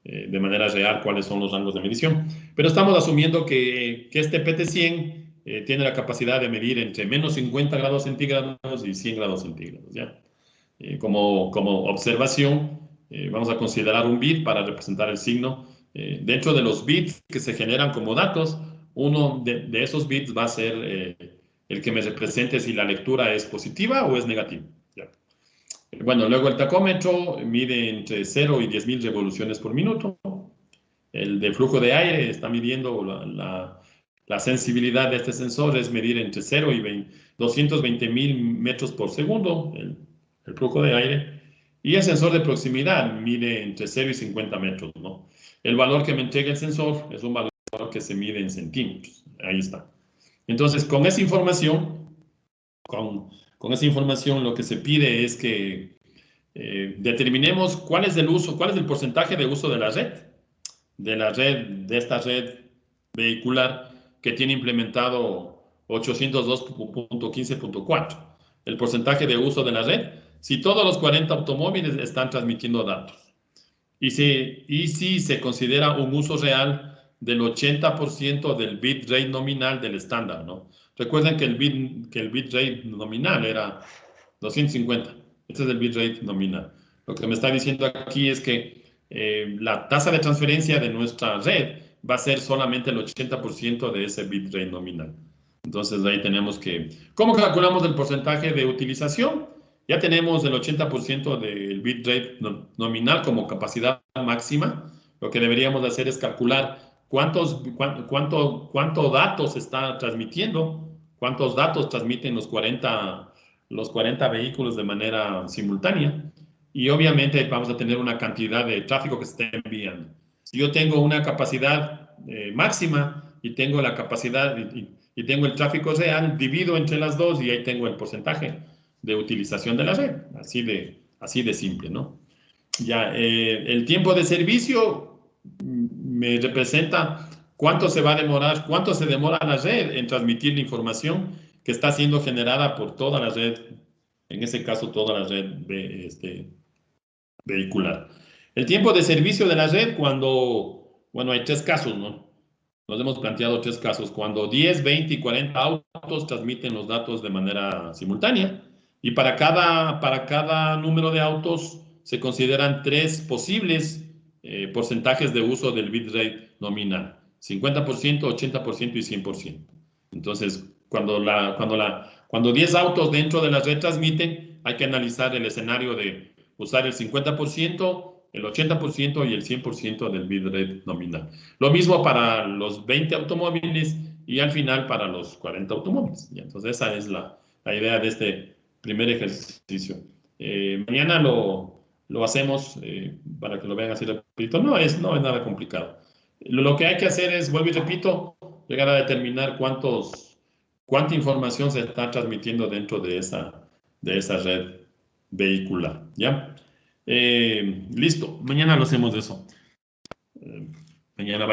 de manera real cuáles son los rangos de medición. Pero estamos asumiendo que este PT100 tiene la capacidad de medir entre menos 50 grados centígrados y 100 grados centígrados, ¿ya? Como observación, vamos a considerar un bit para representar el signo. Dentro de los bits que se generan como datos, uno de esos bits va a ser el que me represente si la lectura es positiva o es negativa. ¿Ya? Bueno, luego el tacómetro mide entre 0 y 10.000 revoluciones por minuto. El de flujo de aire está midiendo la sensibilidad de este sensor, es medir entre 0 y 220.000 metros por segundo, el flujo de aire. Y el sensor de proximidad mide entre 0 y 50 metros, ¿no? El valor que me entrega el sensor es un valor que se mide en centímetros. Ahí está. Entonces, con esa información, lo que se pide es que determinemos cuál es el porcentaje de uso de esta red vehicular que tiene implementado 802.15.4. El porcentaje de uso de la red, si todos los 40 automóviles están transmitiendo datos. Y si se considera un uso real del 80% del bitrate nominal del estándar, ¿no? Recuerden que el bitrate nominal era 250. Este es el bitrate nominal. Lo que me está diciendo aquí es que la tasa de transferencia de nuestra red va a ser solamente el 80% de ese bitrate nominal. Entonces ahí tenemos que... ¿Cómo calculamos el porcentaje de utilización? Ya tenemos el 80% del bitrate nominal como capacidad máxima. Lo que deberíamos hacer es calcular cuánto datos está transmitiendo, cuántos datos transmiten los 40 vehículos de manera simultánea. Y obviamente vamos a tener una cantidad de tráfico que se está enviando. Si yo tengo una capacidad máxima y tengo la capacidad y tengo el tráfico real, divido entre las dos y ahí tengo el porcentaje de utilización de la red, así de simple, ¿no? Ya, el tiempo de servicio me representa cuánto se demora la red en transmitir la información que está siendo generada por toda la red, en ese caso toda la red vehicular. El tiempo de servicio de la red bueno, hay 3 casos, ¿no? Nos hemos planteado 3 casos, cuando 10, 20 y 40 autos transmiten los datos de manera simultánea. Y para cada número de autos se consideran 3 posibles porcentajes de uso del bitrate nominal. 50%, 80% y 100%. Entonces, cuando 10 autos dentro de la red transmiten, hay que analizar el escenario de usar el 50%, el 80% y el 100% del bitrate nominal. Lo mismo para los 20 automóviles y al final para los 40 automóviles. Y entonces esa es la idea de este primer ejercicio. Mañana lo hacemos para que lo vean así rapidito. No es nada complicado. Lo que hay que hacer es, vuelvo y repito, llegar a determinar cuánta información se está transmitiendo dentro de esa red vehicular. ¿Ya? Listo. Mañana lo hacemos de eso. Mañana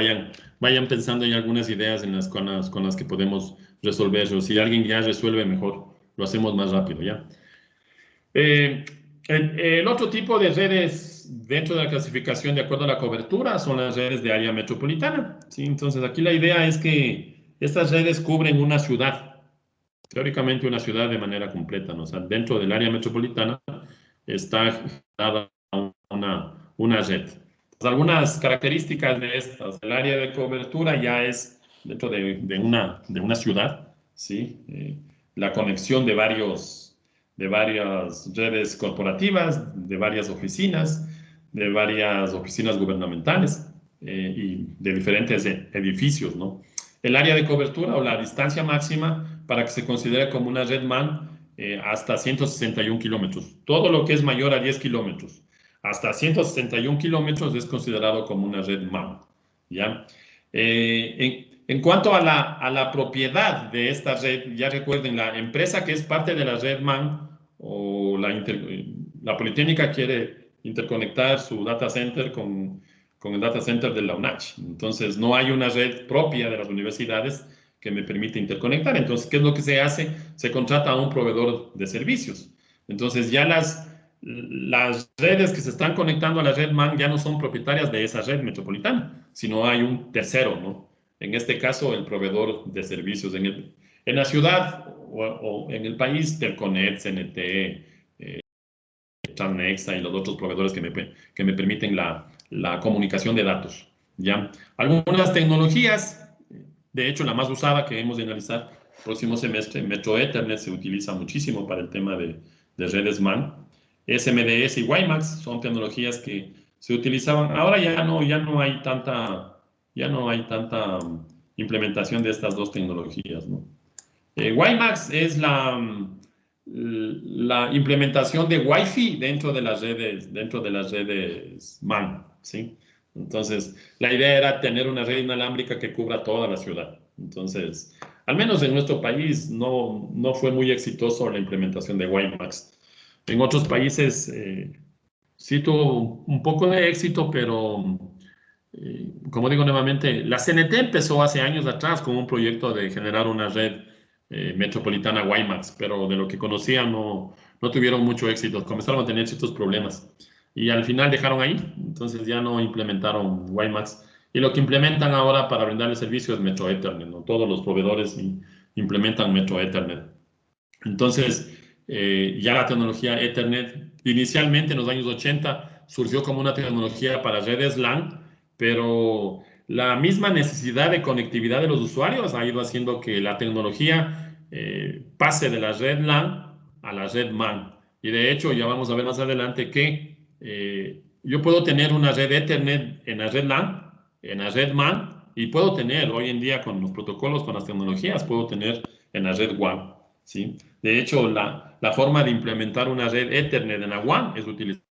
vayan pensando en algunas ideas con las que podemos resolver. O si alguien ya resuelve mejor, lo hacemos más rápido, ¿ya? El otro tipo de redes dentro de la clasificación de acuerdo a la cobertura son las redes de área metropolitana, ¿sí? Entonces, aquí la idea es que estas redes cubren una ciudad, teóricamente una ciudad de manera completa, ¿no? O sea, dentro del área metropolitana está dada una red. Algunas características de estas, el área de cobertura ya es dentro de una ciudad, ¿sí? La conexión de varias redes corporativas, de varias oficinas gubernamentales y de diferentes edificios, ¿no? El área de cobertura o la distancia máxima para que se considere como una red MAN hasta 161 kilómetros. Todo lo que es mayor a 10 kilómetros hasta 161 kilómetros es considerado como una red MAN, ¿ya? En cuanto a la propiedad de esta red, ya recuerden, la empresa que es parte de la red MAN o la Politécnica quiere interconectar su data center con el data center de la UNACH. Entonces, no hay una red propia de las universidades que me permite interconectar. Entonces, ¿qué es lo que se hace? Se contrata a un proveedor de servicios. Entonces, ya las redes que se están conectando a la red MAN ya no son propietarias de esa red metropolitana, sino hay un tercero, ¿no? En este caso, el proveedor de servicios en la ciudad o en el país, Telconet, CNT, Transnexa y los otros proveedores que me permiten la comunicación de datos, ¿ya? Algunas tecnologías, de hecho, la más usada que hemos de analizar próximo semestre. Metro Ethernet se utiliza muchísimo para el tema de redes MAN. SMDS y WiMAX son tecnologías que se utilizaban. Ahora ya no hay tanta implementación de estas dos tecnologías, ¿no? WiMAX es la implementación de Wi-Fi dentro de las redes MAN, ¿sí? Entonces, la idea era tener una red inalámbrica que cubra toda la ciudad. Entonces, al menos en nuestro país no fue muy exitoso la implementación de WiMAX. En otros países sí tuvo un poco de éxito, pero como digo nuevamente, la CNT empezó hace años atrás con un proyecto de generar una red metropolitana WiMAX, pero de lo que conocían no tuvieron mucho éxito, comenzaron a tener ciertos problemas y al final dejaron ahí, entonces ya no implementaron WiMAX y lo que implementan ahora para brindar el servicio es Metro Ethernet, ¿no? Todos los proveedores implementan Metro Ethernet. Entonces, ya la tecnología Ethernet inicialmente en los años 80 surgió como una tecnología para redes LAN, pero la misma necesidad de conectividad de los usuarios ha ido haciendo que la tecnología pase de la red LAN a la red MAN. Y de hecho, ya vamos a ver más adelante que yo puedo tener una red Ethernet en la red LAN, en la red MAN, y puedo tener hoy en día con los protocolos, con las tecnologías, puedo tener en la red WAN, ¿sí? De hecho, la forma de implementar una red Ethernet en la WAN es utilizar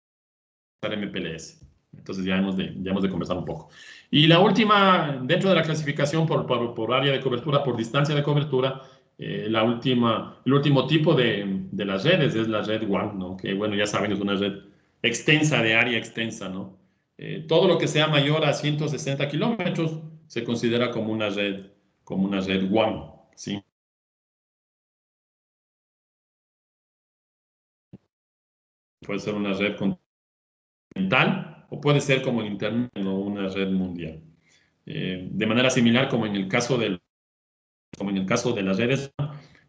MPLS. Entonces ya hemos de conversar un poco. Y la última, dentro de la clasificación por área de cobertura, por distancia de cobertura, el último tipo de las redes es la red WAN, ¿no? Que bueno, ya saben, es una red extensa, de área extensa, ¿no? Todo lo que sea mayor a 160 kilómetros se considera como una red WAN, ¿sí? Puede ser una red continental o puede ser como el Internet o una red mundial. De manera similar como en el caso de las redes,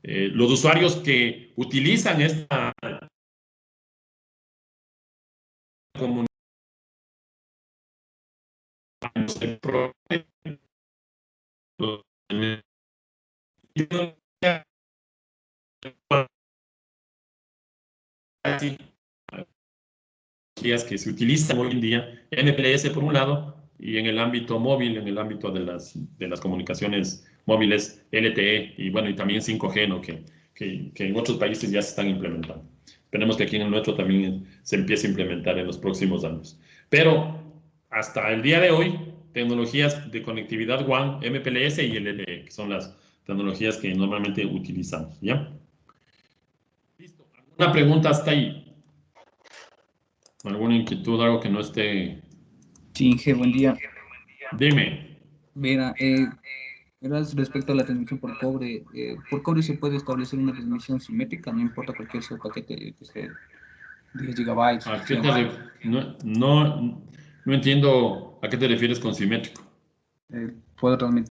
los usuarios que utilizan esta comunicación que se utilizan hoy en día, MPLS por un lado, y en el ámbito móvil, en el ámbito de las comunicaciones móviles, LTE, y bueno, y también 5G, ¿no? que en otros países ya se están implementando. Esperemos que aquí en el nuestro también se empiece a implementar en los próximos años. Pero hasta el día de hoy, tecnologías de conectividad WAN, MPLS y LTE, que son las tecnologías que normalmente utilizamos, ¿ya? Listo. ¿Alguna pregunta hasta ahí? ¿Alguna inquietud, algo que no esté? Sí, Inge, buen día. Dime. Mira, respecto a la transmisión por cobre se puede establecer una transmisión simétrica, no importa cualquier sea paquete que sea 10 gigabytes. ¿A qué no entiendo a qué te refieres con simétrico? Puedo transmitir